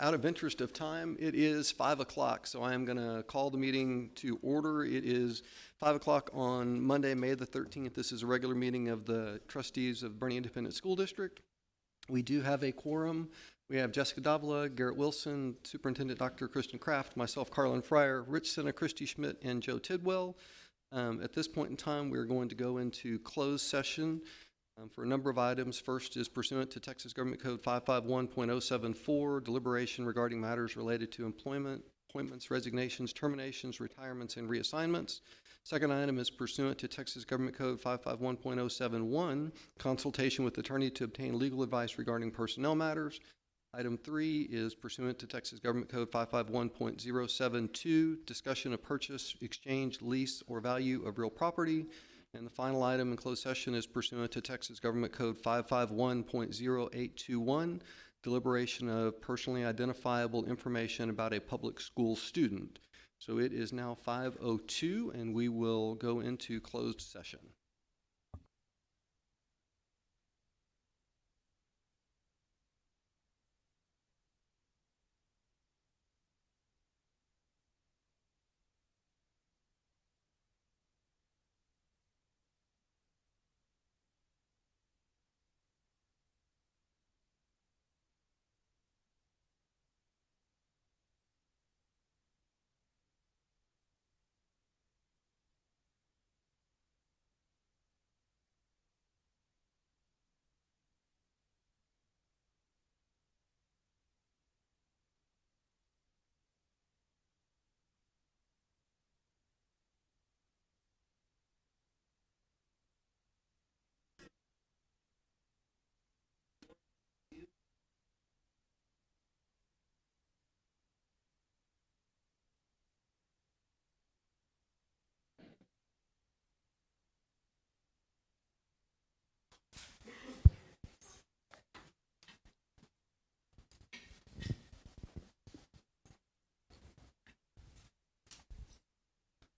Out of interest of time, it is 5 o'clock, so I am going to call the meeting to order. It is 5 o'clock on Monday, May the 13th. This is a regular meeting of the trustees of Boerne Independent School District. We do have a quorum. We have Jessica Davila, Garrett Wilson, Superintendent Dr. Kristen Kraft, myself, Carlin Fryer, Rich Senna, Christy Schmidt, and Joe Tidwell. At this point in time, we're going to go into closed session for a number of items. First is pursuant to Texas Government Code 551.074, deliberation regarding matters related to employment, appointments, resignations, terminations, retirements, and reassignments. Second item is pursuant to Texas Government Code 551.071, consultation with attorney to obtain legal advice regarding personnel matters. Item 3 is pursuant to Texas Government Code 551.072, discussion of purchase, exchange, lease, or value of real property. And the final item in closed session is pursuant to Texas Government Code 551.0821, deliberation of personally identifiable information about a public school student. So it is now 5:02, and we will go into closed session.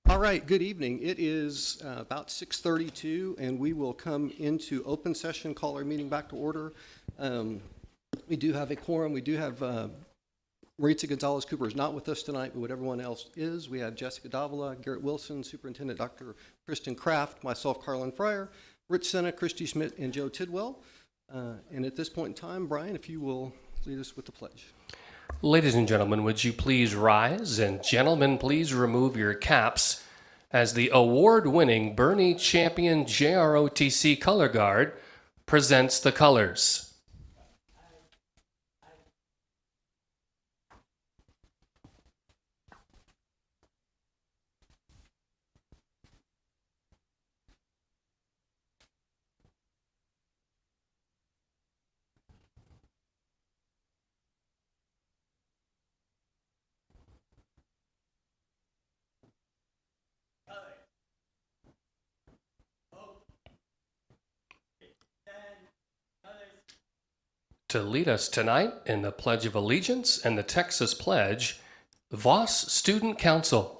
All right, good evening. It is about 6:32, and we will come into open session, call our meeting back to order. We do have a quorum. We do have Maritza Gonzalez Cooper is not with us tonight, but what everyone else is. We have Jessica Davila, Garrett Wilson, Superintendent Dr. Kristen Kraft, myself, Carlin Fryer, Rich Senna, Christy Schmidt, and Joe Tidwell. And at this point in time, Brian, if you will lead us with the pledge. Ladies and gentlemen, would you please rise? And gentlemen, please remove your caps as the award-winning Boerne champion JROTC Color Guard presents the colors. To lead us tonight in the Pledge of Allegiance and the Texas Pledge, Voss Student Council.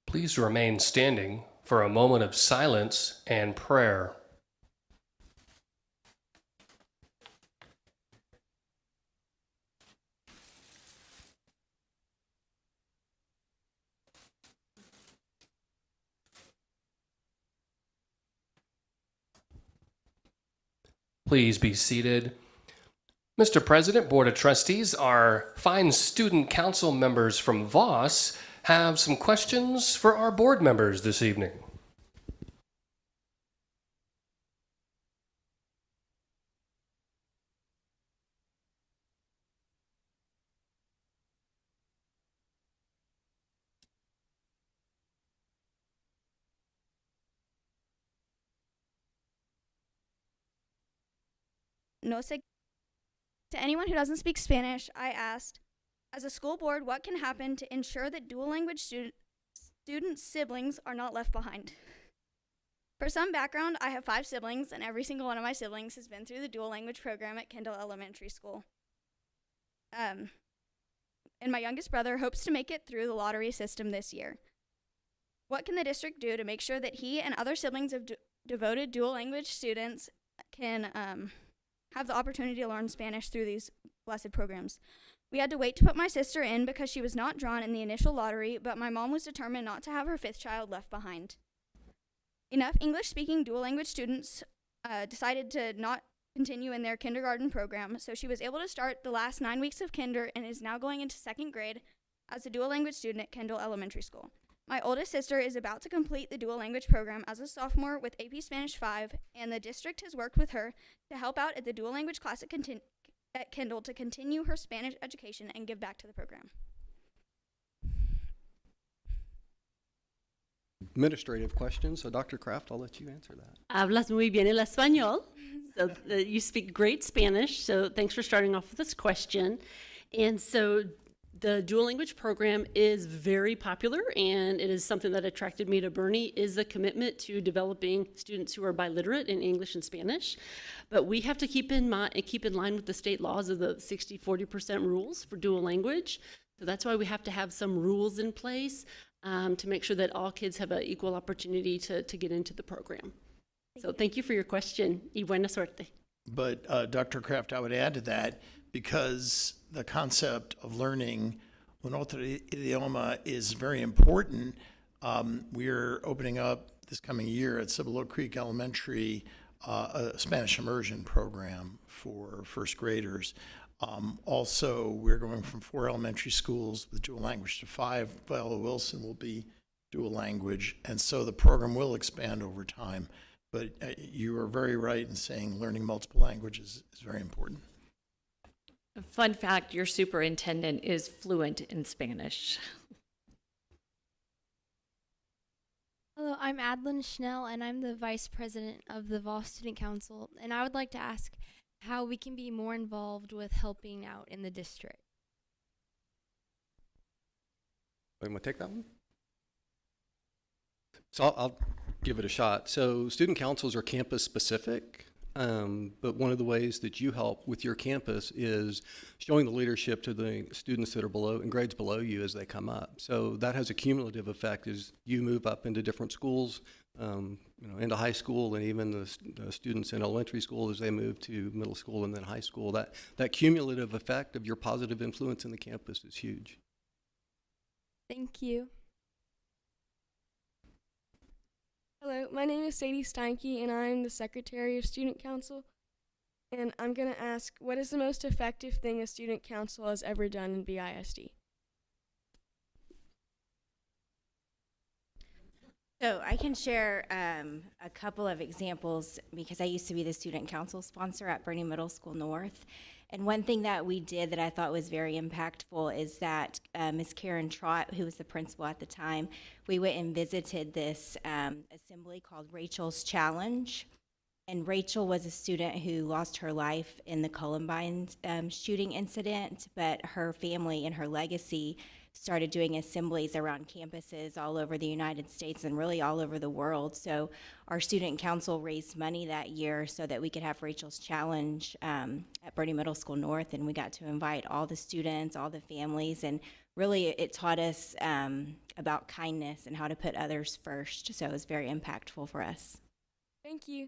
Please remain standing for a moment of silence and prayer. Please be seated. Mr. President, Board of Trustees, our fine student council members from Voss have some questions for our board members this evening. No sé. To anyone who doesn't speak Spanish, I asked, as a school board, what can happen to ensure that dual language student siblings are not left behind? For some background, I have 5 siblings, and every single one of my siblings has been through the dual language program at Kendall Elementary School. And my youngest brother hopes to make it through the lottery system this year. What can the district do to make sure that he and other siblings of devoted dual language students can have the opportunity to learn Spanish through these blessed programs? We had to wait to put my sister in because she was not drawn in the initial lottery, but my mom was determined not to have her 5th child left behind. Enough English-speaking dual language students decided to not continue in their kindergarten program, so she was able to start the last 9 weeks of kinder and is now going into 2nd grade as a dual language student at Kendall Elementary School. My oldest sister is about to complete the dual language program as a sophomore with AP Spanish 5, and the district has worked with her to help out at the dual language class at Kendall to continue her Spanish education and give back to the program. Administrative questions. So Dr. Kraft, I'll let you answer that. Hablas muy bien el español. So you speak great Spanish. So thanks for starting off with this question. And so the dual language program is very popular, and it is something that attracted me to Boerne is the commitment to developing students who are biliterate in English and Spanish. But we have to keep in line with the state laws of the 60-40% rules for dual language. So that's why we have to have some rules in place to make sure that all kids have an equal opportunity to get into the program. So thank you for your question, y buena suerte. But Dr. Kraft, I would add to that, because the concept of learning un otro idioma is very important. We're opening up this coming year at Cibolo Creek Elementary a Spanish immersion program for 1st graders. Also, we're going from 4 elementary schools with dual language to 5. Viola Wilson will be dual language, and so the program will expand over time. But you are very right in saying learning multiple languages is very important. Fun fact, your superintendent is fluent in Spanish. Hello, I'm Adlin Schnell, and I'm the Vice President of the Voss Student Council, and I would like to ask how we can be more involved with helping out in the district. You want to take that one? So I'll give it a shot. So student councils are campus specific, but one of the ways that you help with your campus is showing the leadership to the students that are below in grades below you as they come up. So that has a cumulative effect as you move up into different schools, into high school, and even the students in elementary school as they move to middle school and then high school. That cumulative effect of your positive influence in the campus is huge. Thank you. Hello, my name is Sadie Steinke, and I'm the Secretary of Student Council. And I'm going to ask, what is the most effective thing a student council has ever done in BISD? So I can share a couple of examples because I used to be the student council sponsor at Boerne Middle School North. And one thing that we did that I thought was very impactful is that Ms. Karen Trott, who was the principal at the time, we went and visited this assembly called Rachel's Challenge. And Rachel was a student who lost her life in the Columbine shooting incident, but her family and her legacy started doing assemblies around campuses all over the United States and really all over the world. So our student council raised money that year so that we could have Rachel's Challenge at Boerne Middle School North, and we got to invite all the students, all the families, and really it taught us about kindness and how to put others first. So it was very impactful for us. Thank you.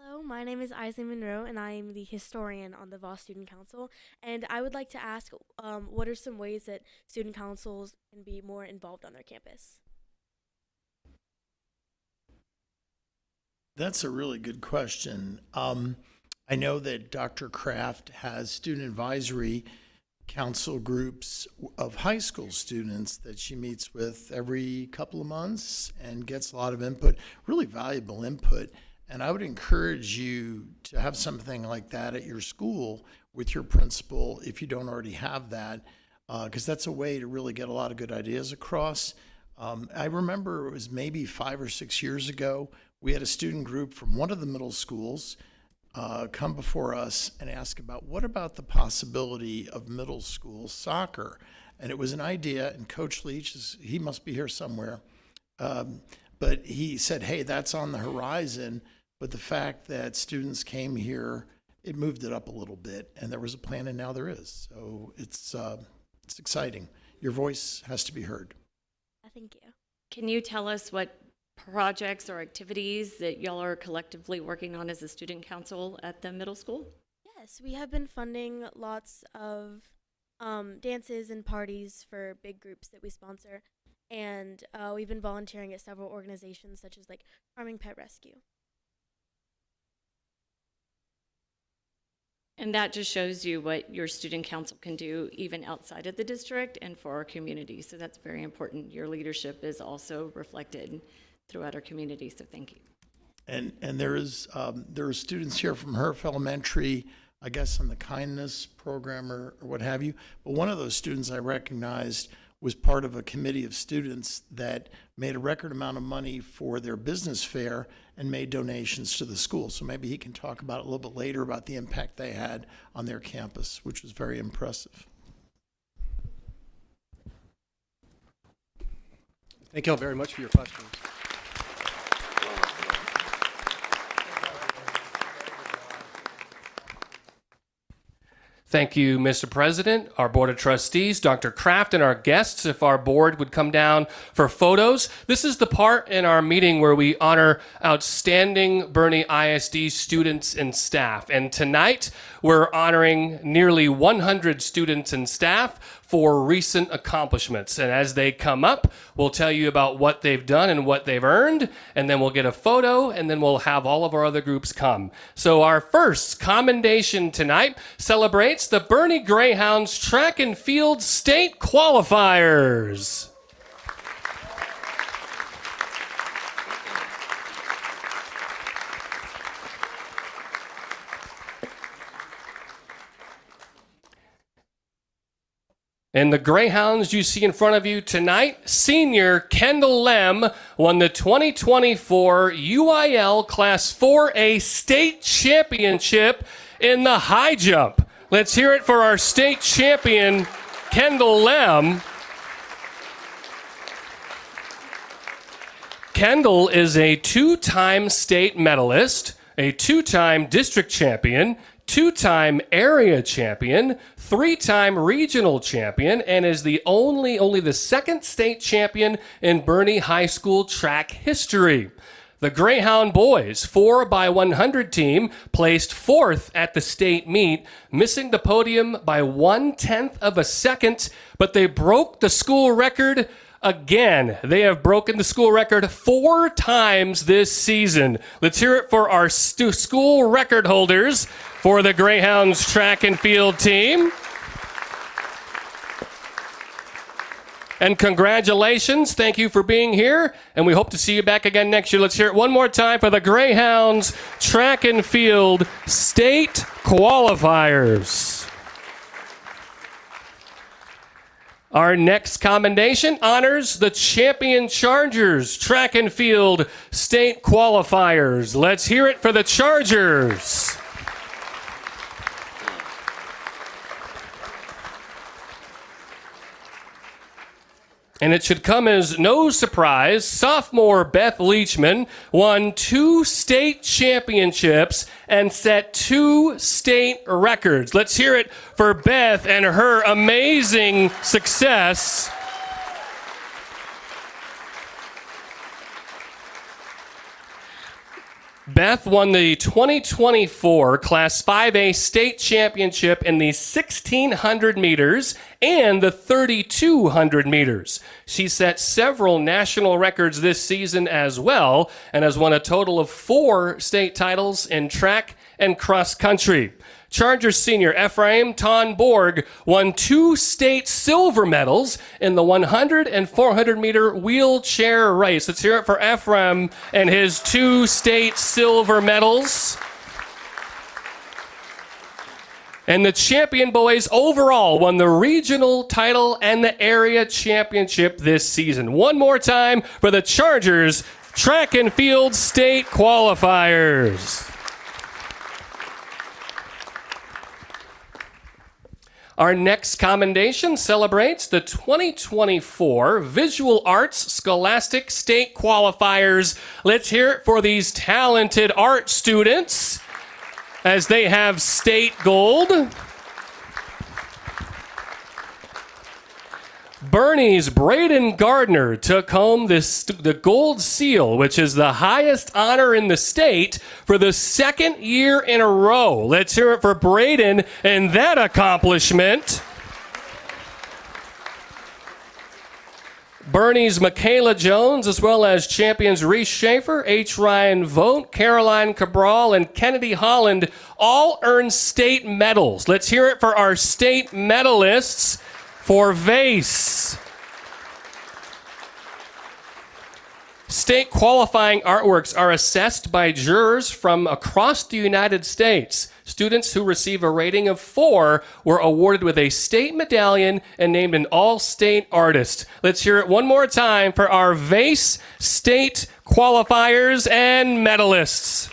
Hello, my name is Isley Monroe, and I am the historian on the Voss Student Council. And I would like to ask, what are some ways that student councils can be more involved on their campus? That's a really good question. I know that Dr. Kraft has student advisory council groups of high school students that she meets with every couple of months and gets a lot of input, really valuable input. And I would encourage you to have something like that at your school with your principal if you don't already have that, because that's a way to really get a lot of good ideas across. I remember it was maybe 5 or 6 years ago, we had a student group from one of the middle schools come before us and ask about what about the possibility of middle school soccer. And it was an idea, and Coach Leach, he must be here somewhere, but he said, hey, that's on the horizon. But the fact that students came here, it moved it up a little bit, and there was a plan, and now there is. So it's exciting. Your voice has to be heard. Thank you. Can you tell us what projects or activities that y'all are collectively working on as a student council at the middle school? Yes, we have been funding lots of dances and parties for big groups that we sponsor, and we've been volunteering at several organizations such as like Farming Pet Rescue. And that just shows you what your student council can do even outside of the district and for our community. So that's very important. Your leadership is also reflected throughout our community. So thank you. And there are students here from Herf Elementary, I guess on the kindness program or what have you. But one of those students I recognized was part of a committee of students that made a record amount of money for their business fair and made donations to the school. So maybe he can talk about it a little bit later about the impact they had on their campus, which was very impressive. Thank you all very much for your questions. Thank you, Mr. President, our Board of Trustees, Dr. Kraft, and our guests. If our board would come down for photos. This is the part in our meeting where we honor outstanding Boerne ISD students and staff. And tonight, we're honoring nearly 100 students and staff for recent accomplishments. And as they come up, we'll tell you about what they've done and what they've earned, and then we'll get a photo, and then we'll have all of our other groups come. So our first commendation tonight celebrates the Boerne Greyhounds Track and Field State Qualifiers. And the Greyhounds you see in front of you tonight, senior Kendall Lem won the 2024 UIL Class 4A State Championship in the high jump. Let's hear it for our state champion, Kendall Lem. Kendall is a two-time state medalist, a two-time district champion, two-time area champion, three-time regional champion, and is the only the second state champion in Boerne High School track history. The Greyhound boys 4x100 team placed fourth at the state meet, missing the podium by 1/10 of a second, but they broke the school record again. They have broken the school record 4 times this season. Let's hear it for our school record holders for the Greyhounds track and field team. And congratulations. Thank you for being here. And we hope to see you back again next year. Let's hear it one more time for the Greyhounds track and field state qualifiers. Our next commendation honors the Champion Chargers track and field state qualifiers. Let's hear it for the Chargers. And it should come as no surprise, sophomore Beth Leachman won 2 state championships and set 2 state records. Let's hear it for Beth and her amazing success. Beth won the 2024 Class 5A state championship in the 1600 meters and the 3200 meters. She set several national records this season as well and has won a total of 4 state titles in track and cross country. Chargers senior Ephraim Tonborg won 2 state silver medals in the 100 and 400 meter wheelchair race. Let's hear it for Ephraim and his 2 state silver medals. And the champion boys overall won the regional title and the area championship this season. One more time for the Chargers track and field state qualifiers. Our next commendation celebrates the 2024 Visual Arts Scholastic State Qualifiers. Let's hear it for these talented art students as they have state gold. Boerne's Braden Gardner took home the gold seal, which is the highest honor in the state, for the 2nd year in a row. Let's hear it for Braden and that accomplishment. Boerne's Michaela Jones, as well as champions Reese Schaefer, H. Ryan Vogt, Caroline Cabral, and Kennedy Holland, all earned state medals. Let's hear it for our state medalists. For vase. State qualifying artworks are assessed by jurors from across the United States. Students who receive a rating of 4 were awarded with a state medallion and named an all-state artist. Let's hear it one more time for our vase state qualifiers and medalists.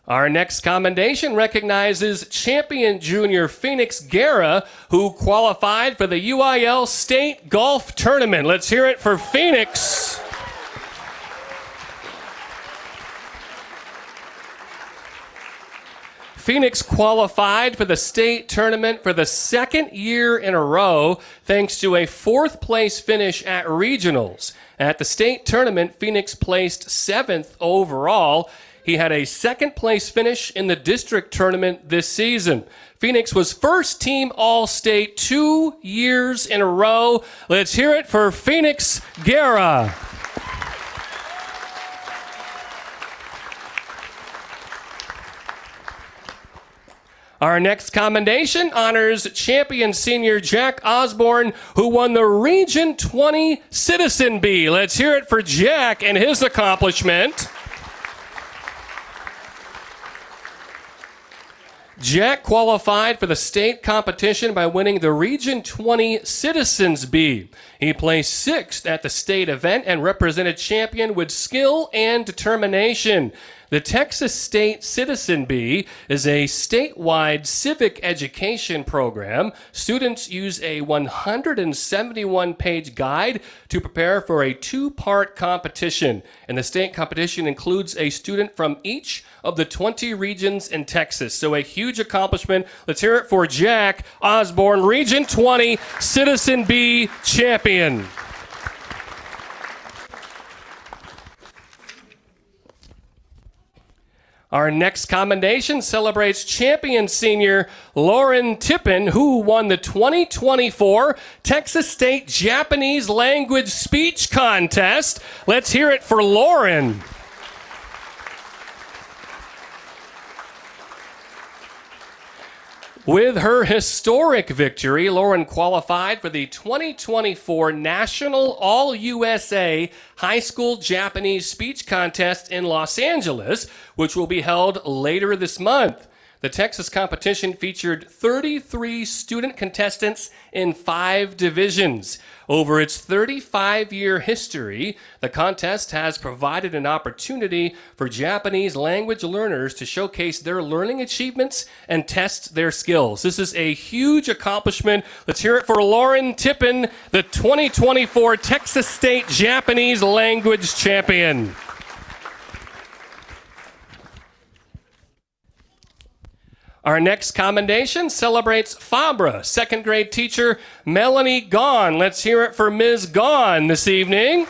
Our next commendation recognizes champion junior Phoenix Guerra, who qualified for the UIL State Golf Tournament. Let's hear it for Phoenix. Phoenix qualified for the state tournament for the 2nd year in a row, thanks to a 4th place finish at regionals. At the state tournament, Phoenix placed 7th overall. He had a 2nd place finish in the district tournament this season. Phoenix was first team All-State 2 years in a row. Let's hear it for Phoenix Guerra. Our next commendation honors champion senior Jack Osborne, who won the Region 20 Citizen Bee. Let's hear it for Jack and his accomplishment. Jack qualified for the state competition by winning the Region 20 Citizens Bee. He placed 6th at the state event and represented champion with skill and determination. The Texas State Citizen Bee is a statewide civic education program. Students use a 171-page guide to prepare for a 2-part competition. And the state competition includes a student from each of the 20 regions in Texas. So a huge accomplishment. Let's hear it for Jack Osborne, Region 20 Citizen Bee champion. Our next commendation celebrates champion senior Lauren Tippin, who won the 2024 Texas State Japanese Language Speech Contest. Let's hear it for Lauren. With her historic victory, Lauren qualified for the 2024 National All-USA High School Japanese Speech Contest in Los Angeles, which will be held later this month. The Texas competition featured 33 student contestants in 5 divisions. Over its 35-year history, the contest has provided an opportunity for Japanese language learners to showcase their learning achievements and test their skills. This is a huge accomplishment. Let's hear it for Lauren Tippin, the 2024 Texas State Japanese Language Champion. Our next commendation celebrates Fabra, second grade teacher Melanie Gaughan. Let's hear it for Ms. Gaughan this evening.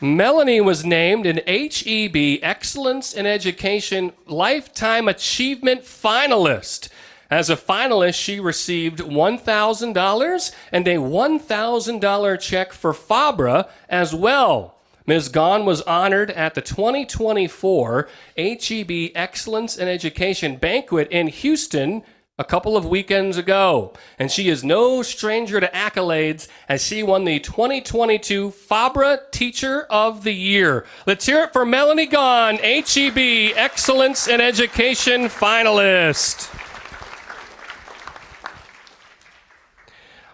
Melanie was named an HEB Excellence in Education Lifetime Achievement Finalist. As a finalist, she received $1,000 and a $1,000 check for Fabra as well. Ms. Gaughan was honored at the 2024 HEB Excellence in Education Banquet in Houston a couple of weekends ago. And she is no stranger to accolades as she won the 2022 Fabra Teacher of the Year. Let's hear it for Melanie Gaughan, HEB Excellence in Education finalist.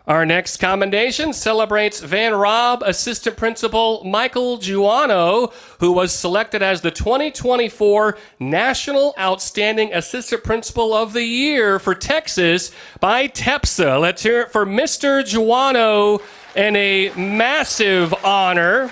Our next commendation celebrates Van Rob Assistant Principal Michael Giuano, who was selected as the 2024 National Outstanding Assistant Principal of the Year for Texas by TEPSA. Let's hear it for Mr. Giuano and a massive honor.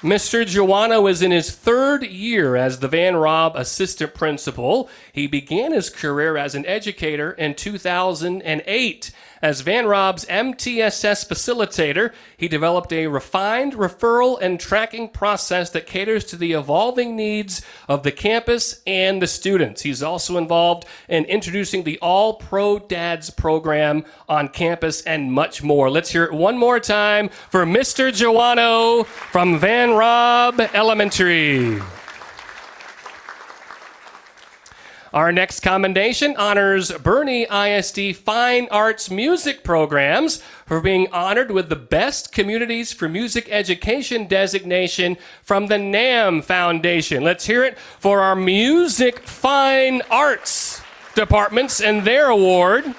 Mr. Giuano is in his third year as the Van Rob Assistant Principal. He began his career as an educator in 2008. As Van Rob's MTSS facilitator, he developed a refined referral and tracking process that caters to the evolving needs of the campus and the students. He's also involved in introducing the All Pro Dads program on campus and much more. Let's hear it one more time for Mr. Giuano from Van Rob Elementary. Our next commendation honors Boerne ISD Fine Arts Music Programs for being honored with the Best Communities for Music Education designation from the NAM Foundation. Let's hear it for our Music Fine Arts departments and their award.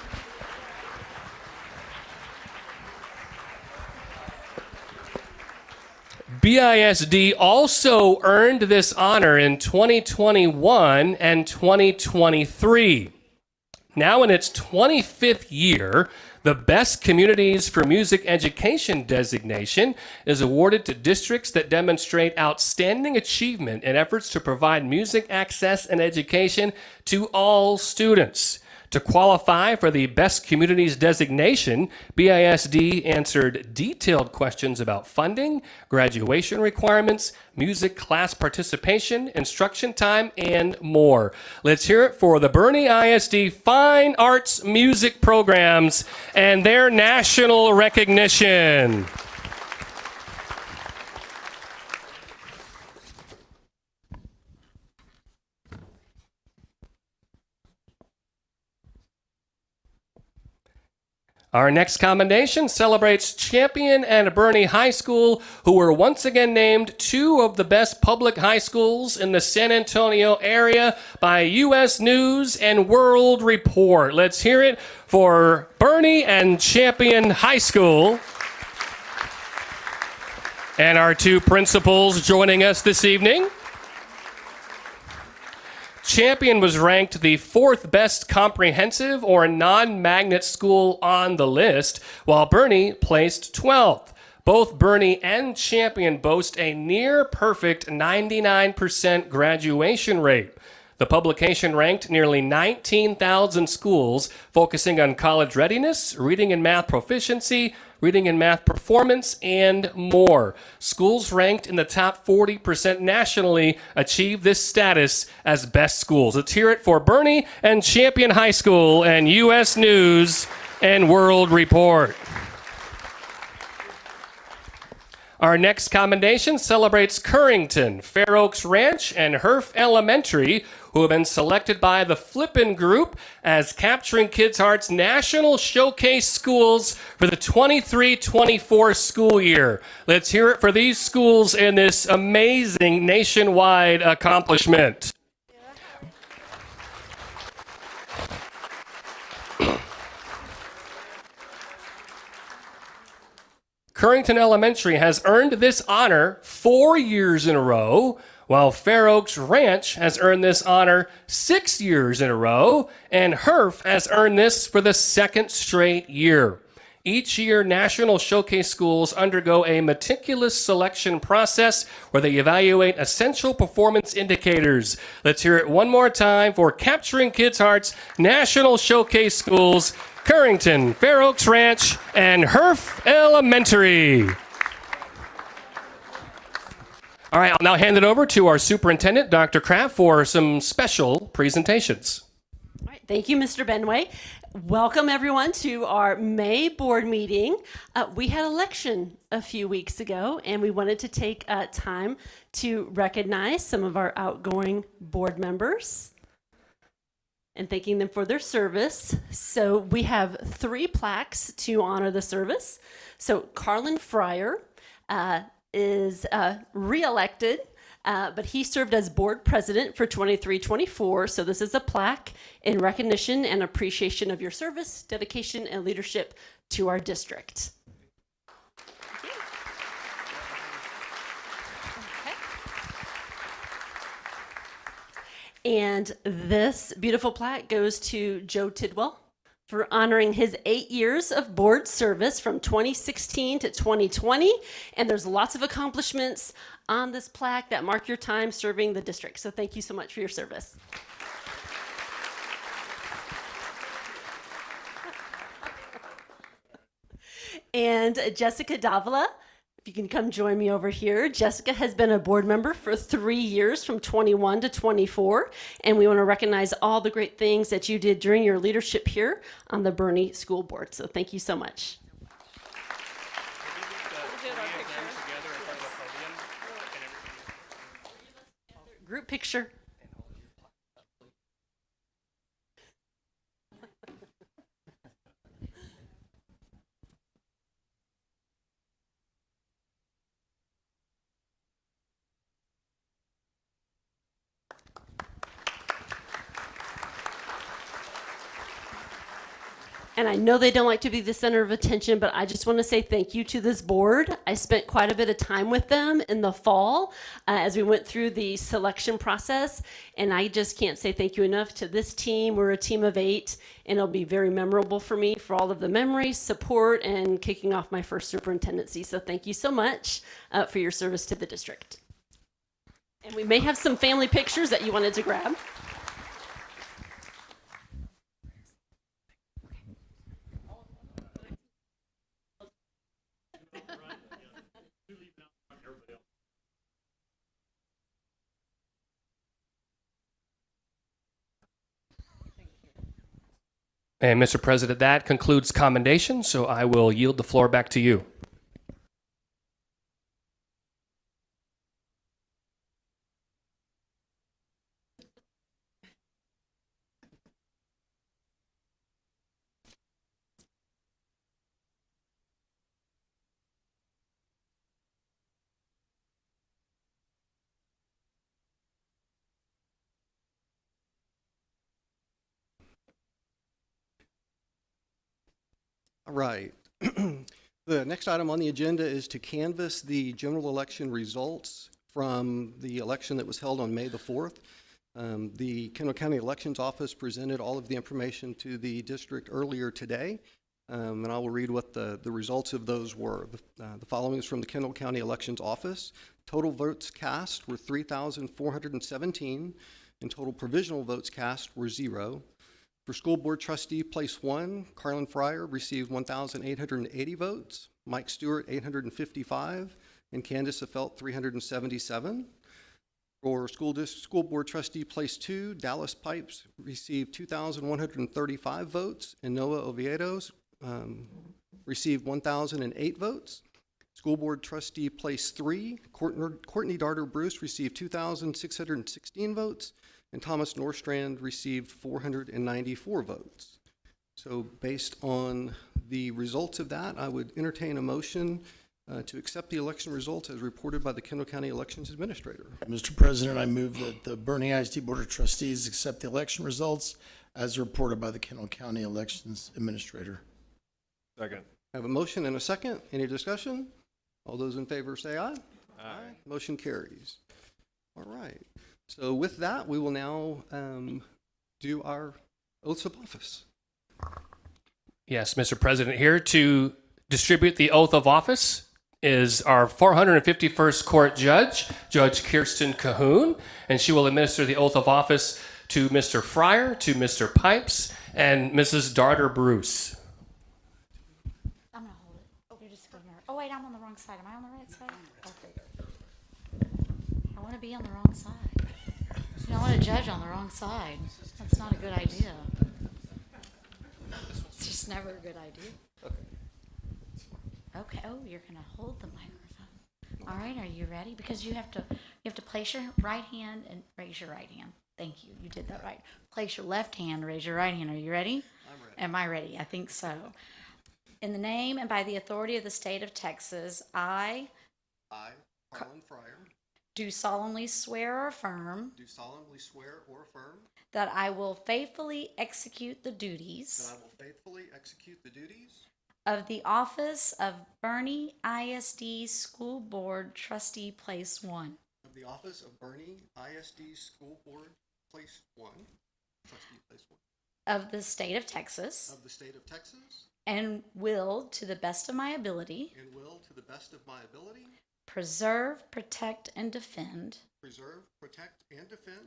BISD also earned this honor in 2021 and 2023. Now in its 25th year, the Best Communities for Music Education designation is awarded to districts that demonstrate outstanding achievement in efforts to provide music access and education to all students. To qualify for the Best Communities designation, BISD answered detailed questions about funding, graduation requirements, music class participation, instruction time, and more. Let's hear it for the Boerne ISD Fine Arts Music Programs and their national recognition. Our next commendation celebrates Champion and Boerne High School, who were once again named two of the best public high schools in the San Antonio area by U.S. News and World Report. Let's hear it for Boerne and Champion High School. And our two principals joining us this evening. Champion was ranked the fourth best comprehensive or non-magnet school on the list, while Boerne placed 12th. Both Boerne and Champion boast a near-perfect 99% graduation rate. The publication ranked nearly 19,000 schools, focusing on college readiness, reading and math proficiency, reading and math performance, and more. Schools ranked in the top 40% nationally achieve this status as best schools. Let's hear it for Boerne and Champion High School and U.S. News and World Report. Our next commendation celebrates Currington, Fair Oaks Ranch, and Herf Elementary, who have been selected by the Flippin Group as Capturing Kids' Hearts National Showcase Schools for the 23-24 school year. Let's hear it for these schools in this amazing nationwide accomplishment. Currington Elementary has earned this honor 4 years in a row, while Fair Oaks Ranch has earned this honor 6 years in a row, and Herf has earned this for the second straight year. Each year, National Showcase schools undergo a meticulous selection process where they evaluate essential performance indicators. Let's hear it one more time for Capturing Kids' Hearts, National Showcase schools, Currington, Fair Oaks Ranch, and Herf Elementary. All right, I'll now hand it over to our superintendent, Dr. Kraft, for some special presentations. All right, thank you, Mr. Benway. Welcome, everyone, to our May board meeting. We had election a few weeks ago, and we wanted to take time to recognize some of our outgoing board members and thanking them for their service. So we have 3 plaques to honor the service. So Carlin Fryer is re-elected, but he served as board president for 23-24. So this is a plaque in recognition and appreciation of your service, dedication, and leadership to our district. And this beautiful plaque goes to Joe Tidwell for honoring his 8 years of board service from 2016 to 2020. And there's lots of accomplishments on this plaque that mark your time serving the district. So thank you so much for your service. And Jessica Davila, if you can come join me over here. Jessica has been a board member for 3 years, from 21 to 24, and we want to recognize all the great things that you did during your leadership here on the Boerne School Board. So thank you so much. Group picture. And I know they don't like to be the center of attention, but I just want to say thank you to this board. I spent quite a bit of time with them in the fall as we went through the selection process. And I just can't say thank you enough to this team. We're a team of 8, and it'll be very memorable for me for all of the memories, support, and kicking off my first superintendency. So thank you so much for your service to the district. And we may have some family pictures that you wanted to grab. And Mr. President, that concludes commendations, so I will yield the floor back to you. All right. The next item on the agenda is to canvass the general election results from the election that was held on May the 4th. The Kendall County Elections Office presented all of the information to the district earlier today, and I will read what the results of those were. The following is from the Kendall County Elections Office. Total votes cast were 3,417, and total provisional votes cast were 0. For School Board Trustee, Place 1, Carlin Fryer received 1,880 votes, Mike Stewart 855, and Candace Affelt 377. For School Board Trustee, Place 2, Dallas Pipes received 2,135 votes, and Noah Oviedo received 1,008 votes. School Board Trustee, Place 3, Courtney Darter Bruce received 2,616 votes, and Thomas Norstrand received 494 votes. So based on the results of that, I would entertain a motion to accept the election results as reported by the Kendall County Elections Administrator. Mr. President, I move that the Boerne ISD Board of Trustees accept the election results as reported by the Kendall County Elections Administrator. Second. I have a motion and a second. Any discussion? All those in favor say aye. Aye. Motion carries. All right. So with that, we will now do our oaths of office. Yes, Mr. President, here to distribute the oath of office is our 451st Court Judge, Judge Kirsten Cahoon, and she will administer the oath of office to Mr. Fryer, to Mr. Pipes, and Mrs. Darter Bruce. I'm gonna hold it. Oh, you're just going there. Oh wait, I'm on the wrong side. Am I on the right side? Okay. I want to be on the wrong side. You don't want to judge on the wrong side. That's not a good idea. It's just never a good idea. Okay. Oh, you're gonna hold the microphone. All right. Are you ready? Because you have to place your right hand and raise your right hand. Thank you. You did that right. Place your left hand, raise your right hand. Are you ready? I'm ready. Am I ready? I think so. In the name and by the authority of the state of Texas, I Harlan Fryer, do solemnly swear or affirm do solemnly swear or affirm that I will faithfully execute the that duties I will faithfully execute the duties of the office of Boerne ISD School Board Trustee Place 1 of the office of Boerne ISD School Board, Place 1, Trustee Place 1, of the state of Texas, of the state of Texas, and will, to the best of my ability, and will, to the best of my ability, preserve, protect, and defend preserve, protect, and defend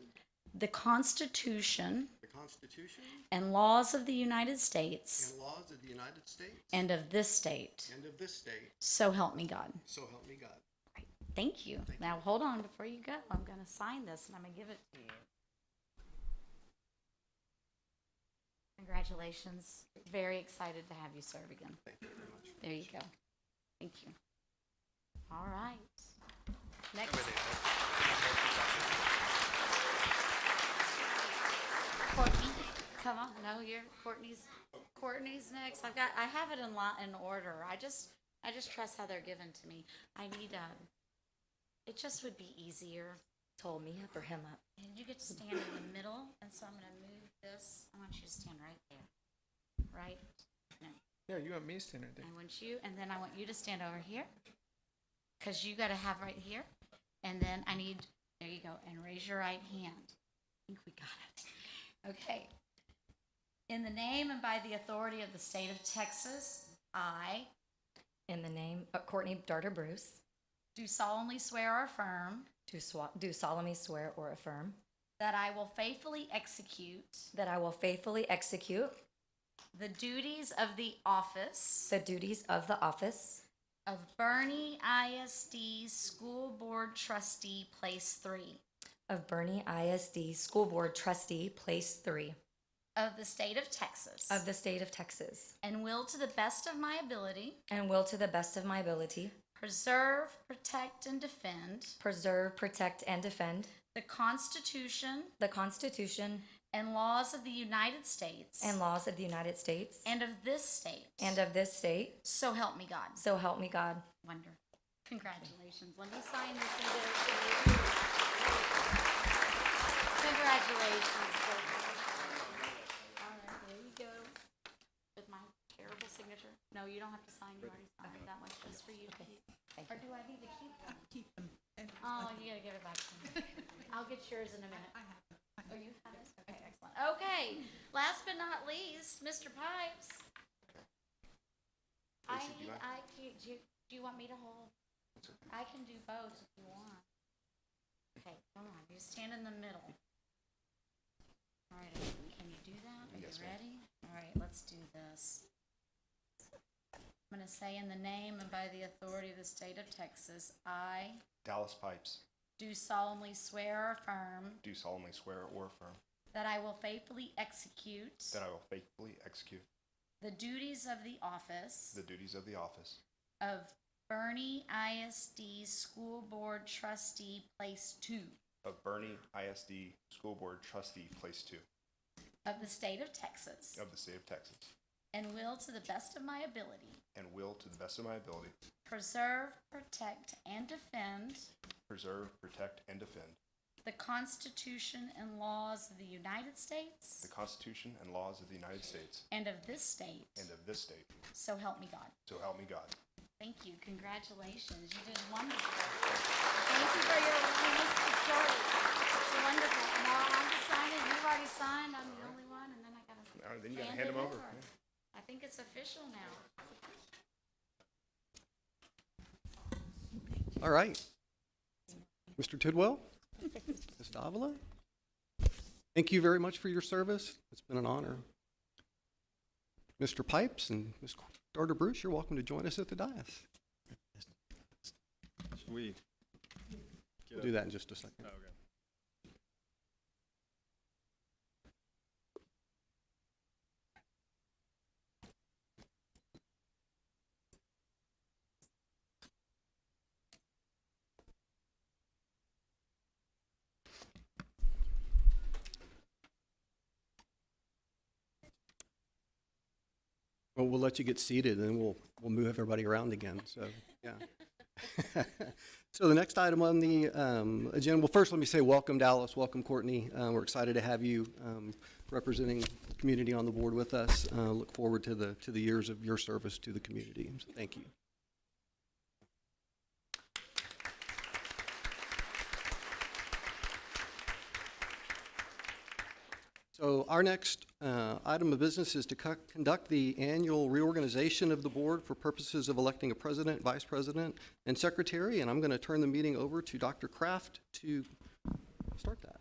the Constitution the Constitution and laws of the United States and laws of the United States and of this state. and of this state. So help me God. So help me God. Thank you. Now hold on before you go. I'm going to sign this and I'm going to give it to you. Congratulations. Very excited to have you serve again. Thank you very much. There you go. Thank you. All right. Next. Courtney, come on. No, you're Courtney's next. I have it in order. I just trust how they're given to me. I need it just would be easier. Hold me up or him up. And you get to stand in the middle, and so I'm going to move this. I want you to stand right there. Right? No. Yeah, you want me to stand right there. I want you, and then I want you to stand over here, because you got to have right here. And then there you go, and raise your right hand. I think we got it. Okay. In the name and by the authority of the state of Texas, I In the name of Courtney Darter Bruce, do solemnly swear or affirm do solemnly swear or affirm that I will faithfully execute that I will faithfully execute the duties of the office the duties of the office of Boerne ISD School Board Trustee, Place 3 of Boerne ISD School Board Trustee, Place 3 of the state of Texas, of the state of Texas, and will to the best of my ability and will to the best of my ability preserve, protect, and defend preserve, protect, and defend the Constitution the Constitution and laws of the United States and laws of the United States and of this state. and of this state. So help me God. So help me God. Wonderful. Congratulations. Let me sign this and get it to you. Congratulations. All right, there you go. With my terrible signature. No, you don't have to sign. You already signed it. That one's just for you. Thank Or do I need to keep them? Keep them. Oh, you gotta give it back to me. I'll get yours in a minute. Oh, you have it? Okay, excellent. Okay, last but not least, Mr. Pipes. Do you want me to hold? I can do both if you want. Okay, come on, you stand in the middle. All right, can you do that? Are you ready? All right, let's do this. I'm going to say in the name and by the authority of the state of Texas, I Dallas Pipes, do solemnly swear or affirm do solemnly swear or affirm that I will faithfully execute that I will faithfully execute the duties of the office the duties of the office of Boerne ISD School Board Trustee, Place 2 of Boerne ISD School Board Trustee, Place 2 of the state of Texas, of the state of Texas, and will, to the best of my ability, and will, to the best of my ability, preserve, protect, and defend preserve, protect, and defend the Constitution and laws of the United States the Constitution and laws of the United States and of this state. and of this state. So help me God. So help me God. Thank you. Congratulations. You did wonderful. Thank you for your willingness to serve. It's wonderful. No, I'm just signing. You've already signed. I'm the only one, and then I gotta Then you gotta hand hand it them over. I think think it's official now. All right. Mr. Tidwell, Ms. Davila, thank you very much for your service. It's been an honor. Mr. Pipes and Ms. Darter Bruce, you're welcome to join us at the dais. Should we? We'll do that in just a second. Okay. Well, we'll let you get seated, and then we'll move everybody around again. So, yeah. So the next item on the agenda. Well, first, let me say welcome, Dallas. Welcome, Courtney. We're excited to have you representing the community on the board with us. Look forward to the years of your service to the community. So thank you. So our next item of business is to conduct the annual reorganization of the board for purposes of electing a president, vice president, and secretary. And I'm going to turn the meeting over to Dr. Kraft to start that.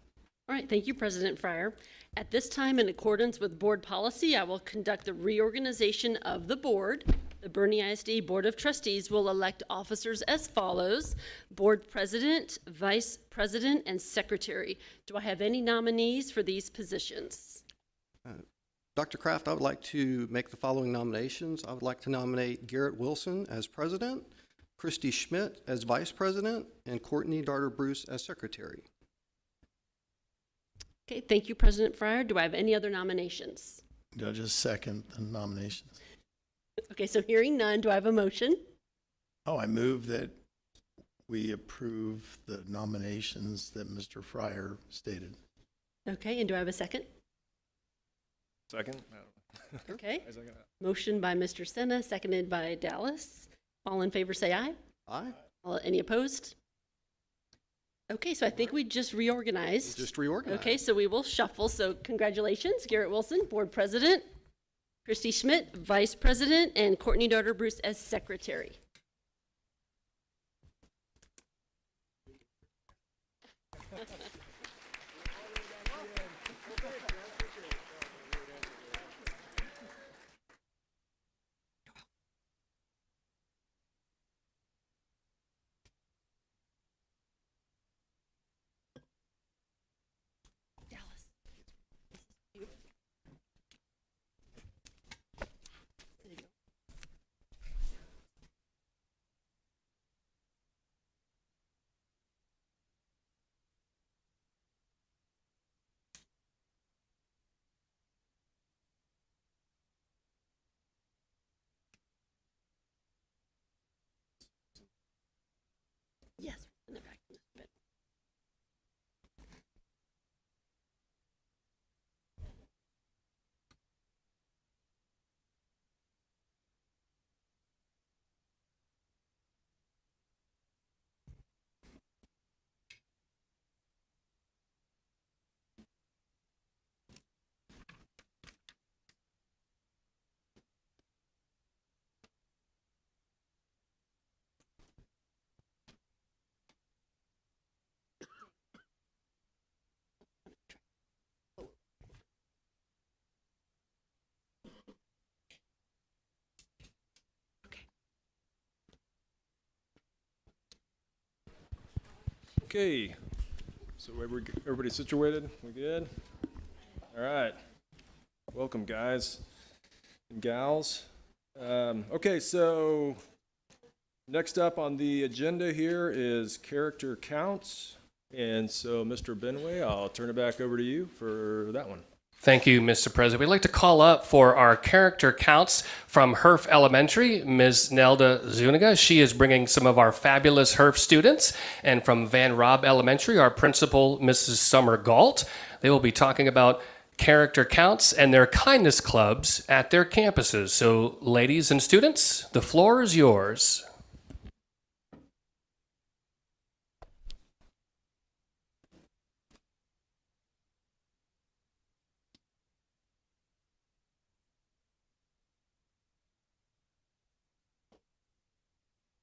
All right, thank you, President Fryer. At this time, in accordance with board policy, I will conduct the reorganization of the board. The Boerne ISD Board of Trustees will elect officers as follows: board president, vice president, and secretary. Do I have any nominees for these positions? Dr. Kraft, I would like to make the following nominations. I would like to nominate Garrett Wilson as president, Christy Schmidt as vice president, and Courtney Darter Bruce as secretary. Okay, thank you, President Fryer. Do I have any other nominations? I'll just second the nominations. Okay, so hearing none, do I have a motion? Oh, I move that we approve the nominations that Mr. Fryer stated. Okay, and do I have a second? Second? Okay. I second that. Motion by Mr. Senna, seconded by Dallas. All in favor say aye. Aye. Any opposed? Okay, so I think we just reorganized. Just reorganize. Okay, so we will shuffle. So congratulations, Garrett Wilson, board president, Christy Schmidt, vice president, and Courtney Darter Bruce as secretary. Dallas. This is you. There you go. Yes, in the back. But Okay, so everybody situated? We good? All right. Welcome, guys and gals. Okay, so next up on the agenda here is character counts. And so, Mr. Benway, I'll turn it back over to you for that one. Thank you, Mr. President. We'd like to call up for our character counts from Herf Elementary, Ms. Nelda Zuniga. She is bringing some of our fabulous Herf students. And from Van Rob Elementary, our principal, Mrs. Summer Galt. They will be talking about character counts and their kindness clubs at their campuses. So, ladies and students, the floor is yours.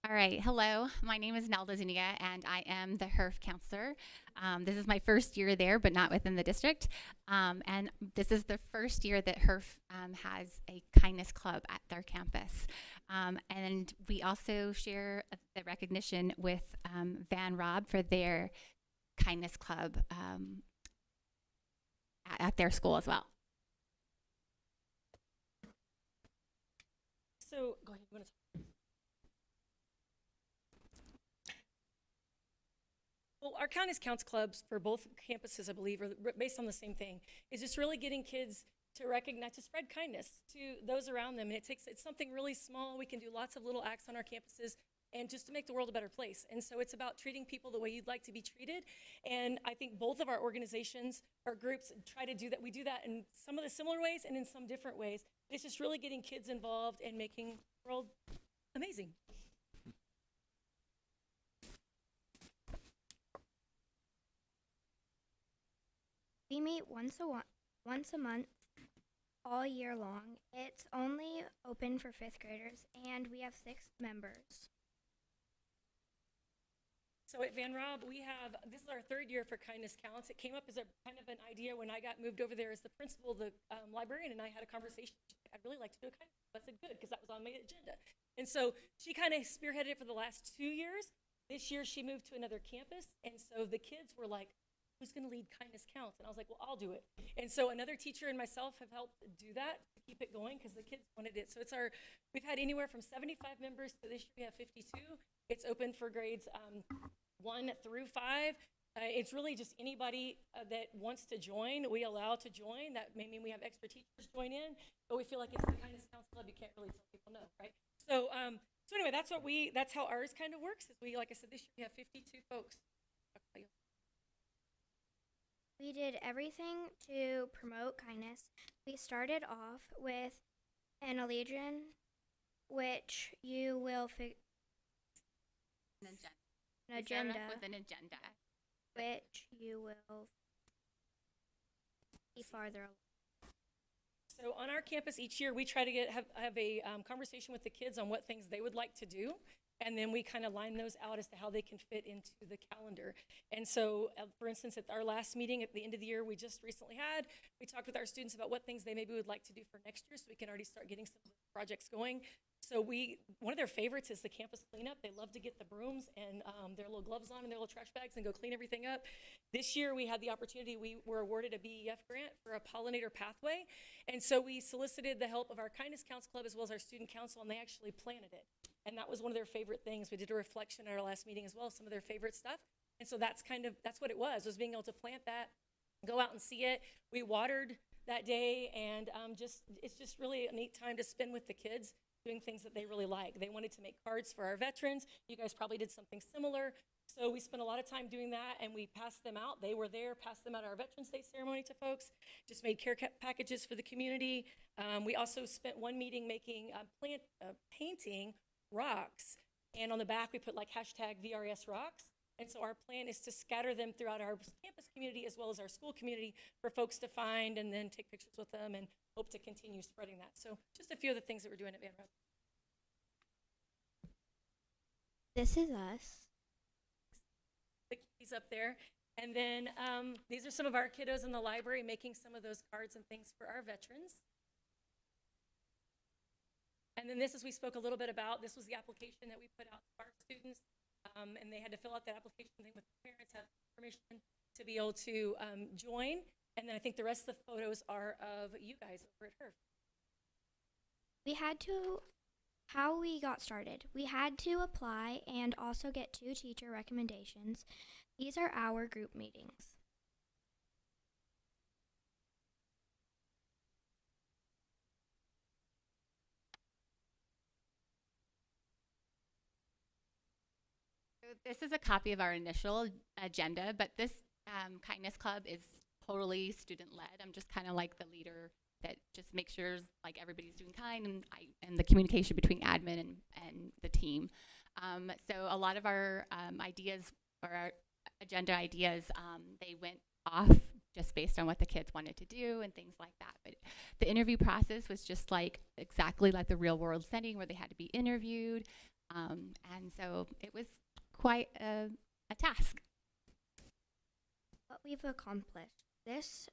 All right, hello. My name is Nelda Zuniga, and I am the HERF counselor. This is my first year there, but not within the district. And this is the first year that HERF has a kindness club at their campus. And we also share the recognition with Van Rob for their kindness club at their school as well. So, go ahead. You want to Well, our kindness counts clubs for both campuses, I believe, are based on the same thing. Is just really getting kids to recognize, to spread kindness to those around them. And it's something really small. We can do lots of little acts on our campuses and just to make the world a better place. And so it's about treating people the way you'd like to be treated. And I think both of our organizations, our groups, try to do that. We do that in some of the similar ways and in some different ways. It's just really getting kids involved and making the world amazing. We meet once a month all year long. It's only open for 5th graders, and we have 6 members. So at Van Rob, this is our 3rd year for Kindness Counts. It came up as a kind of an idea when I got moved over there as the principal. The librarian and I had a conversation. I'd really like to do a kindness. I said, good, because that was on my agenda. And so she kind of spearheaded it for the last 2 years. This year she moved to another campus, and so the kids were like, who's going to lead Kindness Counts? And I was like, well, I'll do it. And so another teacher and myself have helped do that to keep it going because the kids wanted it. So we've had anywhere from 75 members to this year we have 52. It's open for grades 1 through 5. It's really just anybody that wants to join, we allow to join. That may mean we have extra teachers join in, but we feel like it's the Kindness Counts Club. You can't really tell people no, right? So anyway, that's how ours kind of works. Is like I said, this year we have 52 folks. We did everything to promote kindness. We started off with an allegiance, which you will An agenda. an We started agenda, off with an agenda. which you will be farther along. So on our campus each year, we try to have a conversation with the kids on what things they would like to do. And then we kind of line those out as to how they can fit into the calendar. And so, for instance, at our last meeting at the end of the year we just recently had, we talked with our students about what things they maybe would like to do for next year so we can already start getting some projects going. So one of their favorites is the campus cleanup. They love to get the brooms and their little gloves on and their little trash bags and go clean everything up. This year we had the opportunity, we were awarded a BEF grant for a pollinator pathway. And so we solicited the help of our Kindness Counts Club as well as our student council, and they actually planted it. And that was one of their favorite things. We did a reflection at our last meeting as well, some of their favorite stuff. And so that's what it was being able to plant that, go out and see it. We watered that day, and it's just really a neat time to spend with the kids, doing things that they really like. They wanted to make cards for our veterans. You guys probably did something similar. So we spent a lot of time doing that, and we passed them out. They were there, passed them out at our Veterans Day ceremony to folks, just made care packages for the community. We also spent one meeting making painting rocks, and on the back we put like #VRS rocks. And so our plan is to scatter them throughout our campus community as well as our school community for folks to find and then take pictures with them, and hope to continue spreading that. So just a few of the things that we're doing at Van Rob. This is us. The keys up there. And then these are some of our kiddos in the library making some of those cards and things for our veterans. And then this, as we spoke a little bit about, this was the application that we put out to our students, and they had to fill out that application thing with the parents, have permission to be able to join. And then I think the rest of the photos are of you guys over at HERF. How we got started. We had to apply and also get 2 teacher recommendations. These are our group meetings. So this is a copy of our initial agenda, but this kindness club is totally student-led. I'm just kind of like the leader that just makes sure like everybody's doing kind, and the communication between admin and the team. So a lot of our ideas or our agenda ideas, they went off just based on what the kids wanted to do and things like that. But the interview process was just like exactly like the real world setting where they had to be interviewed. And so it was quite a task. What we've accomplished.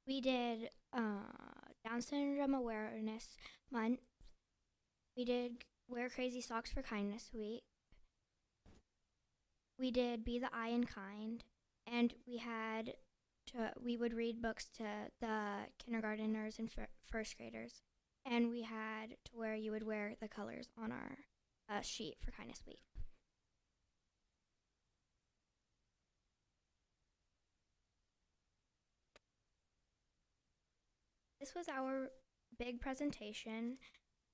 We did Down Syndrome Awareness Month. We did Wear Crazy Socks for Kindness Week. We did Be the Eye and Kind, and we would read books to the kindergarteners and first graders, and we had to where you would wear the colors on our sheet for Kindness Week. This was our big presentation.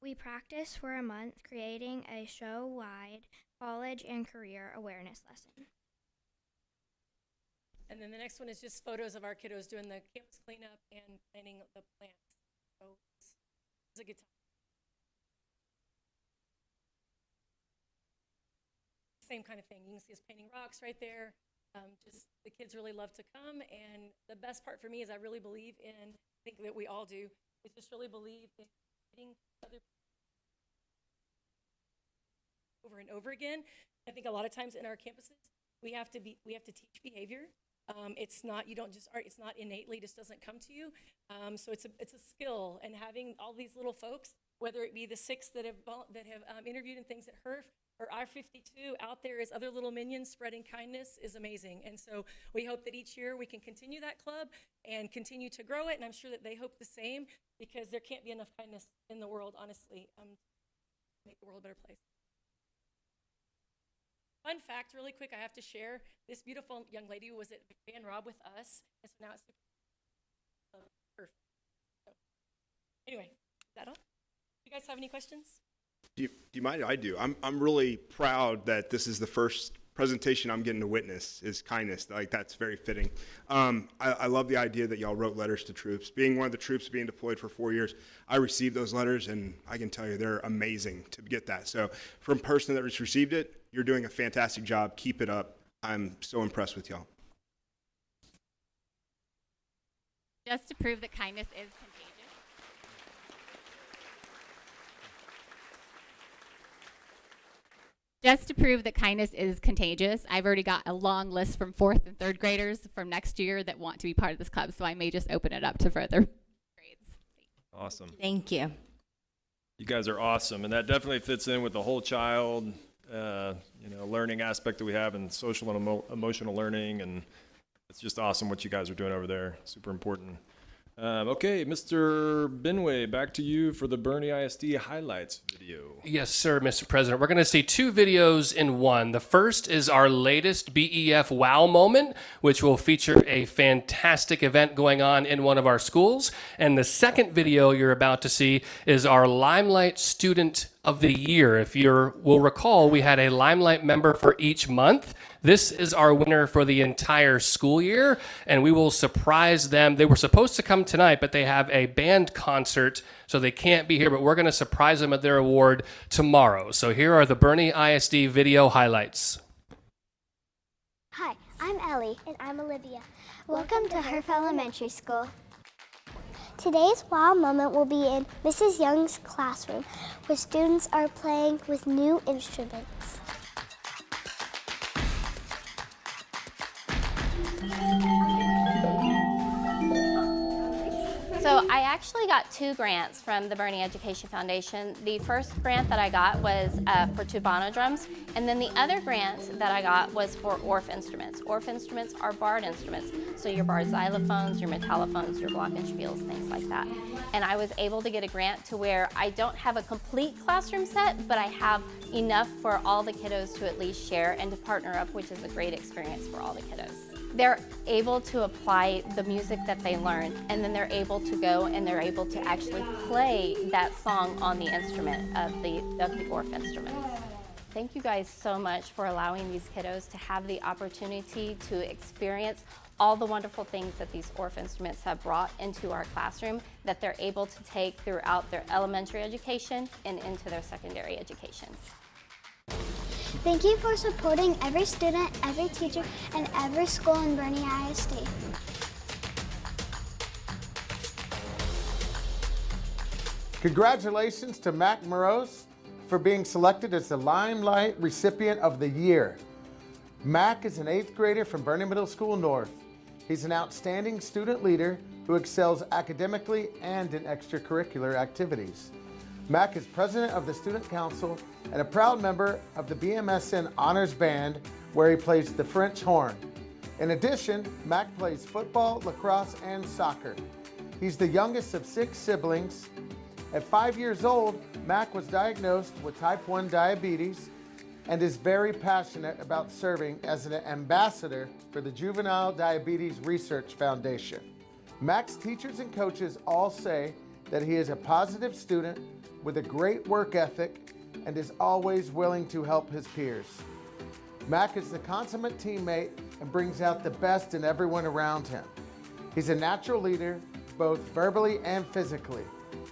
We practiced for a month creating a show-wide college and career awareness lesson. And then the next one is just photos of our kiddos doing the campus cleanup and planting the plants. So it's a good time. Same kind of thing. You can see us painting rocks right there. Just the kids really love to come. And the best part for me is I really believe in, I think that we all do, is just really believe in getting other over and over again. I think a lot of times in our campuses, we have to teach behavior. It's not, it's not innately, just doesn't come to you. So it's a skill, and having all these little folks, whether it be the 6 that have interviewed and things at HERF, or our 52 out there as other little minions spreading kindness, is amazing. And so we hope that each year we can continue that club and continue to grow it, and I'm sure that they hope the same, because there can't be enough kindness in the world, honestly, to make the world a better place. Fun fact, really quick, I have to share, this beautiful young lady was at Van Rob with us, and so now it's perfect. So, anyway, is that all? You guys have any questions? Do you mind? I do. I'm really proud that this is the first presentation I'm getting to witness is kindness. Like, that's very fitting. I love the idea that y'all wrote letters to troops. Being one of the troops being deployed for 4 years, I received those letters, and I can tell you they're amazing to get that. So from a person that received it, you're doing a fantastic job. Keep it up. I'm so impressed with y'all. Just to prove that kindness is contagious. Just to prove that kindness is contagious, I've already got a long list from 4th and 3rd graders from next year that want to be part of this club, so I may just open it up to further grades. Awesome. Thank you. You guys are awesome, and that definitely fits in with the whole child, learning aspect that we have in social and emotional learning, and it's just awesome what you guys are doing over there. Super important. Okay, Mr. Benway, back to you for the Boerne ISD highlights video. Yes, sir, Mr. President. We're going to see 2 videos in one. The first is our latest BEF Wow moment, which will feature a fantastic event going on in one of our schools. And the second video you're about to see is our Limelight Student of the Year. If you will recall, we had a Limelight member for each month. This is our winner for the entire school year, and we will surprise them. They were supposed to come tonight, but they have a band concert, so they can't be here, but we're going to surprise them at their award tomorrow. So here are the Boerne ISD video highlights. Hi, I'm Ellie. And I'm Olivia. Welcome to HERF Elementary School. Today's wow moment will be in Mrs. Young's classroom, where students are playing with new instruments. So I actually got 2 grants from the Boerne Education Foundation. The first grant that I got was for turbano drums, and then the other grant that I got was for Orff instruments. Orff instruments are barred instruments, so your barred xylophones, your metallophones, your glockenspiels, things like that. And I was able to get a grant to where I don't have a complete classroom set, but I have enough for all the kiddos to at least share and to partner up, which is a great experience for all the kiddos. They're able to apply the music that they learned, and then they're able to go and they're able to actually play that song on the instrument of the Orff instruments. Thank you guys so much for allowing these kiddos to have the opportunity to experience all the wonderful things that these Orff instruments have brought into our classroom that they're able to take throughout their elementary education and into their secondary education. Thank you for supporting every student, every teacher, and every school in Boerne ISD. Congratulations to Mac Morose for being selected as the Limelight Recipient of the Year. Mac is an 8th grader from Boerne Middle School North. He's an outstanding student leader who excels academically and in extracurricular activities. Mac is president of the Student Council and a proud member of the BMSN Honors Band, where he plays the French horn. In addition, Mac plays football, lacrosse, and soccer. He's the youngest of 6 siblings. At 5 years old, Mac was diagnosed with type 1 diabetes and is very passionate about serving as an ambassador for the Juvenile Diabetes Research Foundation. Mac's teachers and coaches all say that he is a positive student with a great work ethic and is always willing to help his peers. Mac is the consummate teammate and brings out the best in everyone around him. He's a natural leader, both verbally and physically.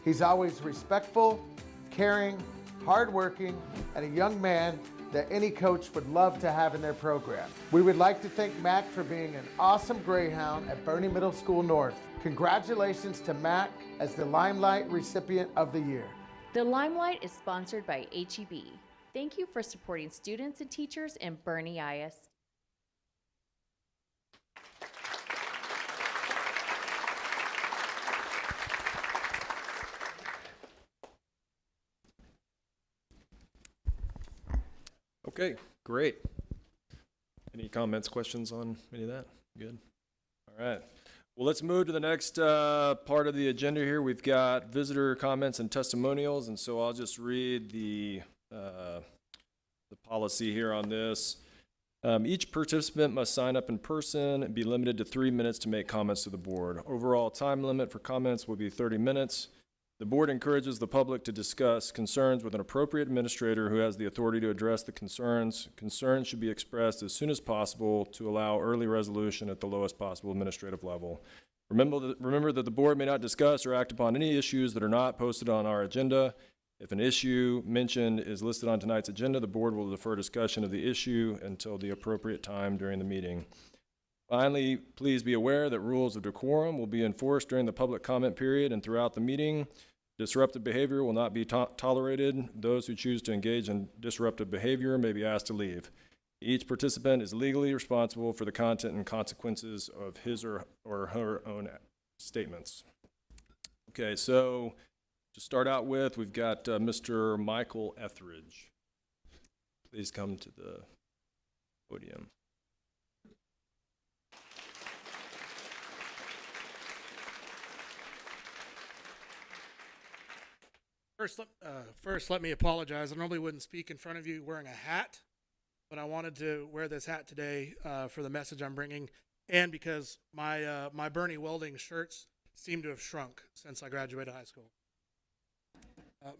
He's always respectful, caring, hardworking, and a young man that any coach would love to have in their program. We would like to thank Mac for being an awesome Greyhound at Boerne Middle School North. Congratulations to Mac as the Limelight Recipient of the Year. The Limelight is sponsored by HEB. Thank you for supporting students and teachers in Boerne ISD. Okay, great. Any comments, questions on any of that? Good. All right. Well, let's move to the next part of the agenda here. We've got visitor comments and testimonials, and so I'll just read the policy here on this. Each participant must sign up in person and be limited to 3 minutes to make comments to the board. Overall time limit for comments will be 30 minutes. The board encourages the public to discuss concerns with an appropriate administrator who has the authority to address the concerns. Concerns should be expressed as soon as possible to allow early resolution at the lowest possible administrative level. Remember that the board may not discuss or act upon any issues that are not posted on our agenda. If an issue mentioned is listed on tonight's agenda, the board will defer discussion of the issue until the appropriate time during the meeting. Finally, please be aware that rules of decorum will be enforced during the public comment period and throughout the meeting. Disruptive behavior will not be tolerated. Those who choose to engage in disruptive behavior may be asked to leave. Each participant is legally responsible for the content and consequences of his or her own statements. Okay, so to start out with, we've got Mr. Michael Etheridge. Please come to the podium. First, let me apologize. I normally wouldn't speak in front of you wearing a hat, but I wanted to wear this hat today for the message I'm bringing, and because my Boerne welding shirts seem to have shrunk since I graduated high school.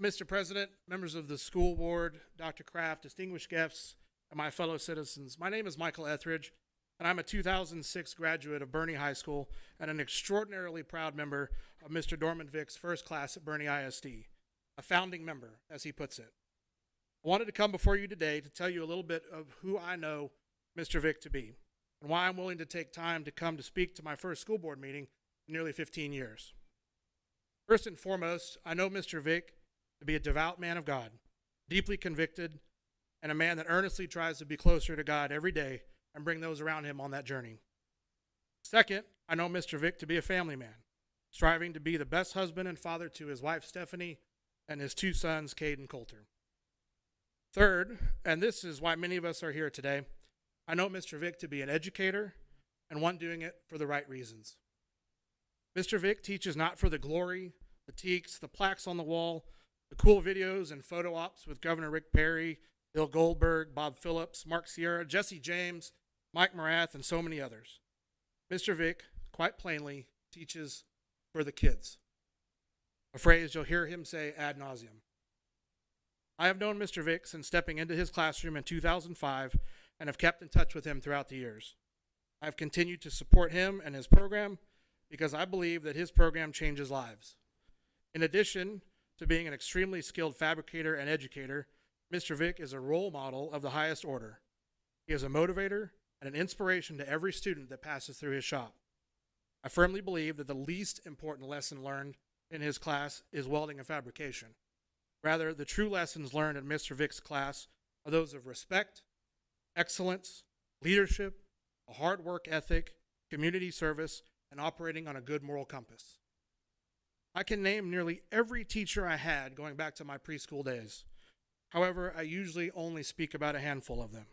Mr. President, members of the school board, Dr. Kraft, distinguished guests, and my fellow citizens, my name is Michael Etheridge, and I'm a 2006 graduate of Boerne High School and an extraordinarily proud member of Mr. Dorman Vick's first class at Boerne ISD. A founding member, as he puts it. I wanted to come before you today to tell you a little bit of who I know Mr. Vick to be and why I'm willing to take time to come to speak to my first school board meeting in nearly 15 years. First and foremost, I know Mr. Vick to be a devout man of God, deeply convicted, and a man that earnestly tries to be closer to God every day and bring those around him on that journey. Second, I know Mr. Vick to be a family man, striving to be the best husband and father to his wife, Stephanie, and his 2 sons, Cade and Coulter. Third, and this is why many of us are here today, I know Mr. Vick to be an educator and one doing it for the right reasons. Mr. Vick teaches not for the glory, the teaks, the plaques on the wall, the cool videos and photo ops with Governor Rick Perry, Bill Goldberg, Bob Phillips, Mark Sierra, Jesse James, Mike Morath, and so many others. Mr. Vick, quite plainly, teaches for the kids. A phrase you'll hear him say ad nauseum. I have known Mr. Vick since stepping into his classroom in 2005 and have kept in touch with him throughout the years. I've continued to support him and his program because I believe that his program changes lives. In addition to being an extremely skilled fabricator and educator, Mr. Vick is a role model of the highest order. He is a motivator and an inspiration to every student that passes through his shop. I firmly believe that the least important lesson learned in his class is welding and fabrication. Rather, the true lessons learned in Mr. Vick's class are those of respect, excellence, leadership, a hard work ethic, community service, and operating on a good moral compass. I can name nearly every teacher I had going back to my preschool days. However, I usually only speak about a handful of them.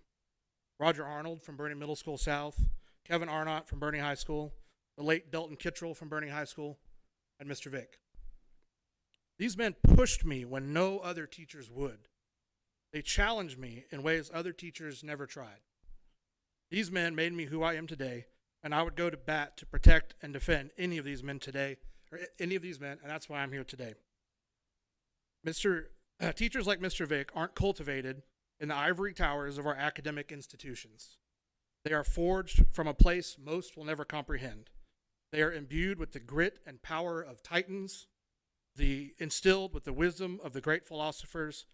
Roger Arnold from Boerne Middle School South, Kevin Arnott from Boerne High School, the late Dalton Kittrell from Boerne High School, and Mr. Vick. These men pushed me when no other teachers would. They challenged me in ways other teachers never tried. These men made me who I am today, and I would go to bat to protect and defend any of these men today, or any of these men, and that's why I'm here today. Teachers like Mr. Vick aren't cultivated in the ivory towers of our academic institutions. They are forged from a place most will never comprehend. They are imbued with the grit and power of titans, instilled with the wisdom of the great philosophers,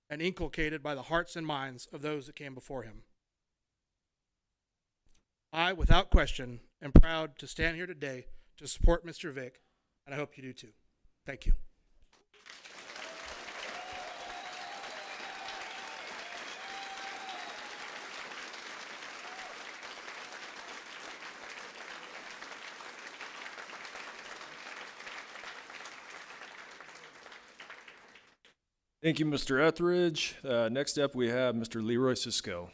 and inculcated by the hearts and minds of those that came before him. I, without question, am proud to stand here today to support Mr. Vick, and I hope you do too. Thank you. Thank you, Mr. Etheridge. Next up, we have Mr. Leroy Cisco.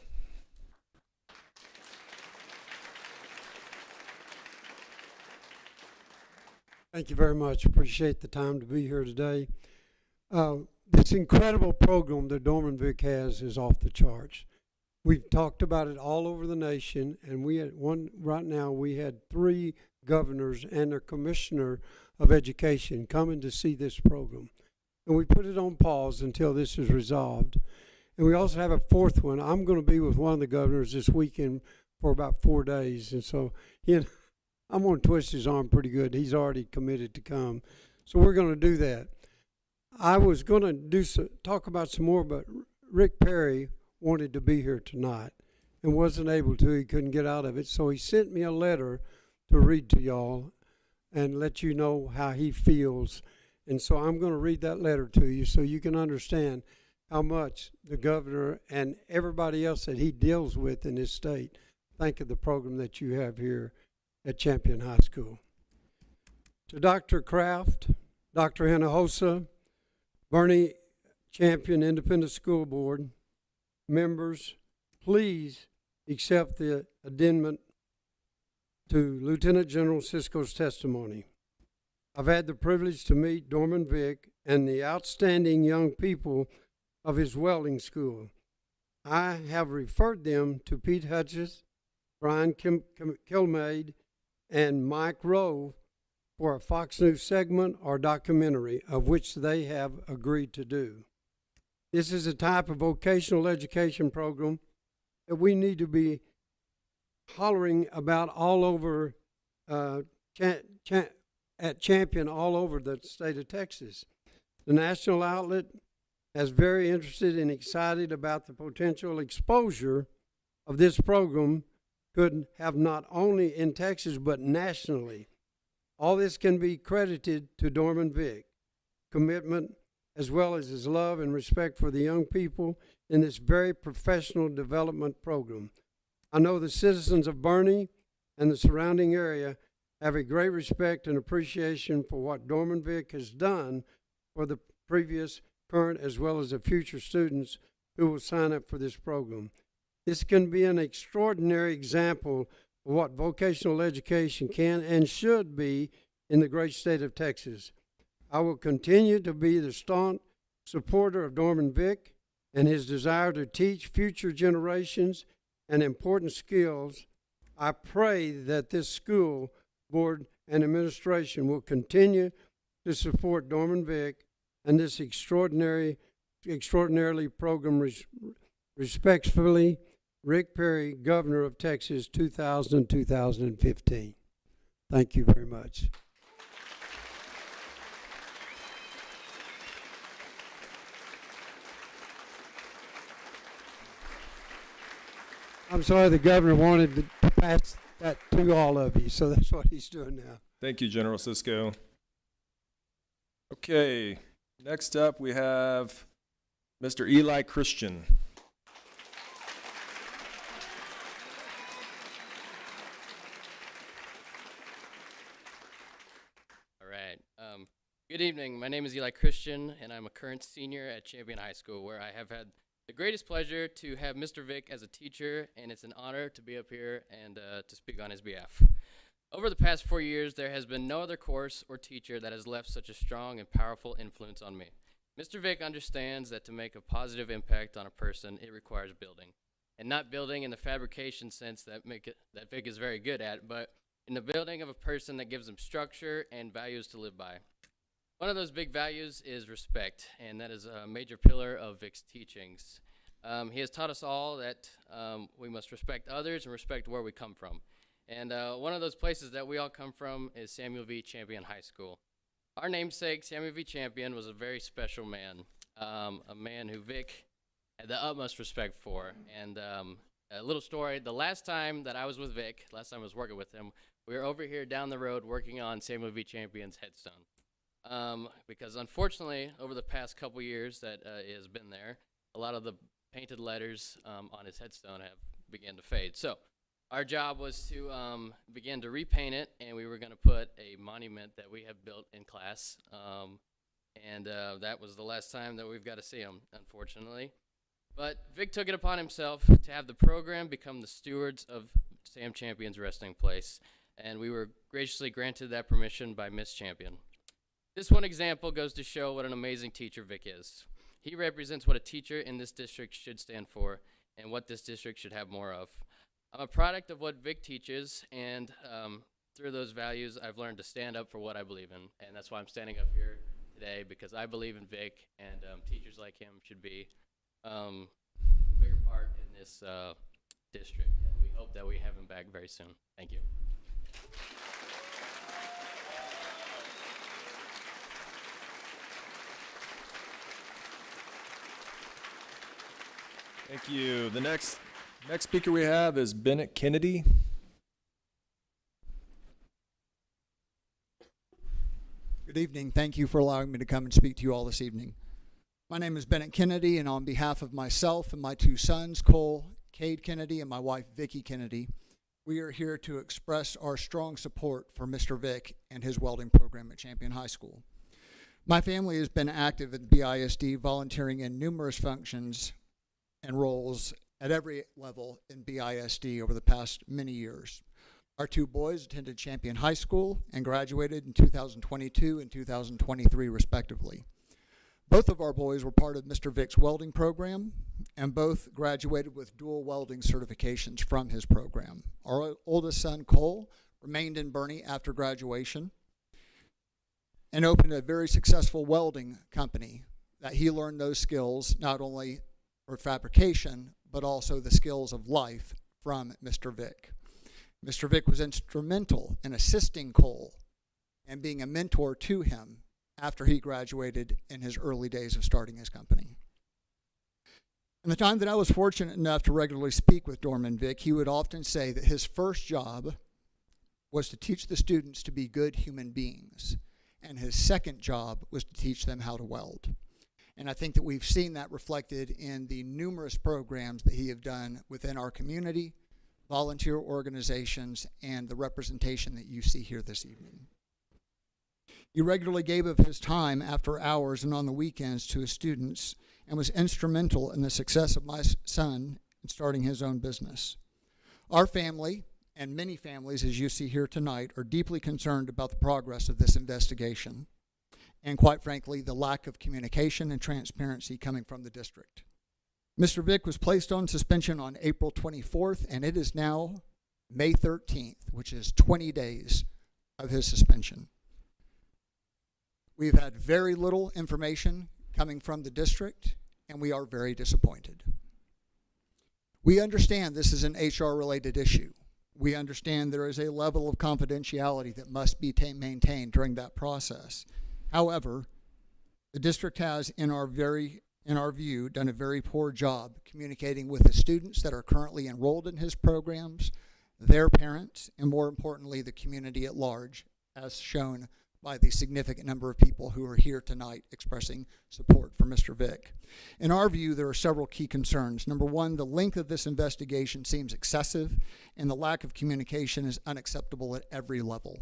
Thank you very much. Appreciate the time to be here today. This incredible program that Dorman Vick has is off the charts. We've talked about it all over the nation, and right now we had 3 governors and a commissioner of education coming to see this program. And we put it on pause until this is resolved. And we also have a 4th one. I'm going to be with one of the governors this weekend for about 4 days. And so I'm going to twist his arm pretty good. He's already committed to come. So we're going to do that. I was going to talk about some more, but Rick Perry wanted to be here tonight and wasn't able to. He couldn't get out of it. So he sent me a letter to read to y'all and let you know how he feels. And so I'm going to read that letter to you so you can understand how much the governor and everybody else that he deals with in this state think of the program that you have here at Champion High School. To Dr. Kraft, Dr. Hinojosa, Boerne Champion Independent School Board, members, please accept the addendum to Lieutenant General Cisco's testimony. I've had the privilege to meet Dorman Vick and the outstanding young people of his welding school. I have referred them to Pete Hutchins, Brian Kilmade, and Mike Rowe for a Fox News segment or documentary, of which they have agreed to do. This is a type of vocational education program that we need to be hollering about all over at Champion all over the state of Texas. The national outlet is very interested and excited about the potential exposure of this program could have not only in Texas but nationally. All this can be credited to Dorman Vick, commitment as well as his love and respect for the young people in this very professional development program. I know the citizens of Boerne and the surrounding area have a great respect and appreciation for what Dorman Vick has done for the previous, current, as well as the future students who will sign up for this program. This can be an extraordinary example of what vocational education can and should be in the great state of Texas. I will continue to be the staunch supporter of Dorman Vick and his desire to teach future generations and important skills. I pray that this school board and administration will continue to support Dorman Vick and this extraordinarily program. Respectfully, Rick Perry, Governor of Texas, 2000-2015. Thank you very much. I'm sorry the governor wanted to pass that to all of you, so that's what he's doing now. Thank you, General Cisco. Okay, Next up, we have Mr. Eli Christian. All right. Good evening. My name is Eli Christian, and I'm a current senior at Champion High School, where I have had the greatest pleasure to have Mr. Vick as a teacher, and it's an honor to be up here and to speak on his behalf. Over the past 4 years, there has been no other course or teacher that has left such a strong and powerful influence on me. Mr. Vick understands that to make a positive impact on a person, it requires building. And not building in the fabrication sense that Vick is very good at, but in the building of a person that gives them structure and values to live by. One of those big values is respect, and that is a major pillar of Vick's teachings. He has taught us all that we must respect others and respect where we come from. And one of those places that we all come from is Samuel V. Champion High School. Our namesake, Samuel V. Champion, was a very special man, a man who Vick had the utmost respect for. And a little story, the last time that I was with Vick, last time I was working with him, we were over here down the road working on Samuel V. Champion's headstone. Because unfortunately, over the past couple years that he has been there, a lot of the painted letters on his headstone have begun to fade. So our job was to begin to repaint it, and we were going to put a monument that we have built in class. And that was the last time that we've got to see him, unfortunately. But Vic took it upon himself to have the program become the stewards of Sam Champion's resting place, and we were graciously granted that permission by Miss Champion. This one example goes to show what an amazing teacher Vic is. He represents what a teacher in this district should stand for and what this district should have more of. I'm a product of what Vic teaches, and through those values, I've learned to stand up for what I believe in, and that's why I'm standing up here today, because I believe in Vic, and teachers like him should be a bigger part in this district, and we hope that we have him back very soon. Thank you. Thank you. The next speaker we have is Bennett Kennedy. Good evening. Thank you for allowing me to come and speak to you all this evening. My name is Bennett Kennedy, and on behalf of myself and my two sons, Cole, Cade Kennedy, and my wife, Vicki Kennedy, we are here to express our strong support for Mr. Vick and his welding program at Champion High School. My family has been active at BISD, volunteering in numerous functions and roles at every level in BISD over the past many years. Our two boys attended Champion High School and graduated in 2022 and 2023 respectively. Both of our boys were part of Mr. Vick's welding program, and both graduated with dual welding certifications from his program. Our oldest son, Cole, remained in Boerne after graduation and opened a very successful welding company that he learned those skills not only for fabrication, but also the skills of life from Mr. Vick. Mr. Vick was instrumental in assisting Cole and being a mentor to him after he graduated in his early days of starting his company. In the time that I was fortunate enough to regularly speak with Dorman Vick, he would often say that his first job was to teach the students to be good human beings, and his second job was to teach them how to weld. And I think that we've seen that reflected in the numerous programs that he have done within our community, volunteer organizations, and the representation that you see here this evening. He regularly gave of his time after hours and on the weekends to his students and was instrumental in the success of my son in starting his own business. Our family, and many families as you see here tonight, are deeply concerned about the progress of this investigation, and quite frankly, the lack of communication and transparency coming from the district. Mr. Vick was placed on suspension on April 24th, and it is now May 13th, which is 20 days of his suspension. We've had very little information coming from the district, and we are very disappointed. We understand this is an HR-related issue. We understand there is a level of confidentiality that must be maintained during that process. However, the district has, in our view, done a very poor job communicating with the students that are currently enrolled in his programs, their parents, and more importantly, the community at large, as shown by the significant number of people who are here tonight expressing support for Mr. Vick. In our view, there are several key concerns. Number one, the length of this investigation seems excessive, and the lack of communication is unacceptable at every level.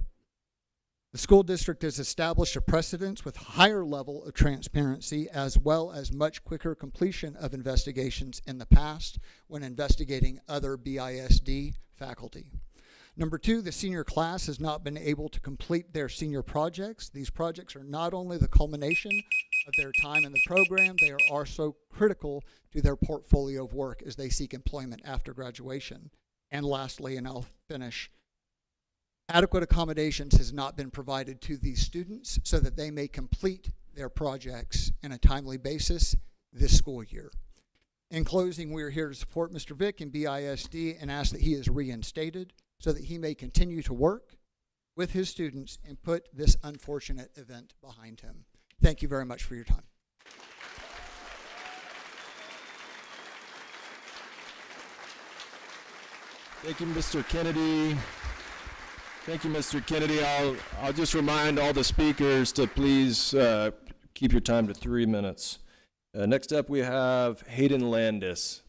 The school district has established a precedence with higher level of transparency as well as much quicker completion of investigations in the past when investigating other BISD faculty. Number two, the senior class has not been able to complete their senior projects. These projects are not only the culmination of their time in the program, they are also critical to their portfolio of work as they seek employment after graduation. And lastly, and I'll finish, adequate accommodations has not been provided to these students so that they may complete their projects in a timely basis this school year. In closing, we are here to support Mr. Vick in BISD and ask that he is reinstated so that he may continue to work with his students and put this unfortunate event behind him. Thank you very much for your time. Thank you, Mr. Kennedy. Thank you, Mr. Kennedy. I'll just remind all the speakers to please keep your time to 3 minutes. Next up, we have Hayden Landis.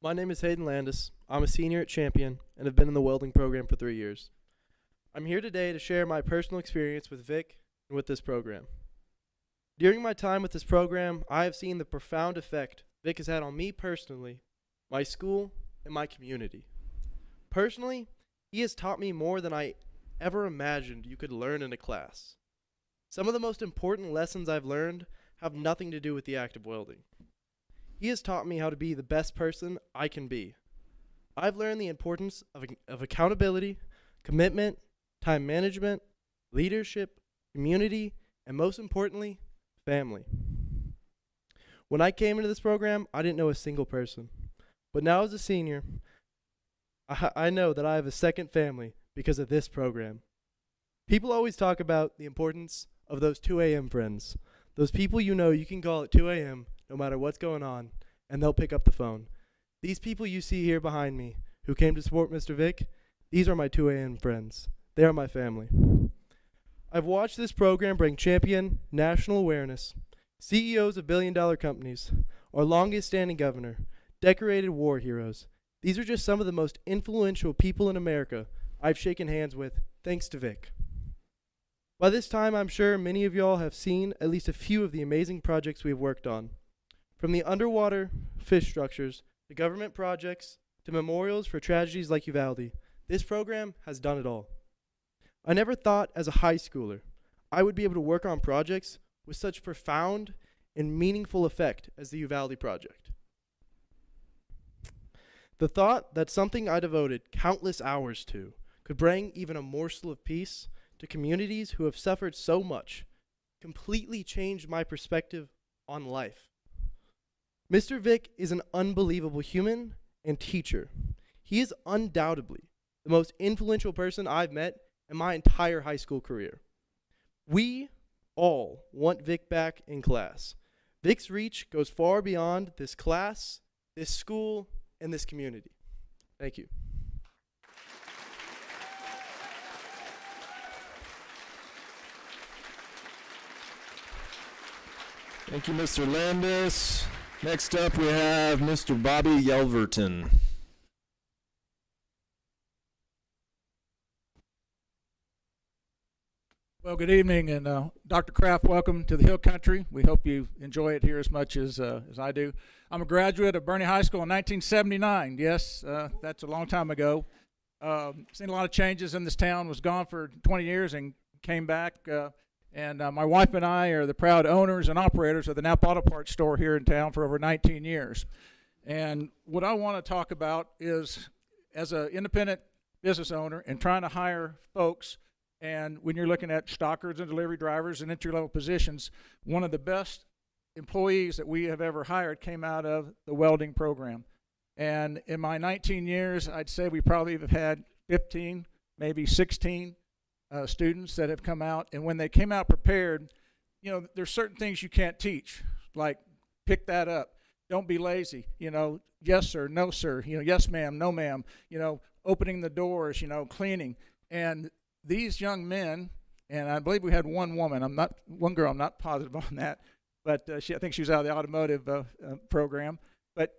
My name is Hayden Landis. I'm a senior at Champion and have been in the welding program for 3 years. I'm here today to share my personal experience with Vic and with this program. During my time with this program, I have seen the profound effect Vic has had on me personally, my school, and my community. Personally, he has taught me more than I ever imagined you could learn in a class. Some of the most important lessons I've learned have nothing to do with the act of welding. He has taught me how to be the best person I can be. I've learned the importance of accountability, commitment, time management, leadership, community, and most importantly, family. When I came into this program, I didn't know a single person. But now as a senior, I know that I have a second family because of this program. People always talk about the importance of those 2 a.m. friends. Those people you know you can call at 2 a.m. no matter what's going on, and they'll pick up the phone. These people you see here behind me who came to support Mr. Vick, these are my 2 a.m. friends. They are my family. I've watched this program bring champion national awareness, CEOs of billion-dollar companies, our longest-standing governor, decorated war heroes. These are just some of the most influential people in America I've shaken hands with, thanks to Vic. By this time, I'm sure many of y'all have seen at least a few of the amazing projects we've worked on. From the underwater fish structures, to government projects, to memorials for tragedies like Uvalde, this program has done it all. I never thought as a high schooler I would be able to work on projects with such profound and meaningful effect as the Uvalde project. The thought that something I devoted countless hours to could bring even a morsel of peace to communities who have suffered so much completely changed my perspective on life. Mr. Vick is an unbelievable human and teacher. He is undoubtedly the most influential person I've met in my entire high school career. We all want Vic back in class. Vic's reach goes far beyond this class, this school, and this community. Thank you. Thank you, Mr. Landis. Next up, we have Mr. Bobby Yelverton. Well, good evening, and Dr. Kraft, welcome to the Hill Country. We hope you enjoy it here as much as I do. I'm a graduate of Boerne High School in 1979. Yes, that's a long time ago. Seen a lot of changes in this town. Was gone for 20 years and came back. And my wife and I are the proud owners and operators of the Napa Auto Parts store here in town for over 19 years. And what I want to talk about is, as an independent business owner and trying to hire folks, and when you're looking at stockers and delivery drivers and entry-level positions, one of the best employees that we have ever hired came out of the welding program. And in my 19 years, I'd say we probably have had 15, maybe 16 students that have come out. And when they came out prepared, you know, there's certain things you can't teach, like pick that up. don't be lazy, yes sir, no sir, yes ma'am, no ma'am, opening the doors, cleaning. And these young men, and I believe we had one girl, I'm not positive on that, but I think she was out of the automotive program. But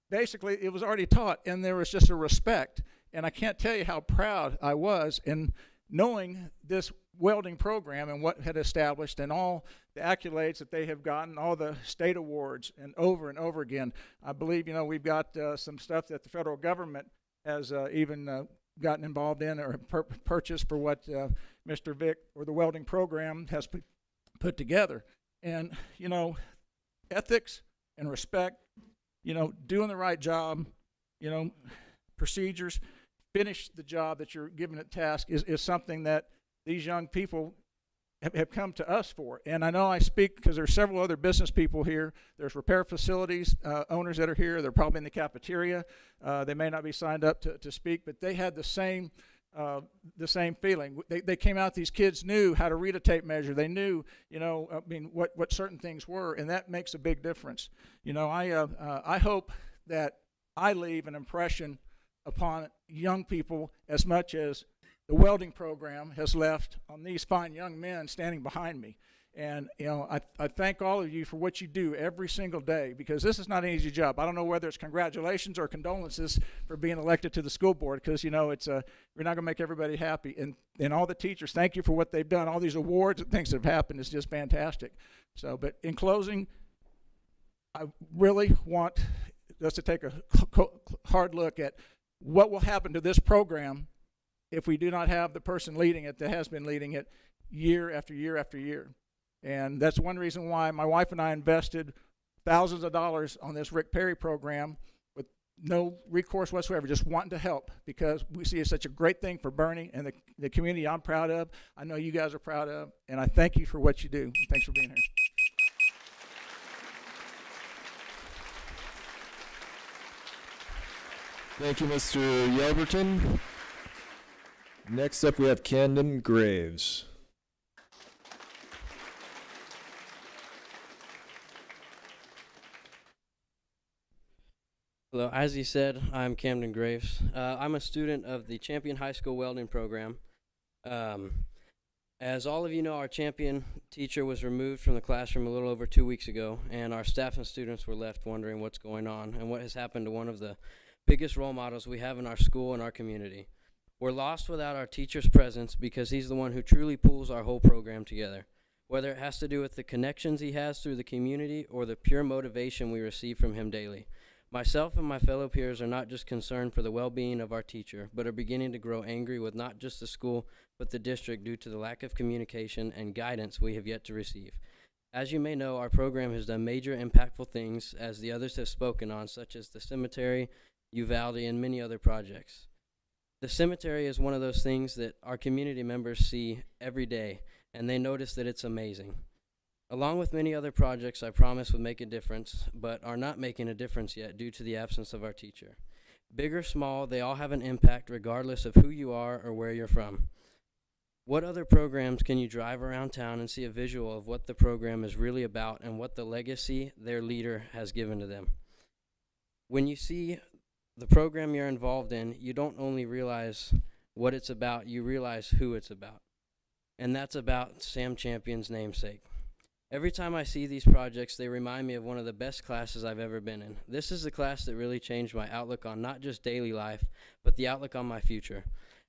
basically it was already taught, and there was just a respect. And I can't tell you how proud I was in knowing this welding program and what had established and all the accolades that they have gotten, all the state awards and over again. I believe, we've got some stuff that the federal government has even gotten involved in or purchased for what Mr. Vick or the welding program has put together. And, ethics and respect, doing the right job, procedures, finish the job that you're given a task is something that these young people have come to us for. And I know I speak because there's several other business people here. There's repair facilities owners that are here. They're probably in the cafeteria. They may not be signed up to speak, but they had the same feeling. They came out, these kids knew how to read a tape measure. They knew, what certain things were, and that makes a big difference. I hope that I leave an impression upon young people as much as the welding program has left on these fine young men standing behind me. And, I thank all of you for what you do every single day, because this is not an easy job. I don't know whether it's congratulations or condolences for being elected to the school board, because, it's we're not going to make everybody happy. And all the teachers, thank you for what they've done. All these awards and things that have happened is just fantastic. So, but in closing, I really want us to take a hard look at what will happen to this program if we do not have the person leading it that has been leading it year after year after year. And that's one reason why my wife and I invested thousands of dollars on this Rick Perry program with no recourse whatsoever, just wanting to help, because we see it's such a great thing for Boerne and the community I'm proud of. I know you guys are proud of, and I thank you for what you do. Thanks for being here. Thank you, Mr. Yelverton. Next up, we have Camden Graves. Hello, as he said, I'm Camden Graves. I'm a student of the Champion High School Welding Program. As all of you know, our champion teacher was removed from the classroom a little over 2 weeks ago, and our staff and students were left wondering what's going on and what has happened to one of the biggest role models we have in our school and our community. We're lost without our teacher's presence, because he's the one who truly pulls our whole program together, whether it has to do with the connections he has through the community or the pure motivation we receive from him daily. Myself and my fellow peers are not just concerned for the well-being of our teacher, but are beginning to grow angry with not just the school, but the district, due to the lack of communication and guidance we have yet to receive. As you may know, our program has done major impactful things, as the others have spoken on, such as the cemetery, Uvalde, and many other projects. The cemetery is one of those things that our community members see every day, and they notice that it's amazing. Along with many other projects I promise would make a difference, but are not making a difference yet due to the absence of our teacher. Big or small, they all have an impact regardless of who you are or where you're from. What other programs can you drive around town and see a visual of what the program is really about and what the legacy their leader has given to them? When you see the program you're involved in, you don't only realize what it's about, you realize who it's about. And that's about Sam Champion's namesake. Every time I see these projects, they remind me of one of the best classes I've ever been in. This is the class that really changed my outlook on not just daily life, but the outlook on my future.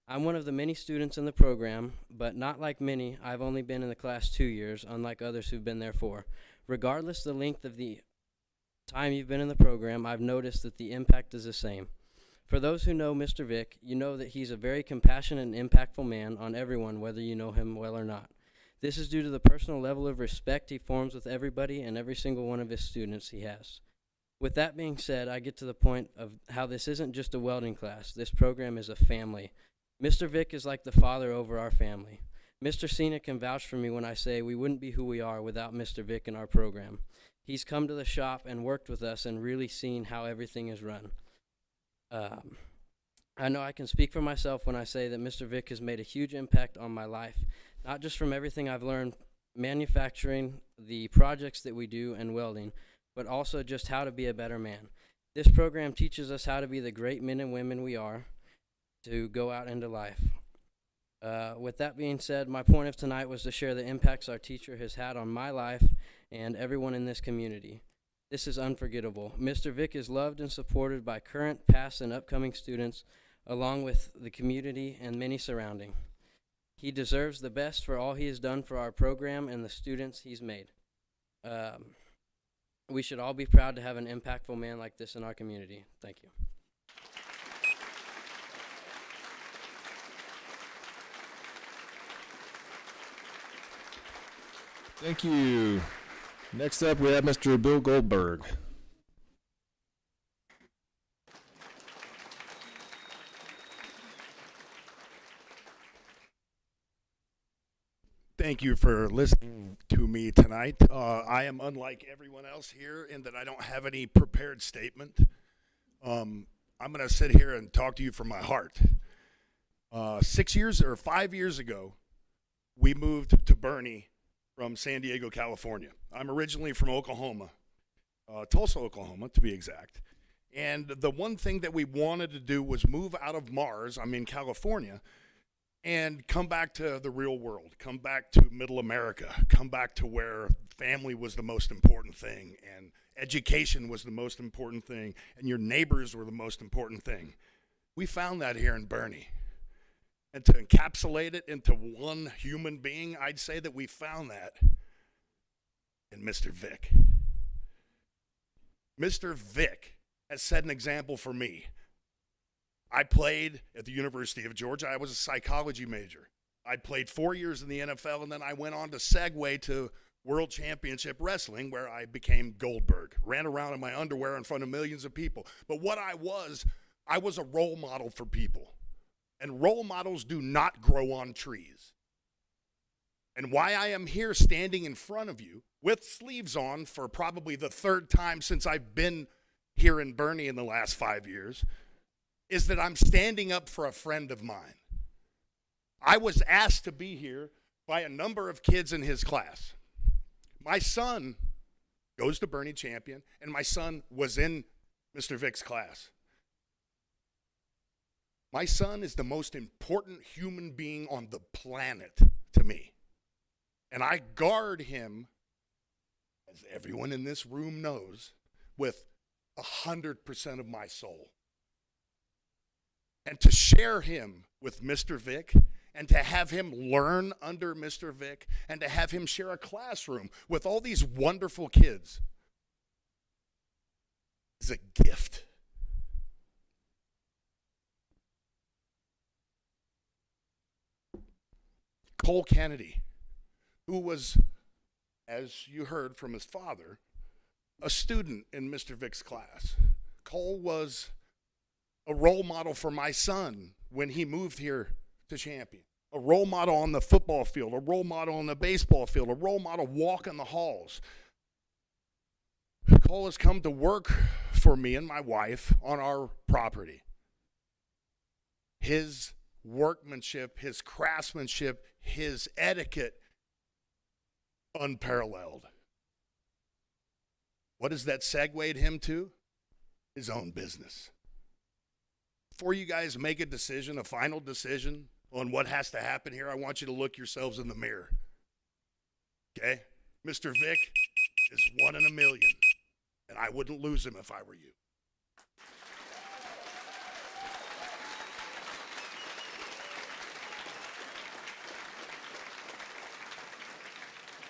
I'm one of the many students in the program, but not like many, I've only been in the class 2 years, unlike others who've been there 4. Regardless the length of the time you've been in the program, I've noticed that the impact is the same. For those who know Mr. Vick, you know that he's a very compassionate and impactful man on everyone, whether you know him well or not. This is due to the personal level of respect he forms with everybody and every single one of his students he has. With that being said, I get to the point of how this isn't just a welding class. This program is a family. Mr. Vick is like the father over our family. Mr. Cena can vouch for me when I say we wouldn't be who we are without Mr. Vick in our program. He's come to the shop and worked with us and really seen how everything is run. I know I can speak for myself when I say that Mr. Vick has made a huge impact on my life, not just from everything I've learned manufacturing, the projects that we do, and welding, but also just how to be a better man. This program teaches us how to be the great men and women we are to go out into life. With that being said, my point of tonight was to share the impacts our teacher has had on my life and everyone in this community. This is unforgettable. Mr. Vick is loved and supported by current, past, and upcoming students, along with the community and many surrounding. He deserves the best for all he has done for our program and the students he's made. We should all be proud to have an impactful man like this in our community. Thank you. Thank you. Next up, we have Mr. Bill Goldberg. Thank you for listening to me tonight. I am unlike everyone else here in that I don't have any prepared statement. I'm going to sit here and talk to you from my heart. 5 years ago, we moved to Boerne from San Diego, California. I'm originally from Oklahoma, Tulsa, Oklahoma, to be exact. And the one thing that we wanted to do was move out of Mars, I'm in California, and come back to the real world, come back to middle America, come back to where family was the most important thing, and education was the most important thing, and your neighbors were the most important thing. We found that here in Boerne. And to encapsulate it into one human being, I'd say that we found that in Mr. Vick. Mr. Vick has set an example for me. I played at the University of Georgia. I was a psychology major. I played 4 years in the NFL, and then I went on to segue to World Championship Wrestling, where I became Goldberg. Ran around in my underwear in front of millions of people. But what I was a role model for people. And role models do not grow on trees. And why I am here standing in front of you with sleeves on for probably the third time since I've been here in Boerne in the last 5 years is that I'm standing up for a friend of mine. I was asked to be here by a number of kids in his class. My son goes to Boerne Champion, and my son was in Mr. Vick's class. My son is the most important human being on the planet to me. And I guard him, as everyone in this room knows, with 100% of my soul. And to share him with Mr. Vick, and to have him learn under Mr. Vick, and to have him share a classroom with all these wonderful kids is a gift. Cole Kennedy, who was, as you heard from his father, a student in Mr. Vick's class. Cole was a role model for my son when he moved here to Champion. A role model on the football field, a role model on the baseball field, a role model walking the halls. Cole has come to work for me and my wife on our property. His workmanship, his craftsmanship, his etiquette, unparalleled. What has that segued him to? His own business. Before you guys make a decision, a final decision on what has to happen here, I want you to look yourselves in the mirror. Okay? Mr. Vick is 1 in a million, and I wouldn't lose him if I were you.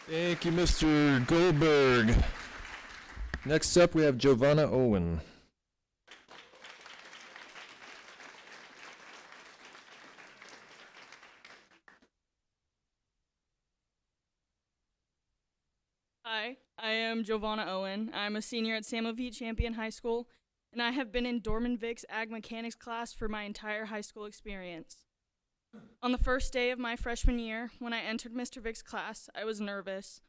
Thank you, Mr. Goldberg. Next up, we have Giovanna Owen. Hi, I am Giovanna Owen. I'm a senior at Samuel V. Champion High School, and I have been in Dorman Vick's Ag Mechanics class for my entire high school experience. On the first day of my freshman year, when I entered Mr. Vick's class, I was nervous.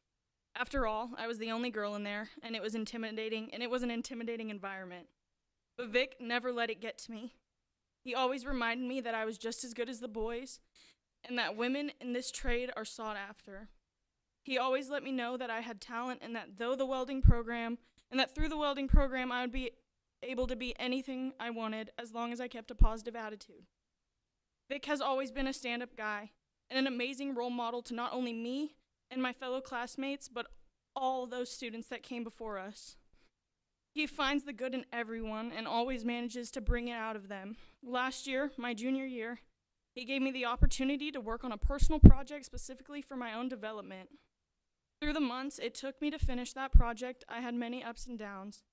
After all, I was the only girl in there, and it was intimidating, and it was an intimidating environment. But Vick never let it get to me. He always reminded me that I was just as good as the boys, and that women in this trade are sought after. He always let me know that I had talent and that though the welding program and that through the welding program I would be able to be anything I wanted as long as I kept a positive attitude. Vic has always been a stand-up guy and an amazing role model to not only me and my fellow classmates, but all those students that came before us. He finds the good in everyone and always manages to bring it out of them. Last year, my junior year, he gave me the opportunity to work on a personal project specifically for my own development. Through the months it took me to finish that project, I had many ups and downs.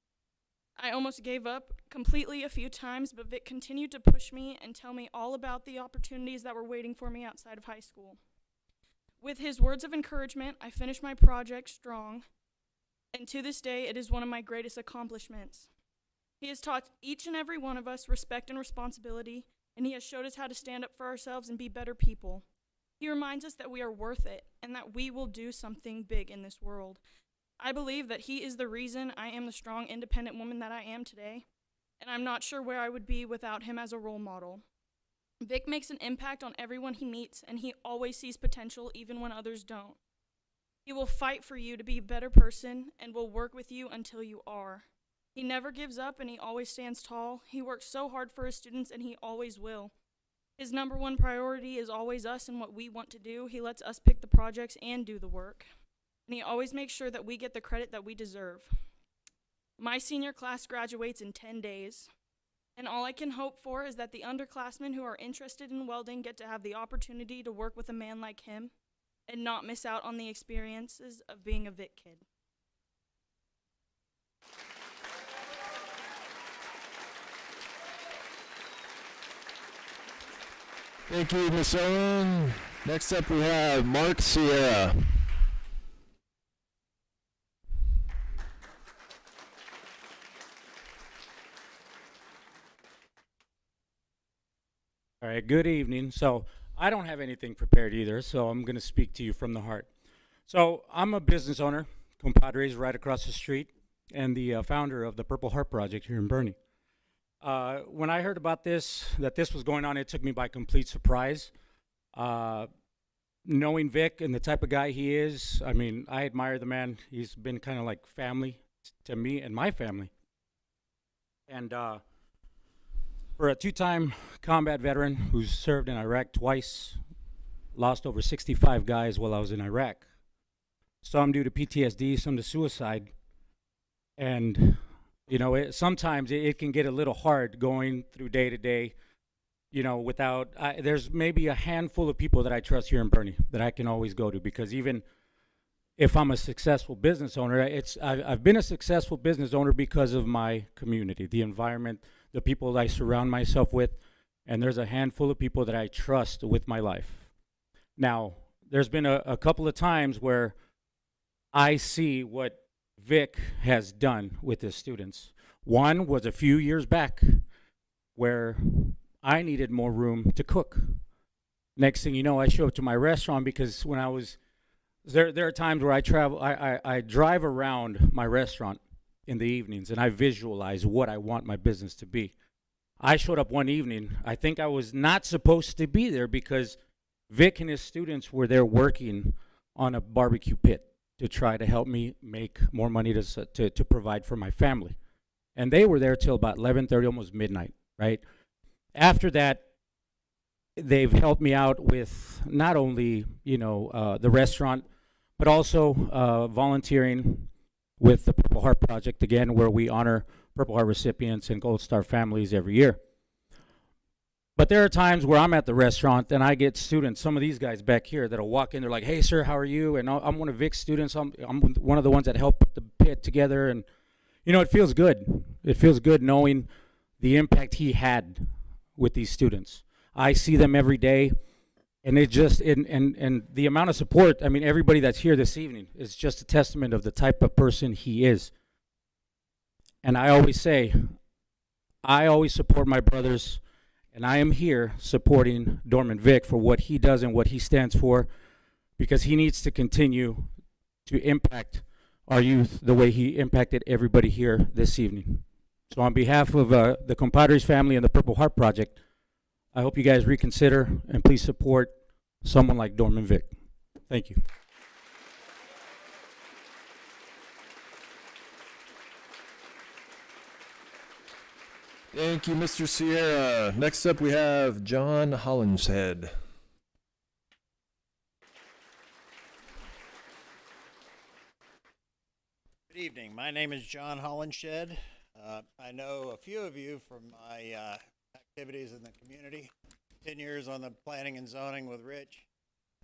I almost gave up completely a few times, but Vic continued to push me and tell me all about the opportunities that were waiting for me outside of high school. With his words of encouragement, I finished my project strong, and to this day, it is one of my greatest accomplishments. He has taught each and every one of us respect and responsibility, and he has showed us how to stand up for ourselves and be better people. He reminds us that we are worth it and that we will do something big in this world. I believe that he is the reason I am the strong, independent woman that I am today, and I'm not sure where I would be without him as a role model. Vic makes an impact on everyone he meets, and he always sees potential even when others don't. He will fight for you to be a better person and will work with you until you are. He never gives up and he always stands tall. He works so hard for his students and he always will. His number one priority is always us and what we want to do. He lets us pick the projects and do the work. And he always makes sure that we get the credit that we deserve. My senior class graduates in 10 days. And all I can hope for is that the underclassmen who are interested in welding get to have the opportunity to work with a man like him and not miss out on the experiences of being a Vic kid. Thank you, Ms. Owen. Next up, we have Mark Sierra. All right, good evening. So I don't have anything prepared either, so I'm going to speak to you from the heart. So I'm a business owner, compadres right across the street, and the founder of the Purple Heart Project here in Boerne. When I heard about this, that this was going on, it took me by complete surprise. Knowing Vic and the type of guy he is, I mean, I admire the man. He's been kind of like family to me and my family. And for a two-time combat veteran who's served in Iraq twice, lost over 65 guys while I was in Iraq. Some due to PTSD, some to suicide. And, you know, sometimes it can get a little hard going through day to day, you know, without, there's maybe a handful of people that I trust here in Boerne that I can always go to, because even if I'm a successful business owner, I've been a successful business owner because of my community, the environment, the people I surround myself with, and there's a handful of people that I trust with my life. Now, there's been a couple of times where I see what Vic has done with his students. One was a few years back where I needed more room to cook. Next thing you know, I show up to my restaurant because when I was, there are times where I drive around my restaurant in the evenings and I visualize what I want my business to be. I showed up one evening, I think I was not supposed to be there because Vic and his students were there working on a barbecue pit to try to help me make more money to provide for my family. And they were there till about 11:30, almost midnight, right? After that, they've helped me out with not only, you know, the restaurant, but also volunteering with the Purple Heart Project, again, where we honor Purple Heart recipients and Gold Star families every year. But there are times where I'm at the restaurant and I get students, some of these guys back here, that'll walk in, they're like, "Hey, sir, how are you?" And I'm one of Vic's students. I'm one of the ones that helped put the pit together. And, you know, it feels good. It feels good knowing the impact he had with these students. I see them every day, and it just, and the amount of support, I mean, everybody that's here this evening is just a testament of the type of person he is. And I always say, I always support my brothers, and I am here supporting Dorman Vic for what he does and what he stands for, because he needs to continue to impact our youth the way he impacted everybody here this evening. So on behalf of the Compadres family and the Purple Heart Project, I hope you guys reconsider and please support someone like Dorman Vic. Thank you. Thank you, Mr. Sierra. Next up, we have John Hollinshead. Good evening. My name is John Hollinshed. I know a few of you from my activities in the community. 10 years on the planning and zoning with Rich.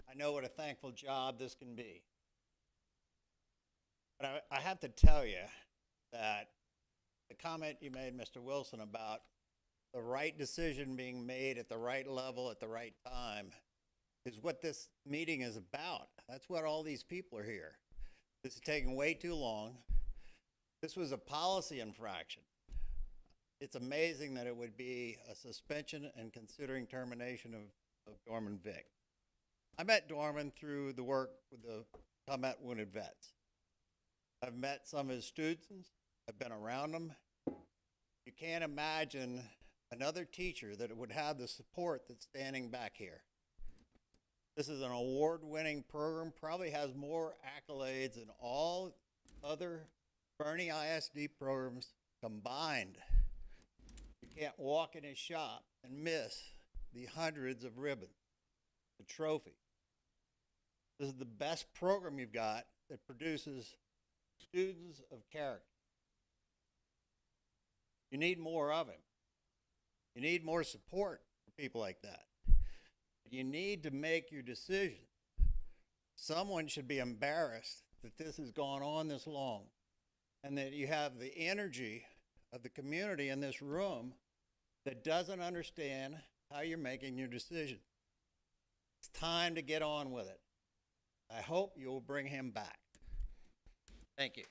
I know what a thankful job this can be. But I have to tell you that the comment you made, Mr. Wilson, about the right decision being made at the right level at the right time is what this meeting is about. That's what all these people are here. This is taking way too long. This was a policy infraction. It's amazing that it would be a suspension and considering termination of Dorman Vic. I met Dorman through the work with the combat wounded vets. I've met some of his students. I've been around them. You can't imagine another teacher that would have the support that's standing back here. This is an award-winning program, probably has more accolades than all other Boerne ISD programs combined. You can't walk in his shop and miss the hundreds of ribbons, the trophy. This is the best program you've got that produces students of character. You need more of him. You need more support for people like that. You need to make your decision. Someone should be embarrassed that this has gone on this long and that you have the energy of the community in this room that doesn't understand how you're making your decision. It's time to get on with it. I hope you'll bring him back. Thank you.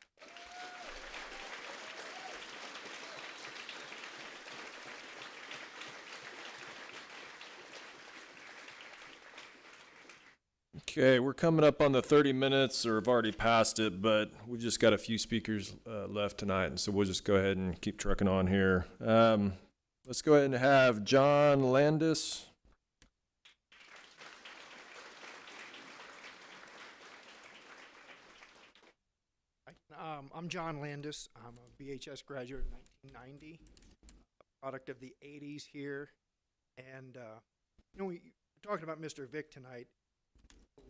Okay, we're coming up on the 30 minutes, or have already passed it, but we just got a few speakers left tonight, and so we'll just go ahead and keep trucking on here. Let's go ahead and have John Landis. I'm John Landis. I'm a BHS graduate in 1990, product of the 80s here. And, we're talking about Mr. Vic tonight.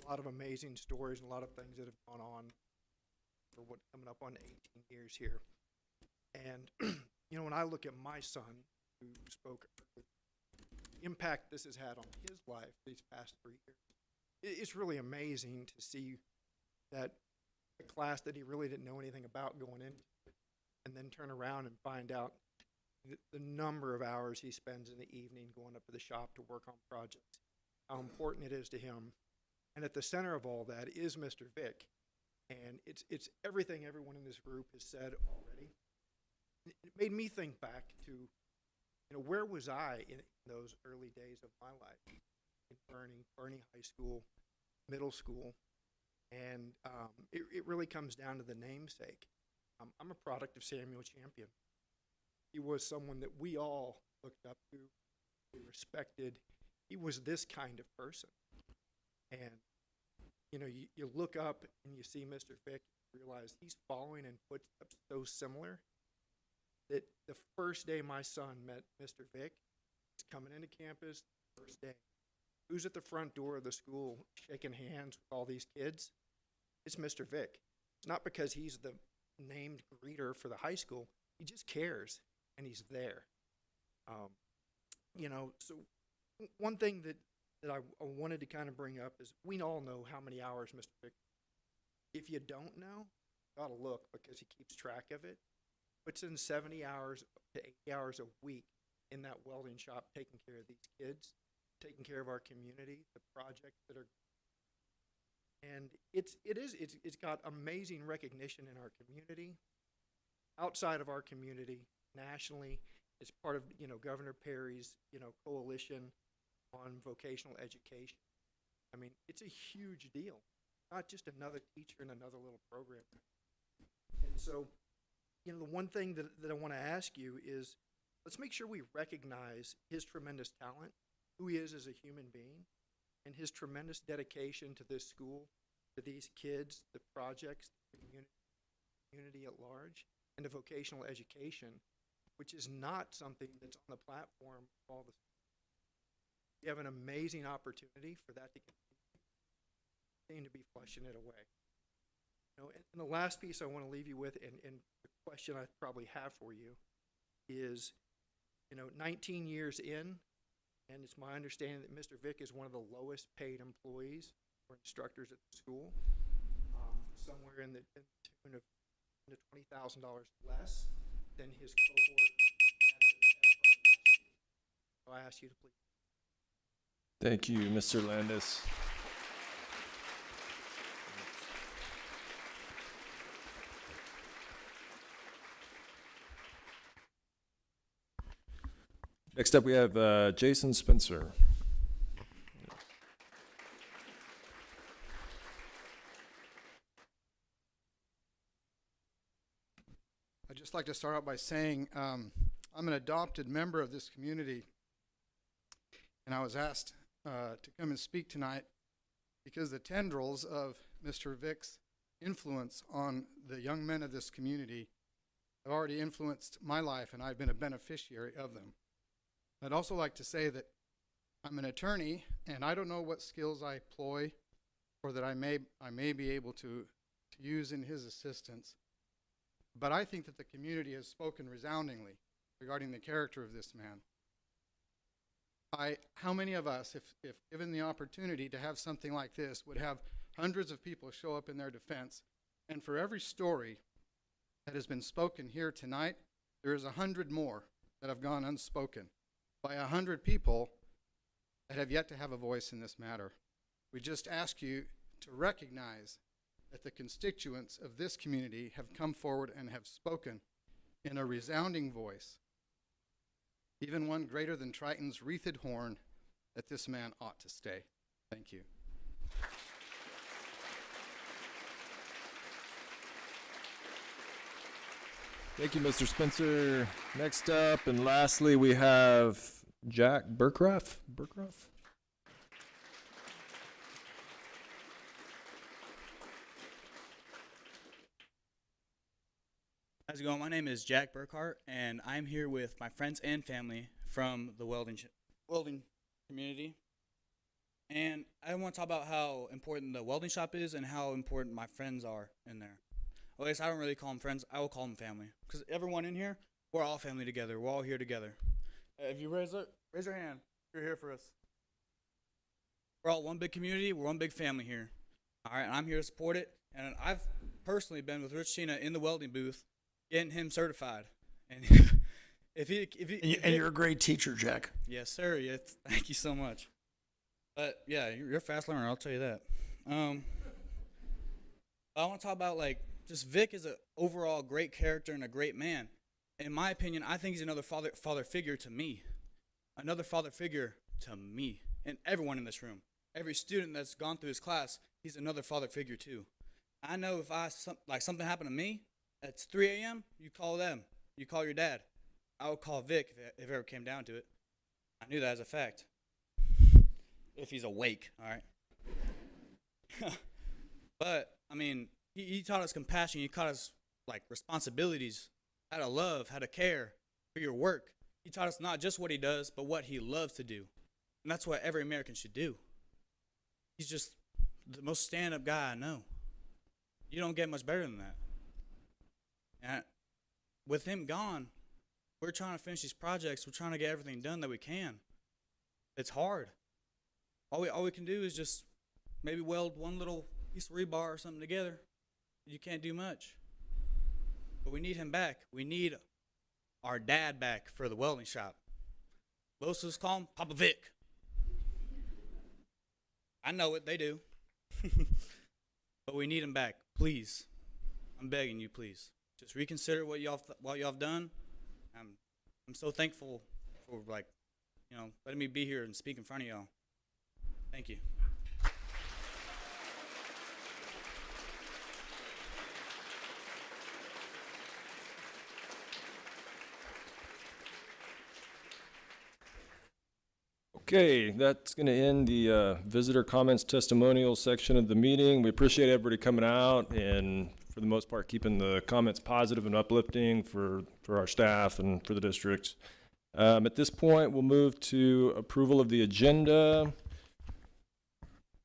A lot of amazing stories and a lot of things that have gone on for what coming up on 18 years here. And, when I look at my son, who spoke, the impact this has had on his life these past 3 years, it's really amazing to see that a class that he really didn't know anything about going into, and then turn around and find out the number of hours he spends in the evening going up to the shop to work on projects, how important it is to him. And at the center of all that is Mr. Vic. And it's everything everyone in this group has said already. It made me think back to, where was I in those early days of my life? In Boerne High School, middle school. And it really comes down to the namesake. I'm a product of Samuel Champion. He was someone that we all looked up to, we respected. He was this kind of person. And, you look up and you see Mr. Vic, you realize he's following in footsteps so similar that the first day my son met Mr. Vic, he's coming into campus, first day. Who's at the front door of the school shaking hands with all these kids? It's Mr. Vic. It's not because he's the named greeter for the high school. He just cares, and he's there. So one thing that I wanted to kind of bring up is we all know how many hours Mr. Vic. If you don't know, you gotta look because he keeps track of it. Puts in 70 hours to 80 hours a week in that welding shop taking care of these kids, taking care of our community, the projects that are, and it's got amazing recognition in our community, outside of our community, nationally. It's part of Governor Perry's coalition on vocational education. I mean, it's a huge deal, not just another teacher in another little program. And so, the one thing that I want to ask you is, let's make sure we recognize his tremendous talent, who he is as a human being, and his tremendous dedication to this school, to these kids, the projects, the community at large, and to vocational education. which is not something that's on the platform of all the. You have an amazing opportunity for that to continue to be flushing it away. You know, and the last piece I want to leave you with, and the question I probably have for you, is, 19 years in, and it's my understanding that Mr. Vick is one of the lowest paid employees or instructors at the school, somewhere in the tune of $20,000 less than his cohort. So I ask you to please. Thank you, Mr. Landis. Next up, we have Jason Spencer. I'd just like to start out by saying I'm an adopted member of this community, and I was asked to come and speak tonight because the tendrils of Mr. Vick's influence on the young men of this community have already influenced my life, and I've been a beneficiary of them. I'd also like to say that I'm an attorney, and I don't know what skills I employ or that I may be able to use in his assistance, but I think that the community has spoken resoundingly regarding the character of this man. How many of us, if given the opportunity to have something like this, would have hundreds of people show up in their defense, and for every story that has been spoken here tonight, there is 100 more that have gone unspoken by 100 people that have yet to have a voice in this matter. We just ask you to recognize that the constituents of this community have come forward and have spoken in a resounding voice, even one greater than Triton's wreathed horn, that this man ought to stay. Thank you. Thank you, Mr. Spencer. Next up, and lastly, we have Jack Burkruff. How's it going? My name is Jack Burkhart, and I'm here with my friends and family from the welding community. And I want to talk about how important the welding shop is and how important my friends are in there. At least I don't really call them friends. I will call them family. Because everyone in here, we're all family together. We're all here together. If you raise your hand, you're here for us. We're all one big community. We're one big family here. All right, and I'm here to support it. And I've personally been with Rich Tina in the welding booth, getting him certified. And if you're a great teacher, Jack. Yes, sir. Yes, thank you so much. But yeah, you're a fast learner. I'll tell you that. I want to talk about just Vic is an overall great character and a great man. In my opinion, I think he's another father figure to me. Another father figure to me and everyone in this room. Every student that's gone through his class, he's another father figure too. I know if something happened to me, it's 3 a.m., you call them. You call your dad. I would call Vic if it ever came down to it. I knew that as a fact. If he's awake, all right? But, I mean, he taught us compassion. He taught us, responsibilities, how to love, how to care for your work. He taught us not just what he does, but what he loves to do. And that's what every American should do. He's just the most stand-up guy I know. You don't get much better than that. And with him gone, we're trying to finish these projects. We're trying to get everything done that we can. It's hard. All we can do is just maybe weld one little piece of rebar or something together. You can't do much. But we need him back. We need our dad back for the welding shop. Most of us call him Papa Vic. I know it, they do. But we need him back, please. I'm begging you, please. Just reconsider what y'all have done. I'm so thankful for letting me be here and speak in front of y'all. Thank you. Okay, that's going to end the visitor comments testimonial section of the meeting. We appreciate everybody coming out and for the most part, keeping the comments positive and uplifting for our staff and for the district. At this point, we'll move to approval of the agenda.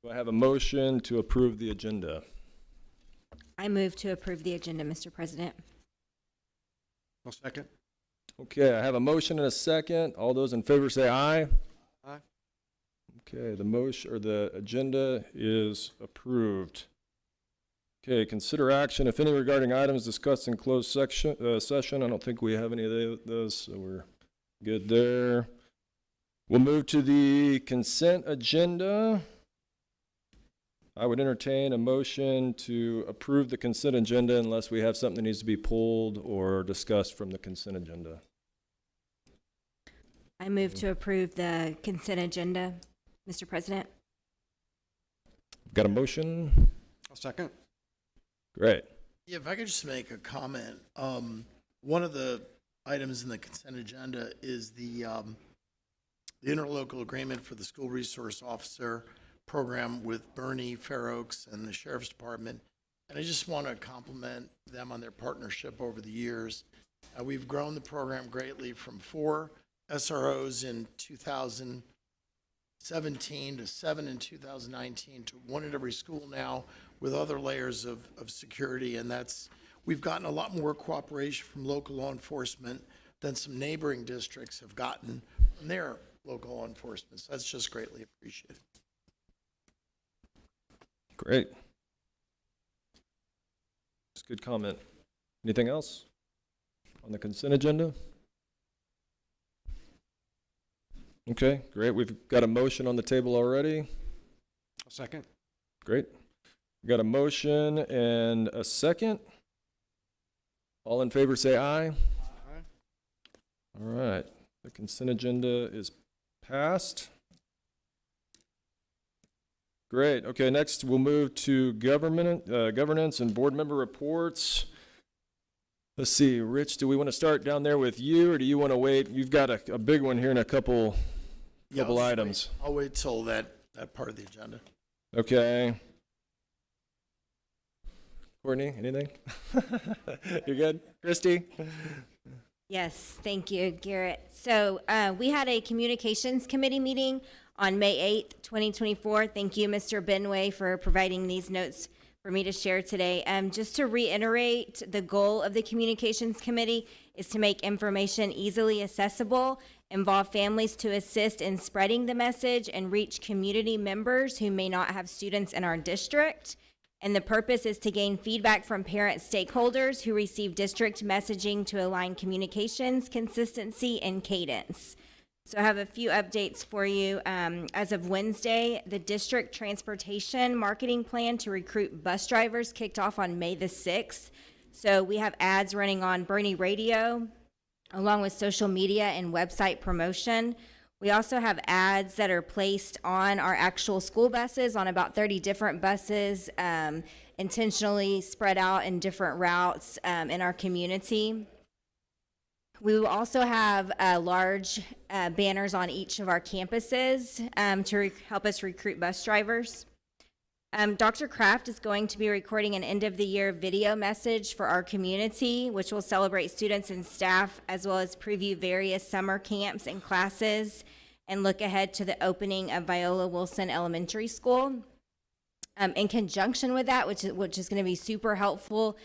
Do I have a motion to approve the agenda? I move to approve the agenda, Mr. President. I'll second. Okay, I have a motion and a second. All those in favor say aye. Aye. Okay, the motion or the agenda is approved. Okay, consider action, if any, regarding items discussed in closed session. I don't think we have any of those, so we're good there. We'll move to the consent agenda. I would entertain a motion to approve the consent agenda unless we have something that needs to be pulled or discussed from the consent agenda. I move to approve the consent agenda, Mr. President. Got a motion? I'll second. Great. Yeah, if I could just make a comment. One of the items in the consent agenda is the interlocal agreement for the school resource officer program with Boerne, Fair Oaks, and the Sheriff's Department. And I just want to compliment them on their partnership over the years. We've grown the program greatly from 4 SROs in 2017 to 7 in 2019 to 1 at every school now with other layers of security. And we've gotten a lot more cooperation from local law enforcement than some neighboring districts have gotten from their local law enforcement. So that's just greatly appreciated. Great. That's a good comment. Anything else on the consent agenda? Okay, great. We've got a motion on the table already. I'll second. Great. We got a motion and a second. All in favor say aye. Aye. All right. The consent agenda is passed. Great. Okay, next we'll move to governance and board member reports. Let's see, Rich, do we want to start down there with you, or do you want to wait? You've got a big one here in a couple items. I'll wait till that part of the agenda. Okay. Courtney, anything? You're good? Christy? Yes, thank you, Garrett. So we had a communications committee meeting on May 8th, 2024. Thank you, Mr. Benway, for providing these notes for me to share today. Just to reiterate, the goal of the communications committee is to make information easily accessible, involve families to assist in spreading the message, and reach community members who may not have students in our district. And the purpose is to gain feedback from parent stakeholders who receive district messaging to align communications, consistency, and cadence. So I have a few updates for you. As of Wednesday, the district transportation marketing plan to recruit bus drivers kicked off on May the 6th. So we have ads running on Boerne Radio, along with social media and website promotion. We also have ads that are placed on our actual school buses, on about 30 different buses, intentionally spread out in different routes in our community. We will also have large banners on each of our campuses to help us recruit bus drivers. Dr. Kraft is going to be recording an end-of-the-year video message for our community, which will celebrate students and staff, as well as preview various summer camps and classes, and look ahead to the opening of Viola Wilson Elementary School. In conjunction with that, which is going to be super helpful,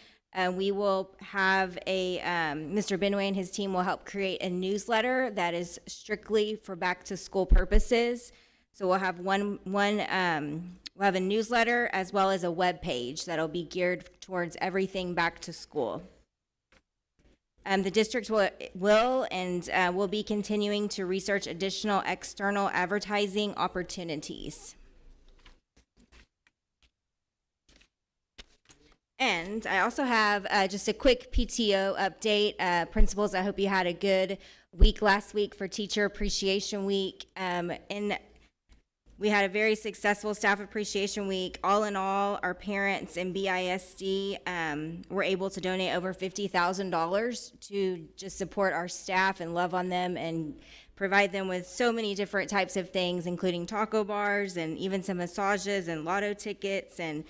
we will have Mr. Benway and his team will help create a newsletter that is strictly for back-to-school purposes. So we'll have we'll have a newsletter as well as a web page that'll be geared towards everything back to school. The district will be continuing to research additional external advertising opportunities. And I also have just a quick PTO update. Principals, I hope you had a good week last week for Teacher Appreciation Week. And we had a very successful Staff Appreciation Week. All in all, our parents in BISD were able to donate over $50,000 to just support our staff and love on them and provide them with so many different types of things, including taco bars and even some massages and lotto tickets and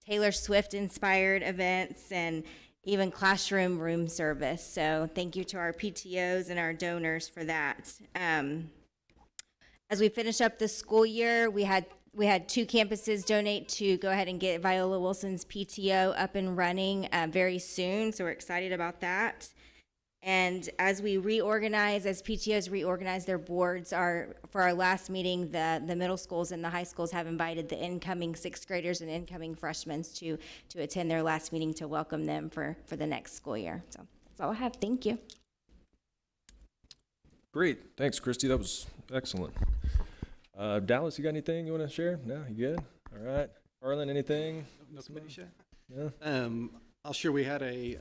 Taylor Swift inspired events, and even classroom room service. So thank you to our PTOs and our donors for that. As we finish up the school year, we had 2 campuses donate to go ahead and get Viola Wilson's PTO up and running very soon. So we're excited about that. And as we reorganize, as PTOs reorganize their boards, for our last meeting, the middle schools and the high schools have invited the incoming 6th graders and incoming freshmen to attend their last meeting to welcome them for the next school year. So that's all I have. Thank you. Great. Thanks, Christy. That was excellent. Dallas, you got anything you want to share? No, you good? All right. Arlen, anything? No committee share? No? I'll share we had a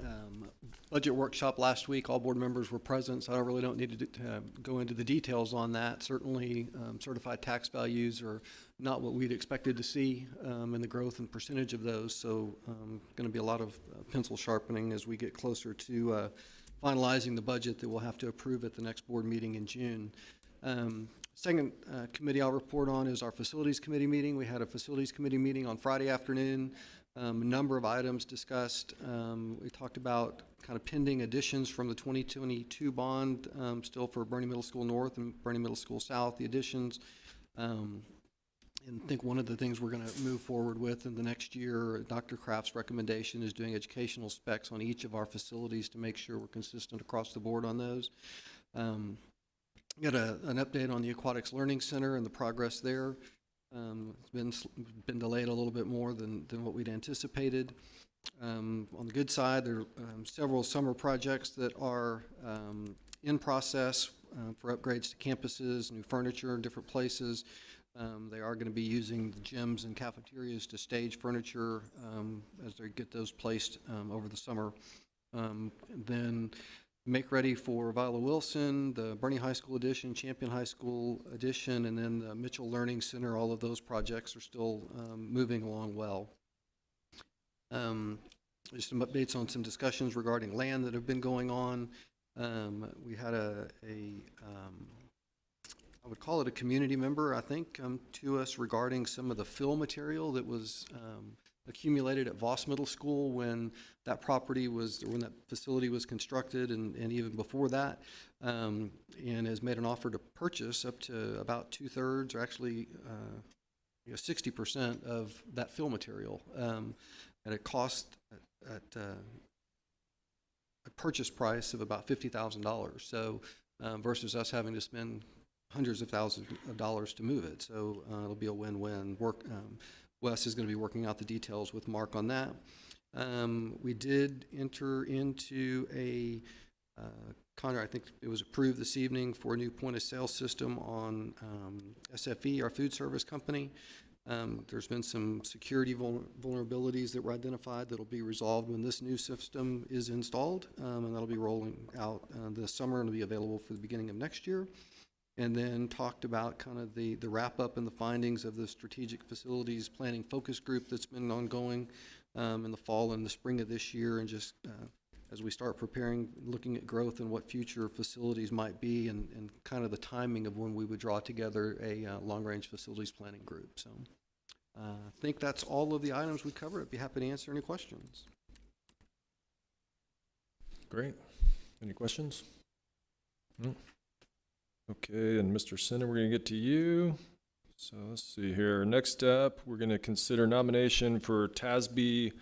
budget workshop last week. All board members were present, so I don't need to go into the details on that. Certainly, certified tax values are not what we'd expected to see in the growth and percentage of those. So going to be a lot of pencil sharpening as we get closer to finalizing the budget that we'll have to approve at the next board meeting in June. Second committee I'll report on is our facilities committee meeting. We had a facilities committee meeting on Friday afternoon. A number of items discussed. We talked about kind of pending additions from the 2022 bond, still for Boerne Middle School North and Boerne Middle School South, the additions. And I think one of the things we're going to move forward with in the next year, Dr. Kraft's recommendation is doing educational specs on each of our facilities to make sure we're consistent across the board on those. Got an update on the Aquatics Learning Center and the progress there. It's been delayed a little bit more than what we'd anticipated. On the good side, there are several summer projects that are in process for upgrades to campuses, new furniture in different places. They are going to be using the gyms and cafeterias to stage furniture as they get those placed over the summer. Then make ready for Viola Wilson, the Boerne High School Edition, Champion High School Edition, and then the Mitchell Learning Center. All of those projects are still moving along well. Just some updates on some discussions regarding land that have been going on. We had I would call it a community member, I think, come to us regarding some of the fill material that was accumulated at Voss Middle School when that property was, or when that facility was constructed, and even before that, and has made an offer to purchase up to about 2/3, or actually 60% of that fill material at a cost at a purchase price of about $50,000. So versus us having to spend hundreds of thousands of dollars to move it. So it'll be a win-win. Wes is going to be working out the details with Mark on that. We did enter into a contract, I think it was approved this evening, for a new point-of-sale system on SFE, our food service company. There's been some security vulnerabilities that were identified that will be resolved when this new system is installed, and that'll be rolling out this summer and will be available for the beginning of next year. And then talked about kind of the wrap-up and the findings of the strategic facilities planning focus group that's been ongoing in the fall and the spring of this year, and just as we start preparing, looking at growth and what future facilities might be, and kind of the timing of when we would draw together a long-range facilities planning group. So I think that's all of the items we covered. I'd be happy to answer any questions. Great. Any questions? No? Okay, and Mr. Center, we're going to get to you. So let's see here. Next up, we're going to consider nomination for TASB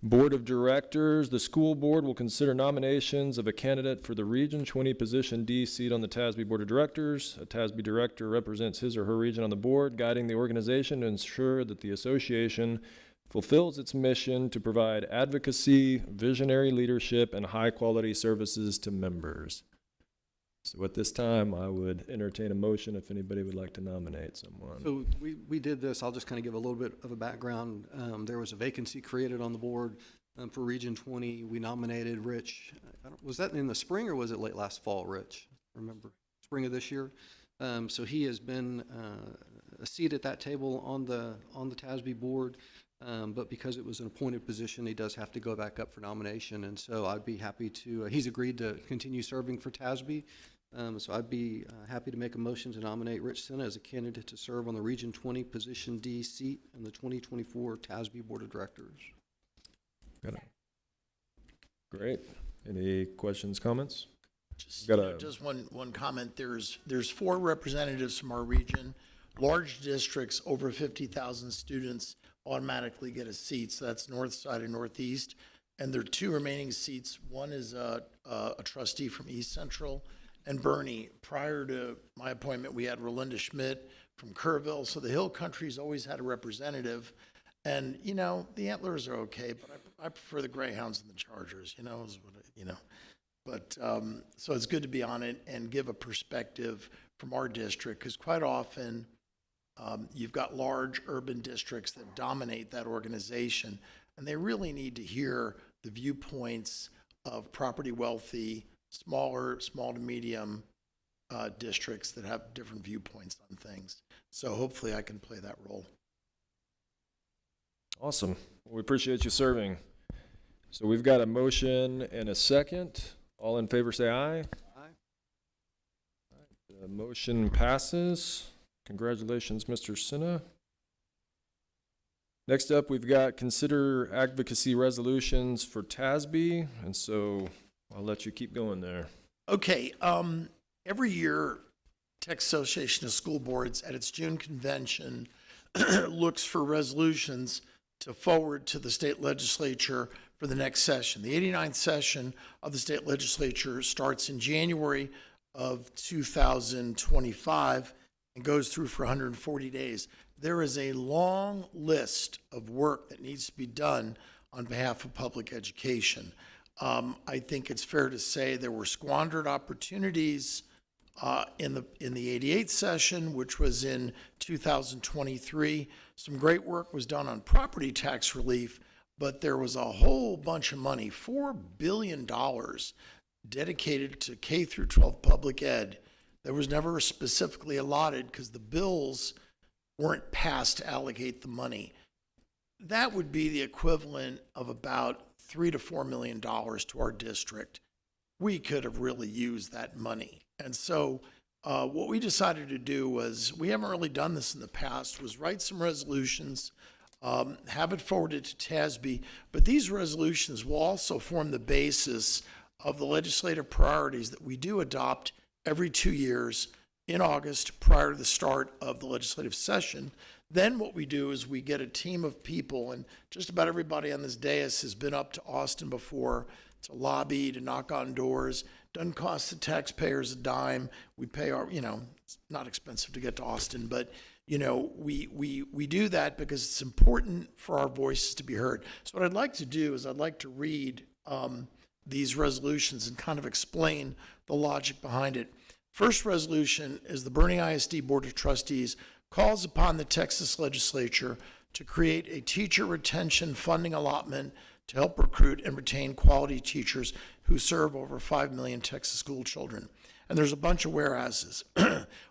Board of Directors. The school board will consider nominations of a candidate for the Region 20 Position D seat on the TASB Board of Directors. A TASB director represents his or her region on the board, guiding the organization to ensure that the association fulfills its mission to provide advocacy, visionary leadership, and high-quality services to members. So at this time, I would entertain a motion if anybody would like to nominate someone. So we did this. I'll just kind of give a little bit of a background. There was a vacancy created on the board for Region 20. We nominated Rich. Was that in the spring or was it late last fall, Rich? Remember, spring of this year. So he has been a seat at that table on the TASB board. But because it was an appointed position, he does have to go back up for nomination. And so I'd be happy to, he's agreed to continue serving for TASB. So I'd be happy to make a motion to nominate Rich Senna as a candidate to serve on the Region 20 Position D seat in the 2024 TASB Board of Directors. Got it. Great. Any questions, comments? Just one comment. There's 4 representatives from our region. Large districts over 50,000 students automatically get a seat. So that's north side and northeast. And there are 2 remaining seats. One is a trustee from East Central and Boerne. Prior to my appointment, we had Rolinda Schmidt from Kerrville. So the Hill Country's always had a representative. And, you know, the Antlers are okay, but I prefer the Greyhounds and the Chargers, you know, is what you know. But so it's good to be on it and give a perspective from our district, because quite often you've got large urban districts that dominate that organization, and they really need to hear the viewpoints of property wealthy, small to medium districts that have different viewpoints on things. So hopefully I can play that role. Awesome. Well, we appreciate you serving. So we've got a motion and a second. All in favor say aye. Aye. The motion passes. Congratulations, Mr. Senna. Next up, we've got consider advocacy resolutions for TASB, and so I'll let you keep going there. Okay, every year, Texas Association of School Boards at its June convention looks for resolutions to forward to the state legislature for the next session. The 89th session of the state legislature starts in January of 2025 and goes through for 140 days. There is a long list of work that needs to be done on behalf of public education. I think it's fair to say there were squandered opportunities in the 88th session, which was in 2023. Some great work was done on property tax relief, but there was a whole bunch of money, $4 billion dedicated to K through 12 public ed that was never specifically allotted because the bills weren't passed to allocate the money. That would be the equivalent of about $3 to $4 million to our district. We could have really used that money. And so what we decided to do was, we haven't really done this in the past, was write some resolutions, have it forwarded to TASB, but these resolutions will also form the basis of the legislative priorities that we do adopt every 2 years in August prior to the start of the legislative session. Then what we do is we get a team of people, and just about everybody on this dais has been up to Austin before to lobby, to knock on doors. Doesn't cost the taxpayers a dime. We pay our, you know, it's not expensive to get to Austin, but you know, we do that because it's important for our voices to be heard. So what I'd like to do is I'd like to read these resolutions and kind of explain the logic behind it. First resolution is the Boerne ISD Board of Trustees calls upon the Texas legislature to create a teacher retention funding allotment to help recruit and retain quality teachers who serve over 5 million Texas school children. And there's a bunch of whereases.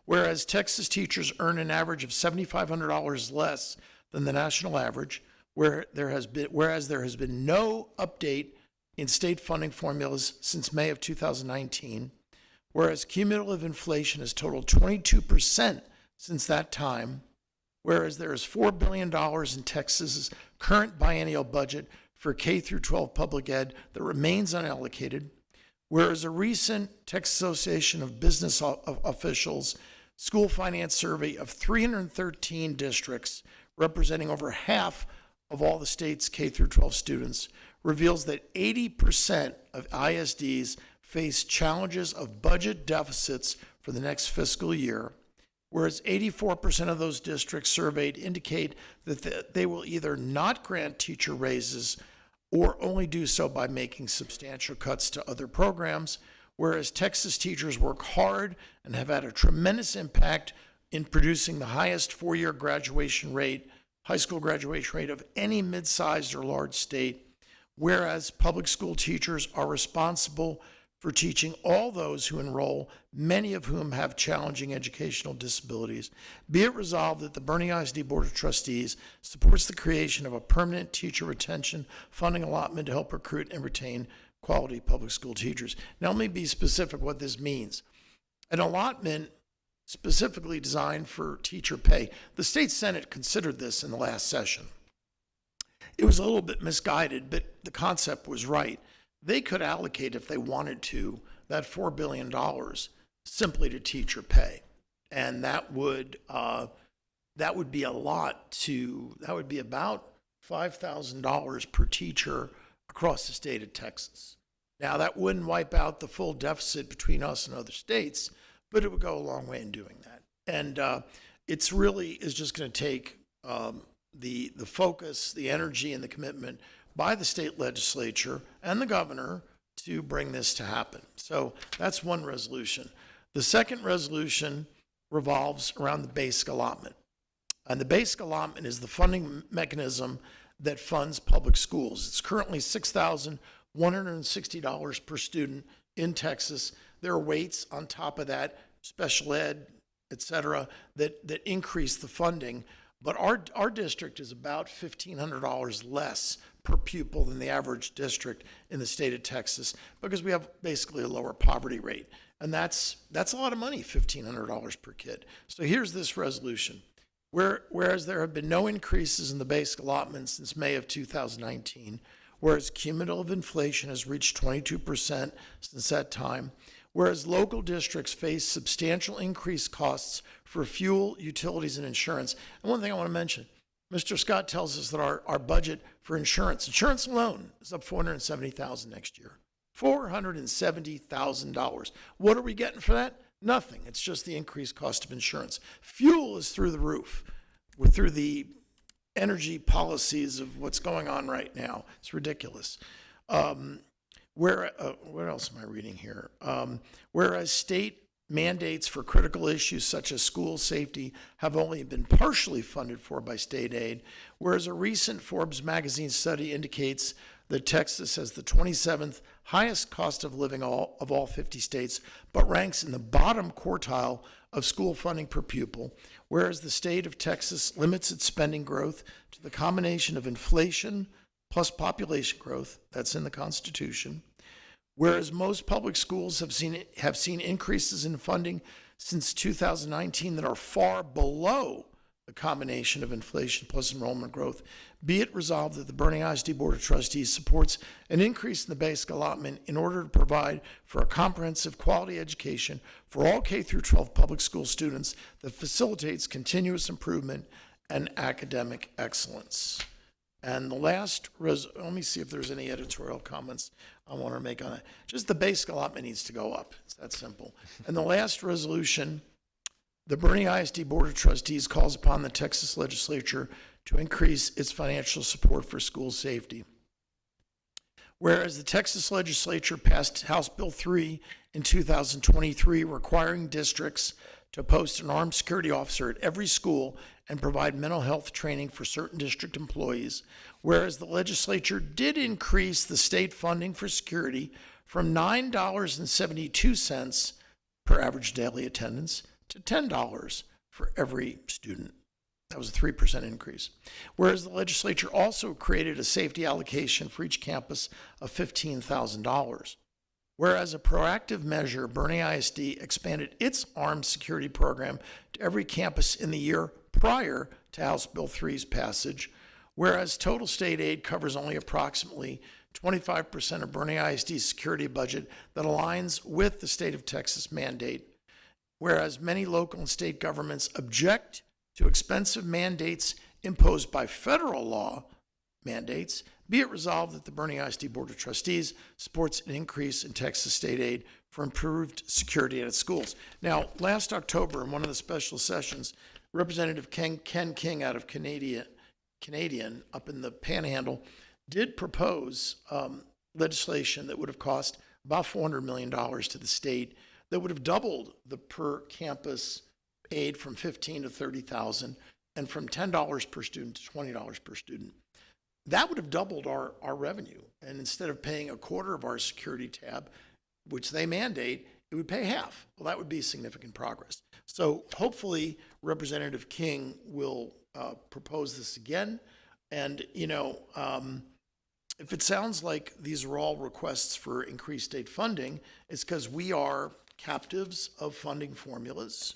Whereas Texas teachers earn an average of $7,500 less than the national average, whereas there has been no update in state funding formulas since May of 2019, whereas cumulative inflation has totaled 22% since that time, whereas there is $4 billion in Texas's current biennial budget for K through 12 public ed that remains unallocated, whereas a recent Texas Association of Business Officials school finance survey of 313 districts representing over half of all the state's K through 12 students reveals that 80% of ISDs face challenges of budget deficits for the next fiscal year, whereas 84% of those districts surveyed indicate that they will either not grant teacher raises or only do so by making substantial cuts to other programs, whereas Texas teachers work hard and have had a tremendous impact in producing the highest four-year graduation rate, high school graduation rate of any mid-sized or large state, whereas public school teachers are responsible for teaching all those who enroll, many of whom have challenging educational disabilities. Be it resolved that the Boerne ISD Board of Trustees supports the creation of a permanent teacher retention funding allotment to help recruit and retain quality public school teachers. Now, let me be specific what this means. an allotment specifically designed for teacher pay. The state Senate considered this in the last session. It was a little bit misguided, but the concept was right. They could allocate, if they wanted to, that $4 billion simply to teacher pay. And that would be a lot that would be about $5,000 per teacher across the state of Texas. Now, that wouldn't wipe out the full deficit between us and other states, but it would go a long way in doing that. And it's really is just going to take the focus, the energy, and the commitment by the state legislature and the governor to bring this to happen. So that's one resolution. The second resolution revolves around the basic allotment. And the basic allotment is the funding mechanism that funds public schools. It's currently $6,160 per student in Texas. There are weights on top of that, special ed, et cetera, that increase the funding. But our district is about $1,500 less per pupil than the average district in the state of Texas because we have basically a lower poverty rate. And that's a lot of money, $1,500 per kid. So here's this resolution. Whereas there have been no increases in the basic allotment since May of 2019, whereas cumulative inflation has reached 22% since that time, whereas local districts face substantial increased costs for fuel, utilities, and insurance. And one thing I want to mention, Mr. Scott tells us that our budget for insurance alone is up $470,000 next year. $470,000. What are we getting for that? Nothing. It's just the increased cost of insurance. Fuel is through the roof. We're through the energy policies of what's going on right now. It's ridiculous. What else am I reading here? Whereas state mandates for critical issues such as school safety have only been partially funded for by state aid, whereas a recent Forbes magazine study indicates that Texas has the 27th highest cost of living of all 50 states, but ranks in the bottom quartile of school funding per pupil, whereas the state of Texas limits its spending growth to the combination of inflation plus population growth, that's in the Constitution, whereas most public schools have seen increases in funding since 2019 that are far below the combination of inflation plus enrollment growth. Be it resolved that the Boerne ISD Board of Trustees supports an increase in the basic allotment in order to provide for a comprehensive quality education for all K through 12 public school students that facilitates continuous improvement and academic excellence. And the last, let me see if there's any editorial comments I want to make on it. Just the basic allotment needs to go up. It's that simple. And the last resolution, the Boerne ISD Board of Trustees calls upon the Texas legislature to increase its financial support for school safety. Whereas the Texas legislature passed House Bill 3 in 2023 requiring districts to post an armed security officer at every school and provide mental health training for certain district employees, whereas the legislature did increase the state funding for security from $9.72 per average daily attendance to $10 for every student. That was a 3% increase. Whereas the legislature also created a safety allocation for each campus of $15,000. Whereas a proactive measure, Boerne ISD expanded its armed security program to every campus in the year prior to House Bill 3's passage, whereas total state aid covers only approximately 25% of Boerne ISD's security budget that aligns with the state of Texas mandate, whereas many local and state governments object to expensive mandates imposed by federal law mandates, be it resolved that the Boerne ISD Board of Trustees supports an increase in Texas state aid for improved security at its schools. Now, last October, in one of the special sessions, Representative Ken King out of Canadian up in the Panhandle did propose legislation that would have cost about $400 million to the state that would have doubled the per campus aid from $15,000 to $30,000 and from $10 per student to $20 per student. That would have doubled our revenue. And instead of paying a quarter of our security tab, which they mandate, it would pay half. Well, that would be significant progress. So hopefully Representative King will propose this again. And, if it sounds like these are all requests for increased state funding, it's because we are captives of funding formulas,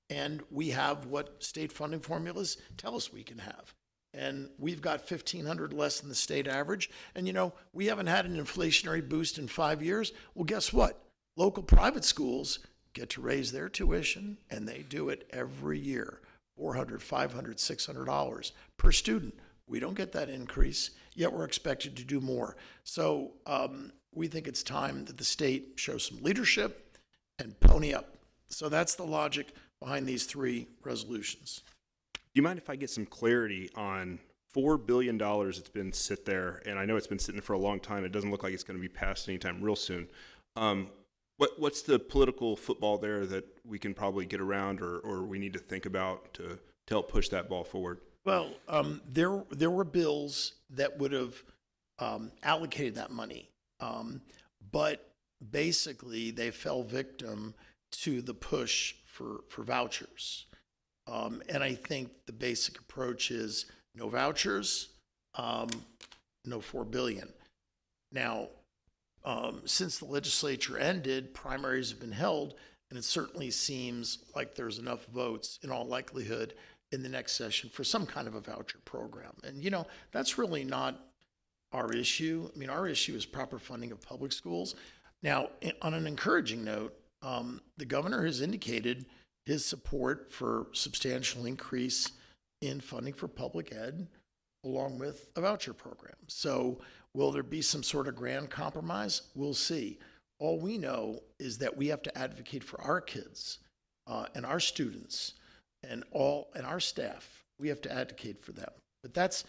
and we have what state funding formulas tell us we can have. And we've got 1,500 less than the state average. And you know, we haven't had an inflationary boost in 5 years. Well, guess what? Local private schools get to raise their tuition, and they do it every year. $400, $500, $600 per student. We don't get that increase, yet we're expected to do more. So we think it's time that the state show some leadership and pony up. So that's the logic behind these 3 resolutions. Do you mind if I get some clarity on $4 billion that's been sit there, and I know it's been sitting for a long time. It doesn't look like it's going to be passed anytime real soon. What's the political football there that we can probably get around or we need to think about to help push that ball forward? Well, there were bills that would have allocated that money, but basically they fell victim to the push for vouchers. And I think the basic approach is no vouchers, no $4 billion. Now, since the legislature ended, primaries have been held, and it certainly seems like there's enough votes in all likelihood in the next session for some kind of a voucher program. And, you know, that's really not our issue. I mean, our issue is proper funding of public schools. Now, on an encouraging note, the governor has indicated his support for substantial increase in funding for public ed, along with a voucher program. So will there be some sort of grand compromise? We'll see. All we know is that we have to advocate for our kids and our students and our staff. We have to advocate for them. But that's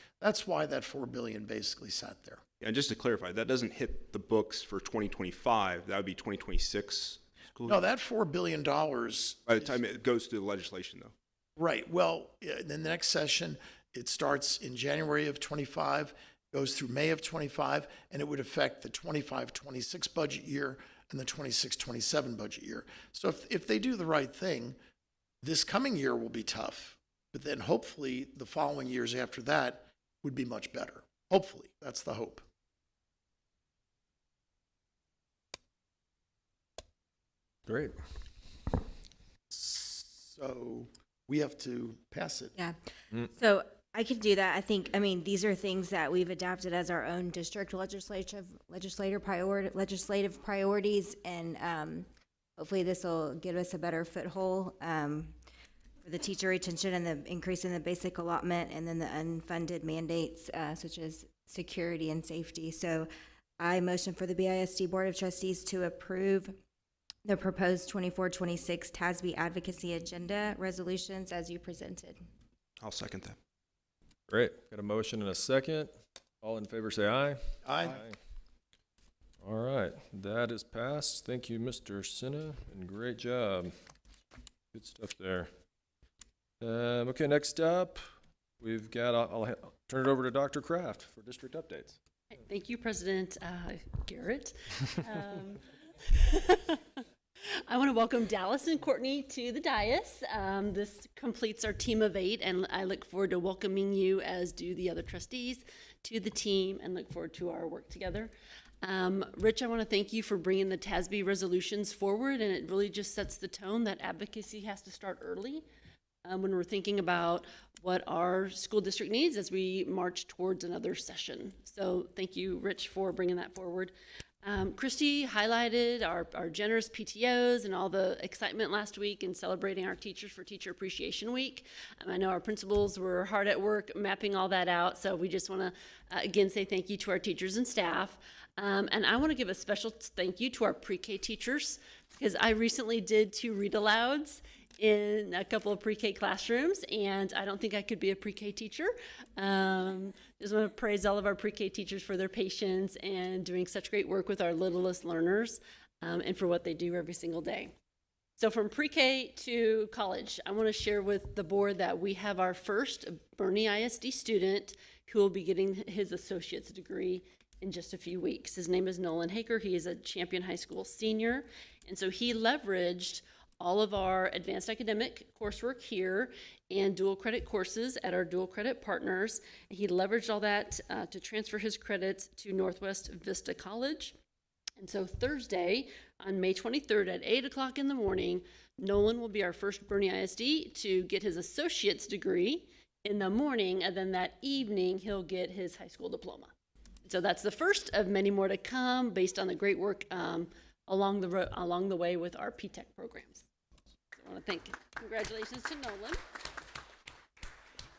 why that $4 billion basically sat there. Yeah, and just to clarify, that doesn't hit the books for 2025. That would be 2026. No, that $4 billion. By the time it goes through the legislation, though. Right. Well, in the next session, it starts in January of 25, goes through May of 25, and it would affect the 25-26 budget year and the 26-27 budget year. So if they do the right thing, this coming year will be tough, but then hopefully the following years after that would be much better. Hopefully, that's the hope. Great. So we have to pass it. Yeah. So I could do that. I mean, these are things that we've adapted as our own district legislative priorities, and hopefully this will give us a better foothold for the teacher retention and the increase in the basic allotment, and then the unfunded mandates such as security and safety. So I motion for the BISD Board of Trustees to approve the proposed 24-26 TASB advocacy agenda resolutions as you presented. I'll second that. Great. Got a motion and a second. All in favor say aye. Aye. All right. That is passed. Thank you, Mr. Sinna, and great job. Good stuff there. Okay, next up, we've got, I'll turn it over to Dr. Kraft for district updates. Thank you, President Garrett. I want to welcome Dallas and Courtney to the dais. This completes our team of 8, and I look forward to welcoming you, as do the other trustees, to the team, and look forward to our work together. Rich, I want to thank you for bringing the TASB resolutions forward, and it really just sets the tone that advocacy has to start early when we're thinking about what our school district needs as we march towards another session. So thank you, Rich, for bringing that forward. Christy highlighted our generous PTOs and all the excitement last week in celebrating our teachers for Teacher Appreciation Week. I know our principals were hard at work mapping all that out, so we just want to again say thank you to our teachers and staff. And I want to give a special thank you to our pre-K teachers, because I recently did 2 read-alouds in a couple of pre-K classrooms, and I don't think I could be a pre-K teacher. Just want to praise all of our pre-K teachers for their patience and doing such great work with our littlest learners, and for what they do every single day. So from pre-K to college, I want to share with the board that we have our first Boerne ISD student who will be getting his associate's degree in just a few weeks. His name is Nolan Haker. He is a Champion High School senior, and so he leveraged all of our advanced academic coursework here and dual credit courses at our dual credit partners. He leveraged all that to transfer his credits to Northwest Vista College. And so Thursday, on May 23rd at 8 o'clock in the morning, Nolan will be our first Boerne ISD to get his associate's degree in the morning, and then that evening he'll get his high school diploma. So that's the first of many more to come based on the great work along the way with our P-TECH programs. So I want to congratulations to Nolan.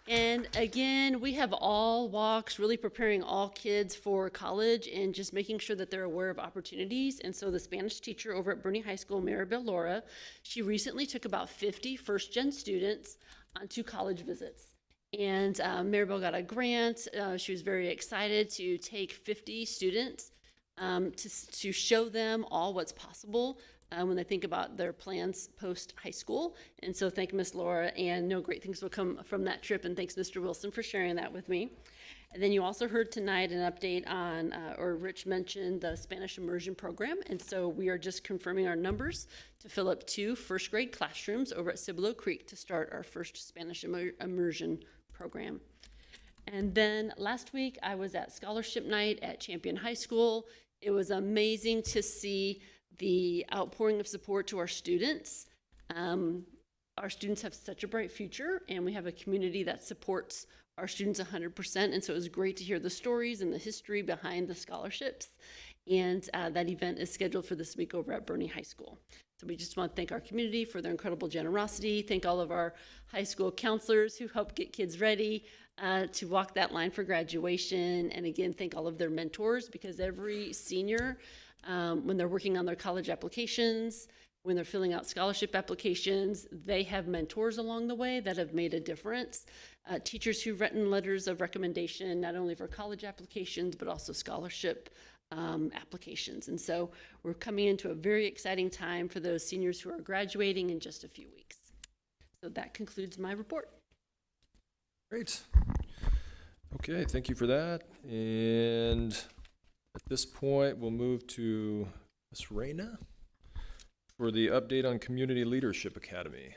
And again, we have all walks, really preparing all kids for college and just making sure that they're aware of opportunities. And so the Spanish teacher over at Boerne High School, Maribel Laura, she recently took about 50 first-gen students onto college visits. And Maribel got a grant. She was very excited to take 50 students to show them all what's possible when they think about their plans post-high school. And so thank Miss Laura, and no great things will come from that trip, and thanks Mr. Wilson for sharing that with me. And then you also heard tonight an update on, or Rich mentioned the Spanish immersion program, and so we are just confirming our numbers to fill up 2 first grade classrooms over at Cibolo Creek to start our first Spanish immersion program. And then last week I was at scholarship night at Champion High School. It was amazing to see the outpouring of support to our students. Our students have such a bright future, and we have a community that supports our students 100%. And so it was great to hear the stories and the history behind the scholarships. And that event is scheduled for this week over at Boerne High School. So we just want to thank our community for their incredible generosity. Thank all of our high school counselors who help get kids ready to walk that line for graduation. And again, thank all of their mentors, because every senior, when they're working on their college applications, when they're filling out scholarship applications, they have mentors along the way that have made a difference. Teachers who've written letters of recommendation, not only for college applications, but also scholarship applications. And so we're coming into a very exciting time for those seniors who are graduating in just a few weeks. So that concludes my report. Great. Okay, thank you for that. And at this point, we'll move to Ms. Reyna for the update on Community Leadership Academy.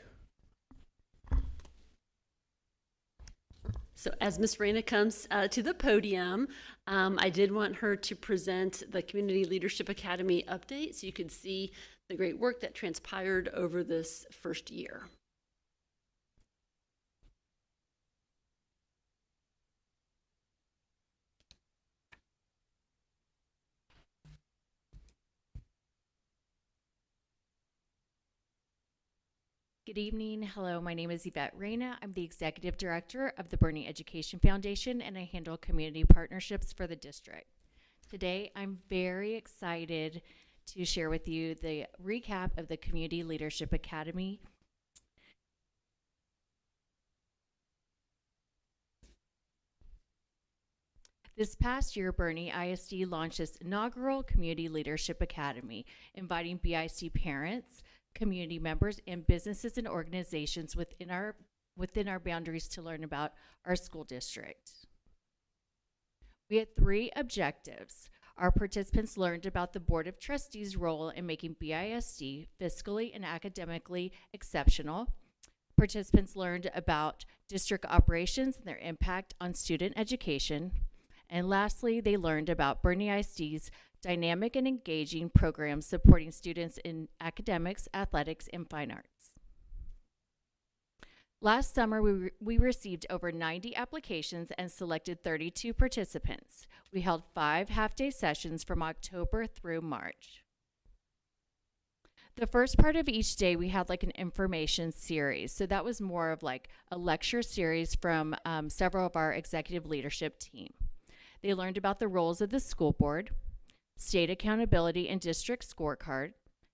So as Ms. Reyna comes to the podium, I did want her to present the Community Leadership Academy update so you could see the great work that transpired over this first year. Good evening. Hello, my name is Yvette Reyna. I'm the Executive Director of the Boerne Education Foundation, and I handle community partnerships for the district. Today, I'm very excited to share with you the recap of the Community Leadership Academy. This past year, Boerne ISD launched its inaugural Community Leadership Academy, inviting BIC parents, community members, and businesses and organizations within our boundaries to learn about our school district. We had 3 objectives. Our participants learned about the Board of Trustees' role in making BISD fiscally and academically exceptional. Participants learned about district operations and their impact on student education. And lastly, they learned about Boerne ISD's dynamic and engaging programs supporting students in academics, athletics, and fine arts. Last summer, we received over 90 applications and selected 32 participants. We held 5 half-day sessions from October through March. The first part of each day, we had like an information series. So that was more of like a lecture series from several of our executive leadership team. They learned about the roles of the school board, state accountability and district scorecard,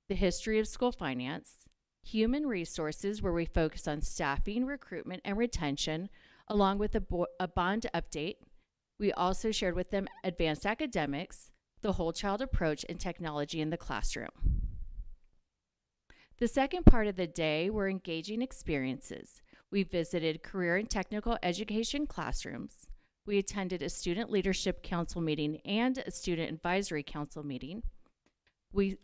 the history of school finance, human resources, where we focus on staffing, recruitment, and retention, along with a bond update. We also shared with them advanced academics, the whole child approach, and technology in the classroom. The second part of the day were engaging experiences. We visited career and technical education classrooms. We attended a student leadership council meeting and a student advisory council meeting.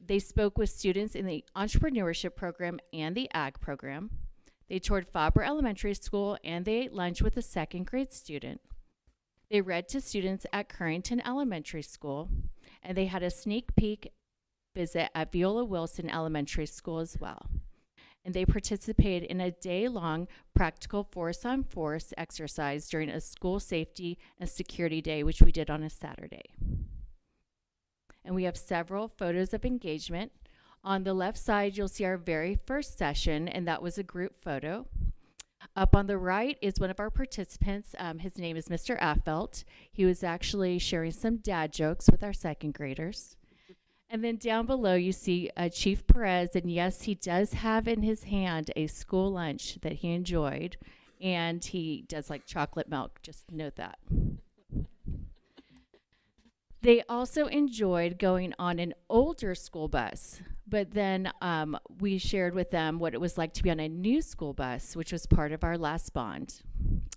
They spoke with students in the entrepreneurship program and the ag program. They toured Faber Elementary School and they ate lunch with a second grade student. They read to students at Currington Elementary School, and they had a sneak peek visit at Viola Wilson Elementary School as well. And they participated in a day-long practical force-on-force exercise during a school safety and security day, which we did on a Saturday. And we have several photos of engagement. On the left side, you'll see our very first session, and that was a group photo. Up on the right is one of our participants. His name is Mr. Affelt. He was actually sharing some dad jokes with our second graders. And then down below, you see Chief Perez, and yes, he does have in his hand a school lunch that he enjoyed, and he does like chocolate milk, just note that. They also enjoyed going on an older school bus, but then we shared with them what it was like to be on a new school bus, which was part of our last bond.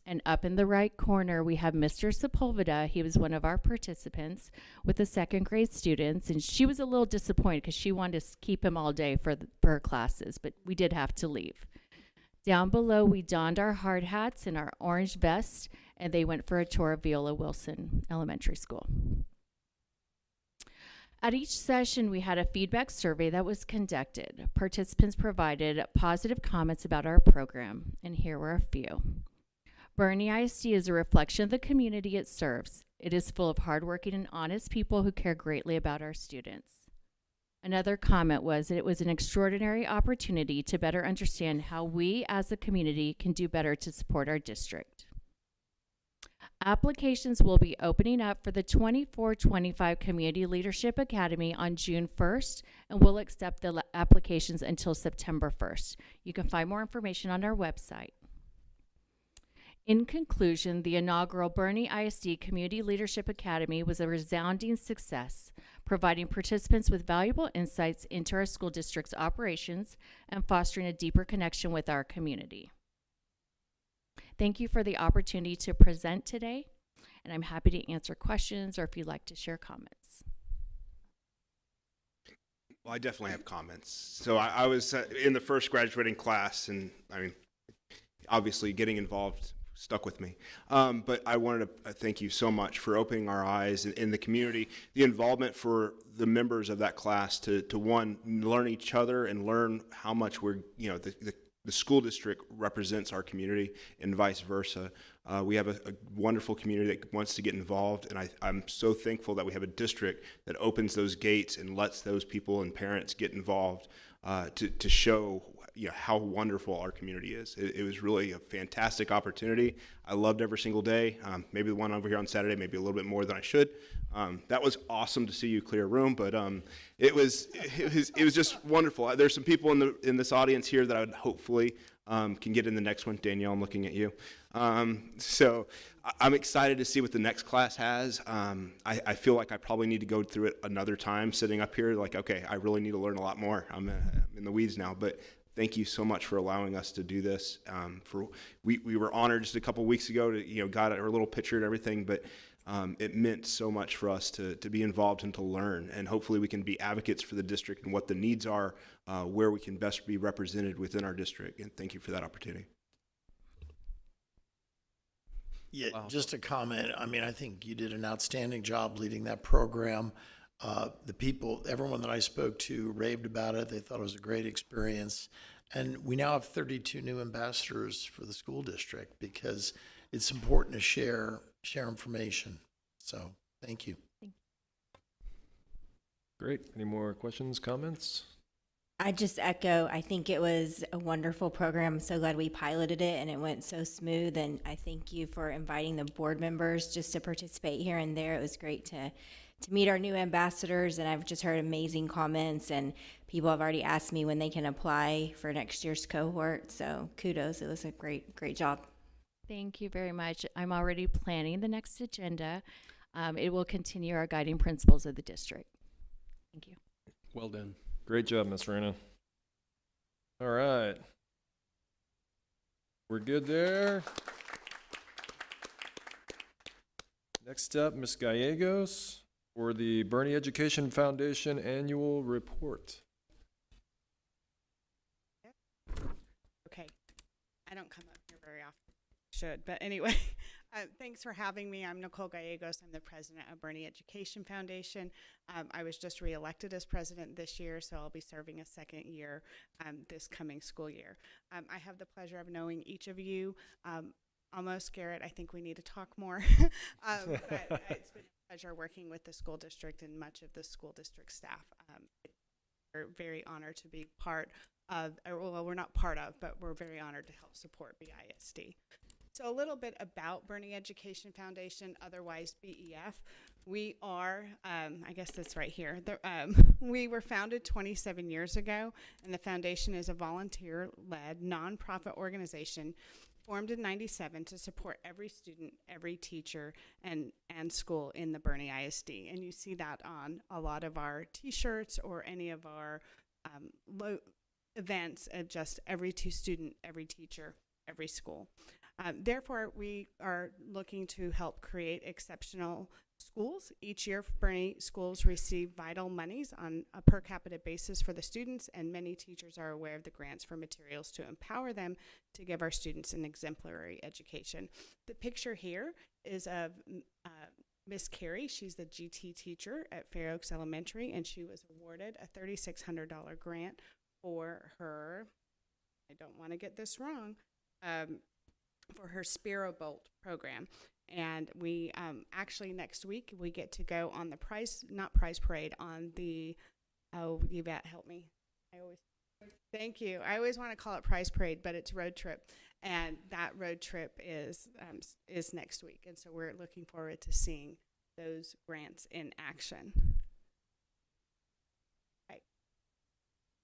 And up in the right corner, we have Mr. Sepulveda. He was one of our participants with the second grade students, and she was a little disappointed because she wanted to keep him all day for her classes, but we did have to leave. Down below, we donned our hard hats and our orange vests, and they went for a tour of Viola Wilson Elementary School. At each session, we had a feedback survey that was conducted. Participants provided positive comments about our program, and here were a few. Boerne ISD is a reflection of the community it serves. It is full of hardworking and honest people who care greatly about our students. Another comment was that it was an extraordinary opportunity to better understand how we as a community can do better to support our district. Applications will be opening up for the 24-25 Community Leadership Academy on June 1st, and we'll accept the applications until September 1st. You can find more information on our website. In conclusion, the inaugural Boerne ISD Community Leadership Academy was a resounding success, providing participants with valuable insights into our school district's operations and fostering a deeper connection with our community. Thank you for the opportunity to present today, and I'm happy to answer questions or if you'd like to share comments. Well, I definitely have comments. So I was in the first graduating class, and I mean, obviously getting involved stuck with me. But I wanted to thank you so much for opening our eyes in the community, the involvement for the members of that class to one, learn each other and learn how much we're, you know, the school district represents our community and vice versa. We have a wonderful community that wants to get involved, and I'm so thankful that we have a district that opens those gates and lets those people and parents get involved to show, you know, how wonderful our community is. It was really a fantastic opportunity. I loved every single day. Maybe the one over here on Saturday, maybe a little bit more than I should. That was awesome to see you clear a room, but it was just wonderful. There's some people in this audience here that I would hopefully can get in the next one. Danielle, I'm looking at you. So I'm excited to see what the next class has. I feel like I probably need to go through it another time sitting up here like, okay, I really need to learn a lot more. I'm in the weeds now, but thank you so much for allowing us to do this. We were honored just a couple weeks ago to, you know, got our little picture and everything, but it meant so much for us to be involved and to learn, and hopefully we can be advocates for the district and what the needs are, where we can best be represented within our district, and thank you for that opportunity. Yeah, just a comment. I mean, I think you did an outstanding job leading that program. The people, everyone that I spoke to raved about it. They thought it was a great experience. And we now have 32 new ambassadors for the school district because it's important to share information. So thank you. Great. Any more questions, comments? I just echo, I think it was a wonderful program. I'm so glad we piloted it and it went so smooth. And I thank you for inviting the board members just to participate here and there. It was great to meet our new ambassadors, and I've just heard amazing comments, and people have already asked me when they can apply for next year's cohort. So kudos. It was a great job. Thank you very much. I'm already planning the next agenda. It will continue our guiding principles of the district. Thank you. Well done. Great job, Ms. Rena. All right. We're good there. Next up, Ms. Gallegos. for the Boerne Education Foundation Annual Report. Okay. I don't come up here very often. Should, but anyway, thanks for having me. I'm Nicole Gallegos. I'm the president of Boerne Education Foundation. I was just reelected as president this year, so I'll be serving a second year this coming school year. I have the pleasure of knowing each of you. Almost, Garrett, I think we need to talk more. But it's been a pleasure working with the school district and much of the school district staff. We're very honored to be part of, well, we're not part of, but we're very honored to help support BISD. So a little bit about Boerne Education Foundation, otherwise BEF. We are, I guess that's right here. We were founded 27 years ago, and the foundation is a volunteer-led nonprofit organization formed in '97 to support every student, every teacher, and school in the Boerne ISD. And you see that on a lot of our T-shirts or any of our events of just every student, every teacher, every school. Therefore, we are looking to help create exceptional schools. Each year, Boerne schools receive vital monies on a per capita basis for the students, and many teachers are aware of the grants for materials to empower them to give our students an exemplary education. The picture here is of Miss Carey. She's the GT teacher at Fair Oaks Elementary, and she was awarded a $3,600 grant for her, I don't want to get this wrong, for her Spiro Bolt program. And we actually next week we get to go on the not prize parade, on the, oh, Yvette, help me. Thank you. I always want to call it prize parade, but it's road trip. And that road trip is next week. And so we're looking forward to seeing those grants in action.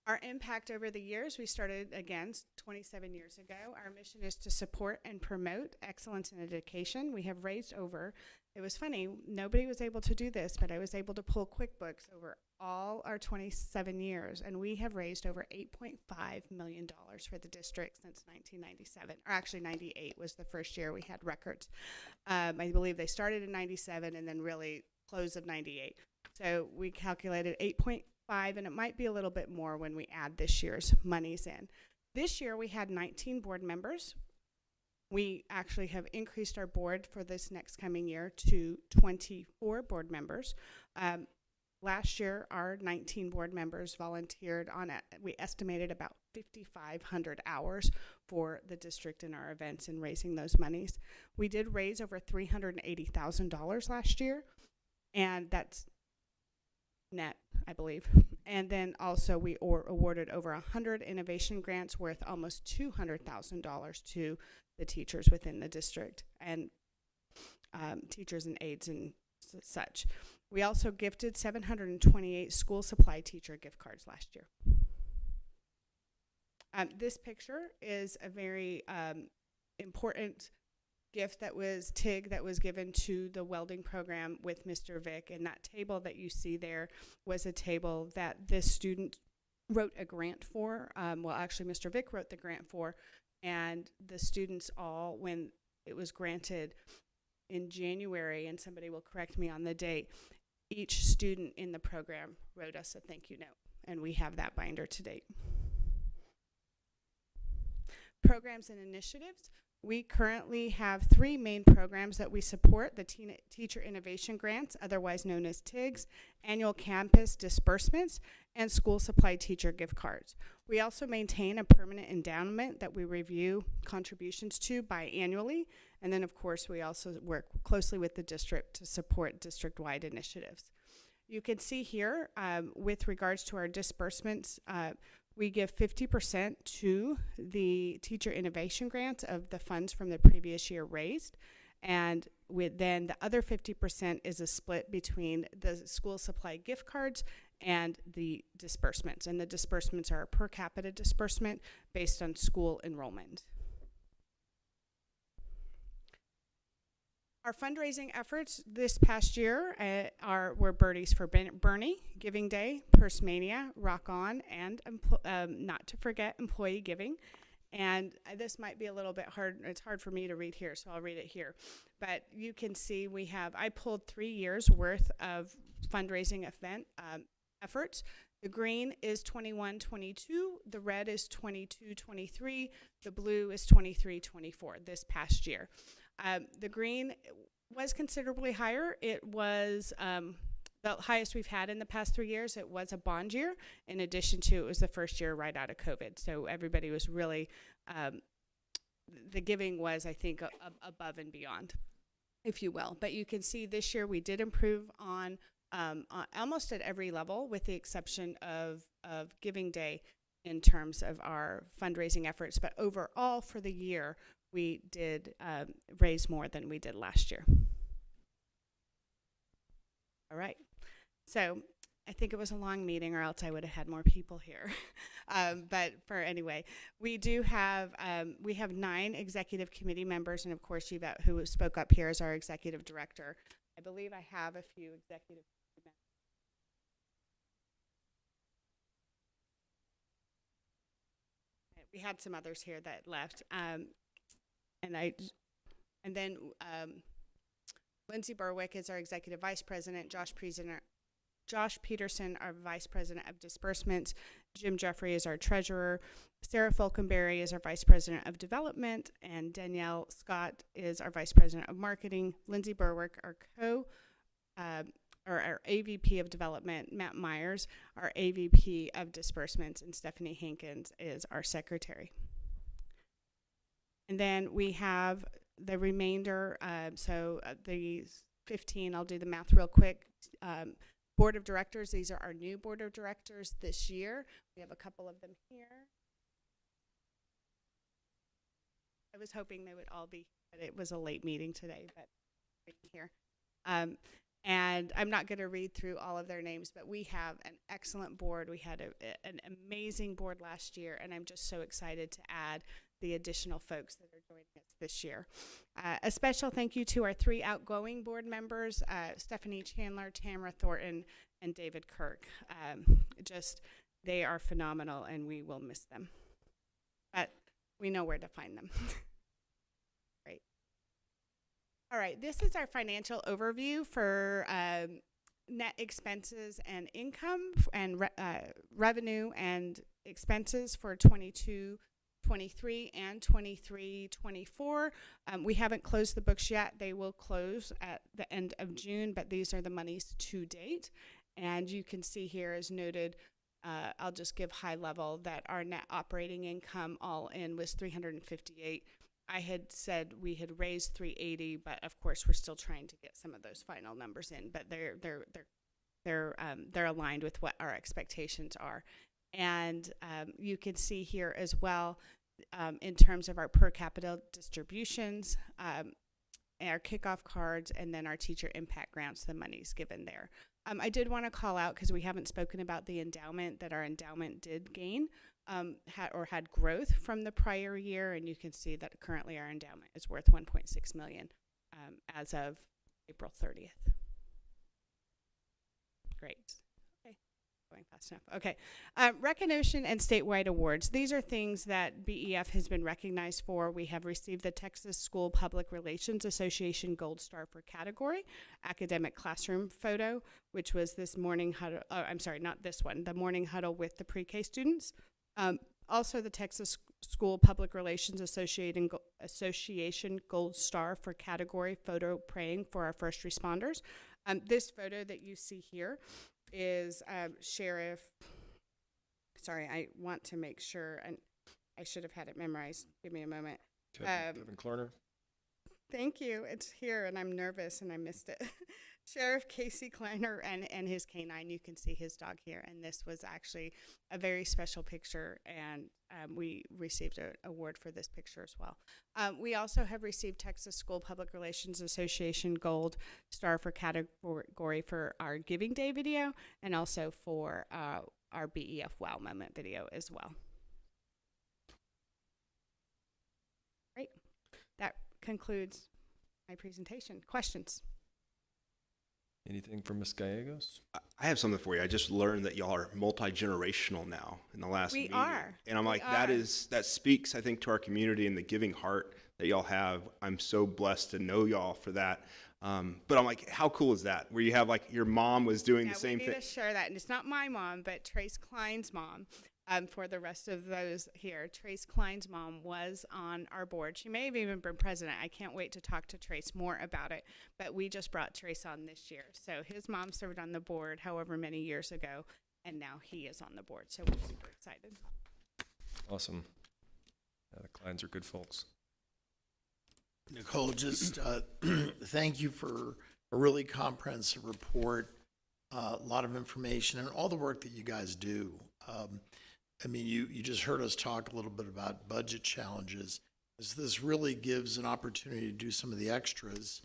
Our impact over the years, we started, again, 27 years ago. Our mission is to support and promote excellence in education. We have raised over, it was funny, nobody was able to do this, but I was able to pull QuickBooks over all our 27 years, and we have raised over $8.5 million for the district since 1997, or actually 98 was the first year we had records. I believe they started in 97 and then really close of 98. So we calculated 8.5, and it might be a little bit more when we add this year's monies in. This year we had 19 board members. We actually have increased our board for this next coming year to 24 board members. Last year, our 19 board members volunteered on it. We estimated about 5,500 hours for the district in our events and raising those monies. We did raise over $380,000 last year, and that's net, I believe. And then also we awarded over 100 innovation grants worth almost $200,000 to the teachers within the district and teachers and aides and such. We also gifted 728 school supply teacher gift cards last year. This picture is a very important gift that was TIG that was given to the welding program with Mr. Vick, and that table that you see there was a table that this student wrote a grant for. Well, actually Mr. Vick wrote the grant for, and the students all, when it was granted in January, and somebody will correct me on the date, each student in the program wrote us a thank you note, and we have that binder to date. Programs and initiatives. We currently have 3 main programs that we support: the Teacher Innovation Grants, otherwise known as TIGs, annual campus disbursements, and school supply teacher gift cards. We also maintain a permanent endowment that we review contributions to biannually, and then of course we also work closely with the district to support district-wide initiatives. You can see here with regards to our disbursements, we give 50% to the teacher innovation grants of the funds from the previous year raised. And then the other 50% is a split between the school supply gift cards and the disbursements. And the disbursements are a per capita disbursement based on school enrollment. Our fundraising efforts this past year were Birdies for Boerne, Giving Day, Purse Mania, Rock On, and not to forget employee giving. And this might be a little bit hard. It's hard for me to read here, so I'll read it here. But you can see I pulled 3 years worth of fundraising event efforts. The green is 21-22, the red is 22-23, the blue is 23-24 this past year. The green was considerably higher. It was the highest we've had in the past 3 years. It was a bond year. In addition to, it was the first year right out of COVID. So everybody was really, the giving was, I think, above and beyond, if you will. But you can see this year we did improve on almost at every level, with the exception of Giving Day in terms of our fundraising efforts. But overall for the year, we did raise more than we did last year. All right. So I think it was a long meeting, or else I would have had more people here. But for anyway, we do have we have 9 executive committee members, and of course Yvette, who spoke up here, is our executive director. I believe I have a few executive committee members. We had some others here that left, and then Lindsay Berwick is our executive vice president. Josh Peterson, our vice president of disbursements. Jim Jeffrey is our treasurer. Sarah Falkenberry is our vice president of development, and Danielle Scott is our vice president of marketing. Lindsay Berwick, our AVP of development. Matt Myers, our AVP of disbursements, and Stephanie Hankins is our secretary. And then we have the remainder, the 15, I'll do the math real quick. Board of directors, these are our new board of directors this year. We have a couple of them here. I was hoping they would all be, but it was a late meeting today, but here. And I'm not going to read through all of their names, but we have an excellent board. We had an amazing board last year, and I'm just so excited to add the additional folks that are joining us this year. A special thank you to our 3 outgoing board members, Stephanie Chandler, Tamara Thornton, and David Kirk. They are phenomenal, and we will miss them. But we know where to find them. Great. All right, this is our financial overview for net expenses and income and revenue and expenses for 22-23 and 23-24. We haven't closed the books yet. They will close at the end of June, but these are the monies to date. And you can see here, as noted, I'll just give high level, that our net operating income all in was $358. I had said we had raised $380, but of course we're still trying to get some of those final numbers in. But they're aligned with what our expectations are. And you can see here as well, in terms of our per capita distributions, our kickoff cards, and then our teacher impact grants, the money's given there. I did want to call out, because we haven't spoken about the endowment, that our endowment did gain had growth from the prior year, and you can see that currently our endowment is worth $1.6 million as of April 30th. Great. Going fast enough. Okay. Recognition and statewide awards. These are things that BEF has been recognized for. We have received the Texas School Public Relations Association Gold Star for category, academic classroom photo, which was this morning huddle. Oh, I'm sorry, not this one. The morning huddle with the pre-K students. Also, the Texas School Public Relations Association Gold Star for category photo praying for our first responders. This photo that you see here is Sheriff, sorry, I want to make sure, and I should have had it memorized. Give me a moment. Kevin Klarner. Thank you. It's here, and I'm nervous, and I missed it. Sheriff Casey Kleiner and his canine. You can see his dog here, and this was actually a very special picture, and we received an award for this picture as well. We also have received Texas School Public Relations Association Gold Star for category for our Giving Day video, and also for our BEF Wow Moment video as well. Great. That concludes my presentation. Questions? Anything from Ms. Gallegos? I have something for you. I just learned that y'all are multi-generational now in the last meeting. We are. And I'm like, that speaks, I think, to our community and the giving heart that y'all have. I'm so blessed to know y'all for that. But I'm like, how cool is that? Where you have like your mom was doing Yeah, the same we thing. need to share that, and it's not my mom, but Trace Klein's mom. For the rest of those here, Trace Klein's mom was on our board. She may have even been president. I can't wait to talk to Trace more about it. But we just brought Trace on this year. So his mom served on the board however many years ago, and now he is on the board. So we're super excited. Awesome. Yeah, the Kleins are good folks. Nicole, just thank you for a really comprehensive report, a lot of information, and all the work that you guys do. I mean, you just heard us talk a little bit about budget challenges. This really gives an opportunity to do some of the extras,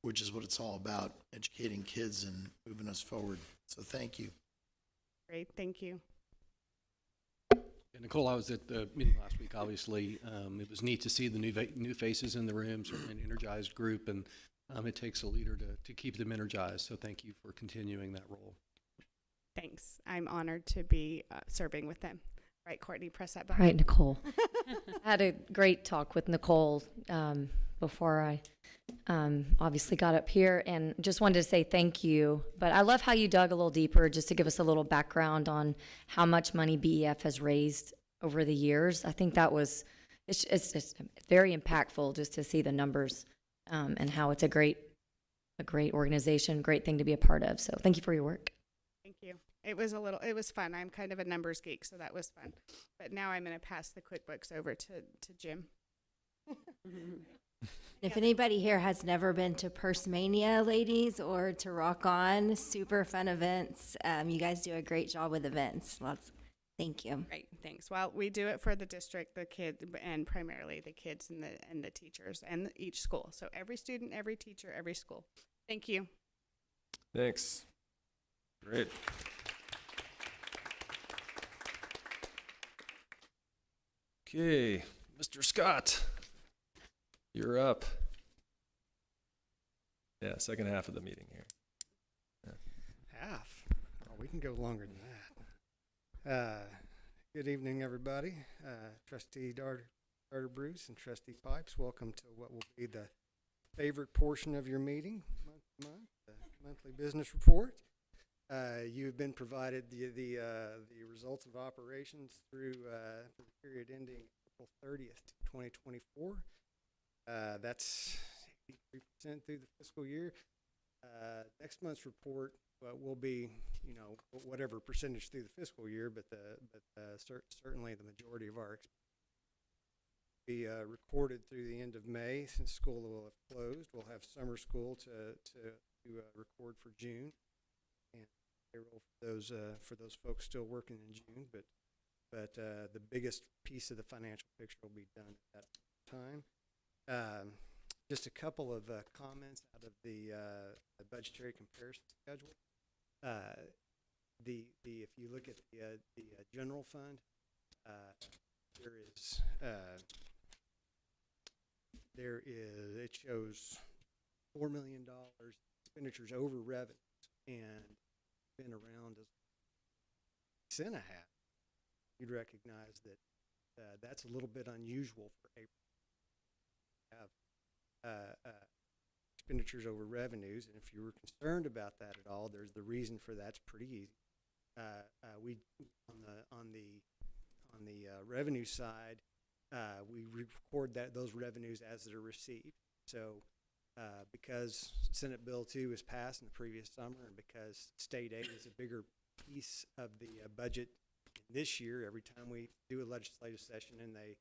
which is what it's all about, educating kids and moving us forward. So thank you. Great, thank you. And Nicole, I was at the meeting last week, obviously. It was neat to see the new faces in the room, certainly an energized group, and it takes a leader to keep them energized. So thank you for continuing that role. Thanks. I'm honored to be serving with them. Right, Courtney, press that button. Right, Nicole. I had a great talk with Nicole before I obviously got up here, and just wanted to say thank you. But I love how you dug a little deeper just to give us a little background on how much money BEF has raised over the years. I think that was, it's just very impactful just to see the numbers and how it's a great organization, great thing to be a part of. So thank you for your work. Thank you. It was fun. I'm kind of a numbers geek, so that was fun. But now I'm going to pass the QuickBooks over to Jim. If anybody here has never been to Purse Mania, ladies, or to Rock On, super fun events. You guys do a great job with events. Thank you. Great, thanks. Well, we do it for the district, the kid, and primarily the kids and the teachers and each school. So every student, every teacher, every school. Thank you. Thanks. Great. Okay, Mr. Scott, you're up. Yeah, second half of the meeting here. Half? Oh, we can go longer than that. Good evening, everybody. Trustee Darter Bruce and Trustee Pipes, welcome to what will be the favorite portion of your meeting, month to month, the monthly business report. You have been provided the results of operations through for the period ending April 30th, 2024. That's 83% through the fiscal year. Next month's report will be, whatever percentage through the fiscal year, but certainly the majority of our expenses will be recorded through the end of May, since school will have closed. We'll have summer school to record for June. And payroll for those folks still working in June, but the biggest piece of the financial picture will be done at that time. Just a couple of comments out of the budgetary comparison schedule. If you look at the general fund, it shows $4 million expenditures over revenue, and been around a cent and a half. You'd recognize that that's a little bit unusual for April. Have expenditures over revenues, and if you were concerned about that at all, there's the reason for that's pretty easy. We on the revenue side, we record those revenues as they're received. So because Senate Bill 2 was passed in the previous summer, and because state aid is a bigger piece of the budget this year, every time we do a legislative session and they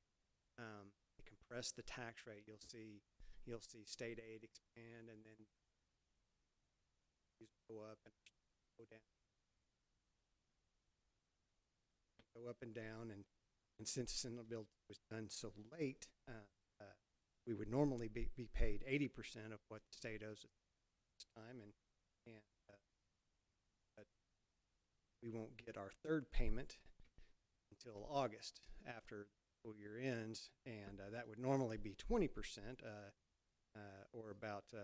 compress the tax rate, you'll see state aid expand and then go up and go down, and since Senate Bill was done so late, we would normally be paid 80% of what the state owes at this time, but we won't get our third payment until August after the school year ends, and that would normally be 20%, or about $3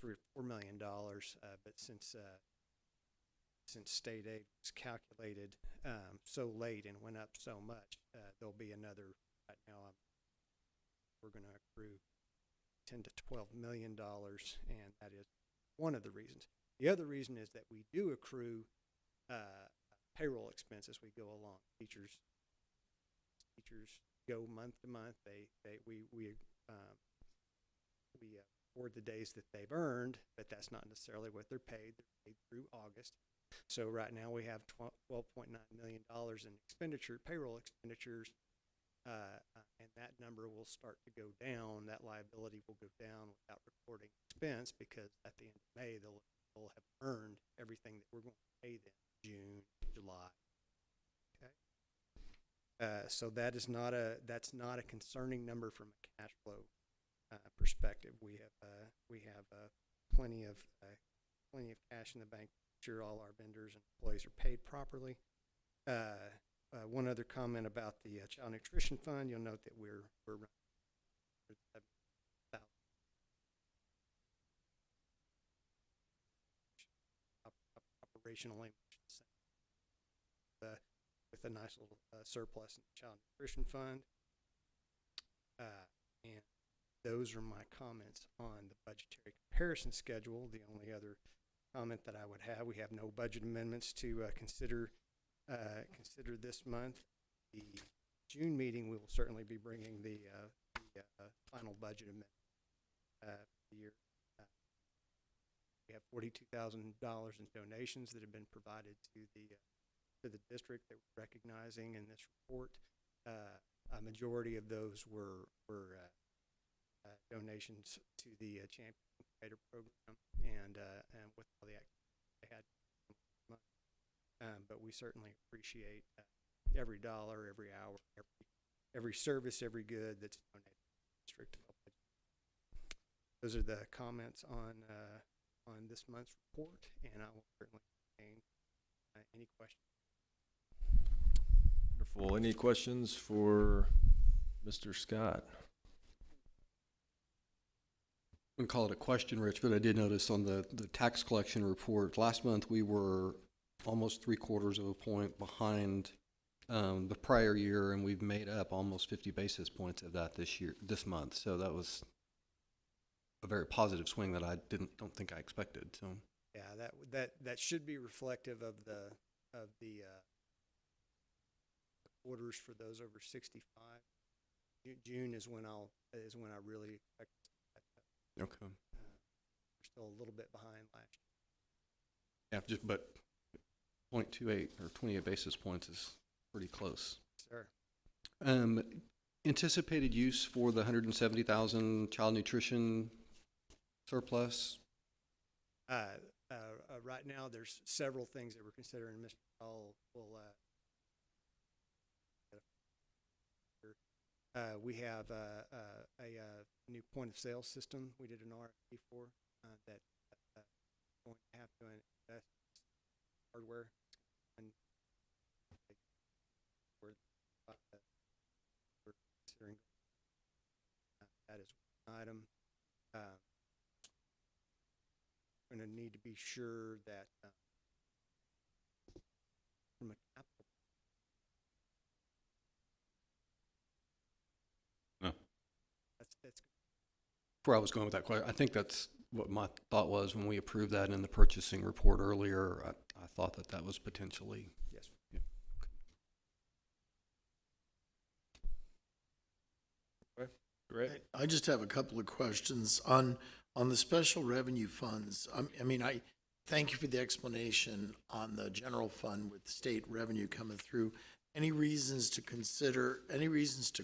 or $4 million. But since state aid was calculated so late and went up so much, there'll be another. Right now, we're going to accrue 10 to $12 million, and that is one of the reasons. The other reason is that we do accrue payroll expense as we go along. Teachers go month to month. We award the days that they've earned, but that's not necessarily what they're paid. They're paid through August. So right now we have $12.9 million in payroll expenditures, and that number will start to go down. That liability will go down without recording expense, because at the end of May they'll have earned everything that we're going to pay them in June, July. Okay. So that's not a concerning number from a cash flow perspective. We have plenty of cash in the bank. Sure, all our vendors and employees are paid properly. One other comment about the Child Nutrition Fund. You'll note that we're running operationally with a nice little surplus in the Child Nutrition Fund. And those are my comments on the budgetary comparison schedule. The only other comment that I would have, we have no budget amendments to consider this month. The June meeting, we will certainly be bringing the final budget amendment for the year. We have $42,000 in donations that have been provided to the district that we're recognizing in this report. A majority of those were donations to the Champion Creator Program, and with all the activities they had. But we certainly appreciate every dollar, every hour, every service, every good that's donated to the district. Those are the comments on this month's report, and I will certainly entertain any questions. Wonderful. Any questions for Mr. Scott? I wouldn't call it a question, Rich, but I did notice on the tax collection report, last month we were almost 3/4 of a point behind the prior year, and we've made up almost 50 basis points of that this month. So that was a very positive swing that I don't think I expected. So yeah, that should be reflective of the orders for those over 65. June is when I really expect that. Okay. We're still a little bit behind last year. Yeah, but 0.28 or 28 basis points is pretty close. Sure. Anticipated use for the 170,000 child nutrition surplus? Right now, there's several things that we're considering. Mr. Hall will. We have a new point of sale system. We did an RFP for that going to have to invest in hardware, and we're considering that is one item. We're going to need to be sure that from a capital. No. That's Where I was going with that question, I think that's what my thought was when we approved that in the purchasing report earlier. I thought that was potentially. Yes. Yeah. Okay. Great. I just have a couple of questions on the special revenue funds. I thank you for the explanation on the general fund with state revenue coming through. Any reasons to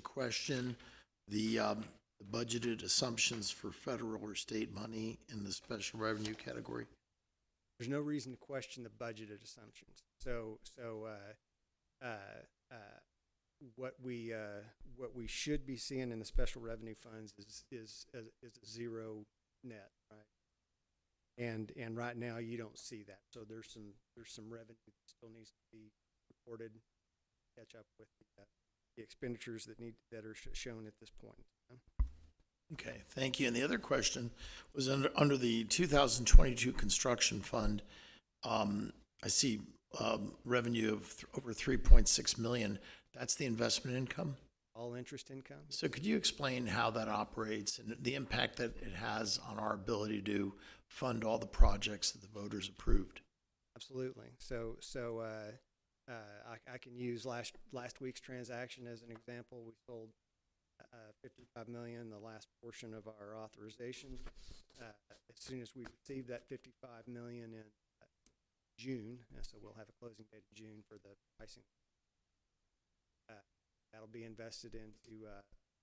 question the budgeted assumptions for federal or state money in the special revenue category? There's no reason to question the budgeted assumptions. So what we should be seeing in the special revenue funds is a zero net, right? And right now you don't see that. So there's some revenue that still needs to be reported, catch up with the expenditures that are shown at this point. Okay, thank you. And the other question was under the 2022 construction fund. I see revenue of over $3.6 million. That's the investment income? all interest income. So could you explain how that operates and the impact that it has on our ability to fund all the projects that the voters approved? Absolutely. So I can use last week's transaction as an example. We sold 55 million, the last portion of our authorization. As soon as we receive that 55 million in June, so we'll have a closing date of June for the pricing. That'll be invested into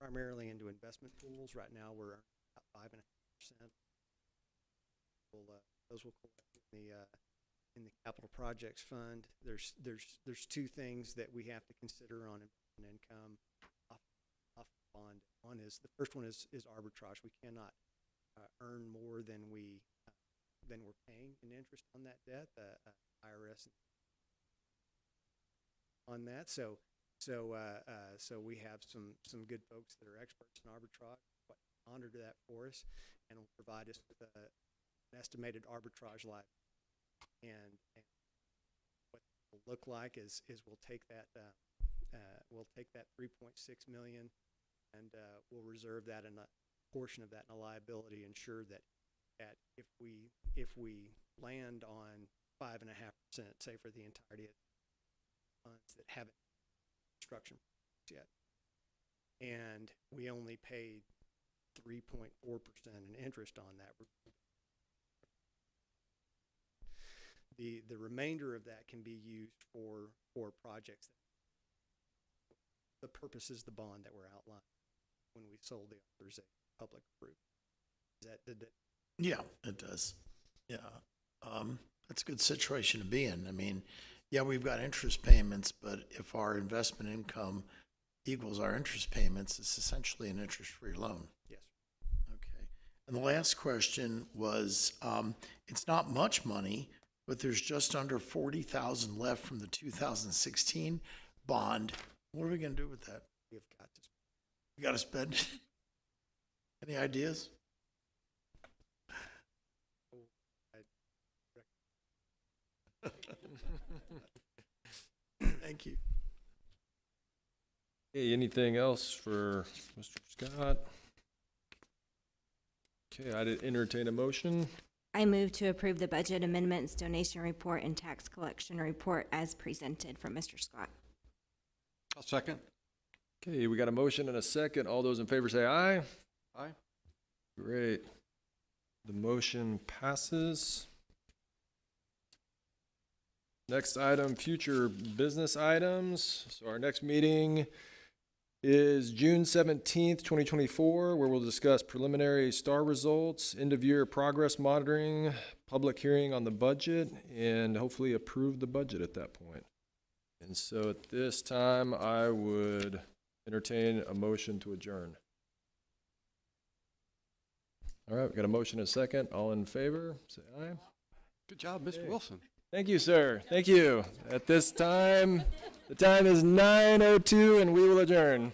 primarily into investment pools. Right now, we're about 5.5%. Those will collect in the capital projects fund. There's two things that we have to consider on investment income off bond. The first one is arbitrage. We cannot earn more than we're paying in interest on that debt. IRS on that. So we have some good folks that are experts in arbitrage, quite honored to that for us, and will provide us with an estimated arbitrage liability. And what it will look like is we'll take that 3.6 million and we'll reserve that in a portion of that in a liability, ensure that if we land on 5.5%, say for the entirety of funds that haven't construction yet, and we only paid 3.4% in interest on that. The remainder of that can be used for projects. The purpose is the bond that were outlined when we sold the authorization, public approved. Yeah, it does. Yeah. That's a good situation to be in. I mean, yeah, we've got interest payments, but if our investment income equals our interest payments, it's essentially an interest-free loan. Yes. Okay. And the last question was, it's not much money, but there's just under 40,000 left from the 2016 bond. What are we going to do with that? We've got to. We got to spend it. Any ideas? Thank you. Hey, anything else for Mr. Scott? Okay, I'd entertain a motion. I move to approve the budget amendments, donation report, and tax collection report as presented from Mr. Scott. I'll second. Okay, we got a motion and a second. All those in favor say aye. Aye. Great. The motion passes. Next item, future business items. So our next meeting is June 17th, 2024, where we'll discuss preliminary STAR results, end-of-year progress monitoring, public hearing on the budget, and hopefully approve the budget at that point. And so at this time, I would entertain a motion to adjourn. All right, we got a motion and a second. All in favor, say aye. Good job, Mr. Wilson. Thank you, sir. Thank you. At this time, the time is 9:02 and we will adjourn.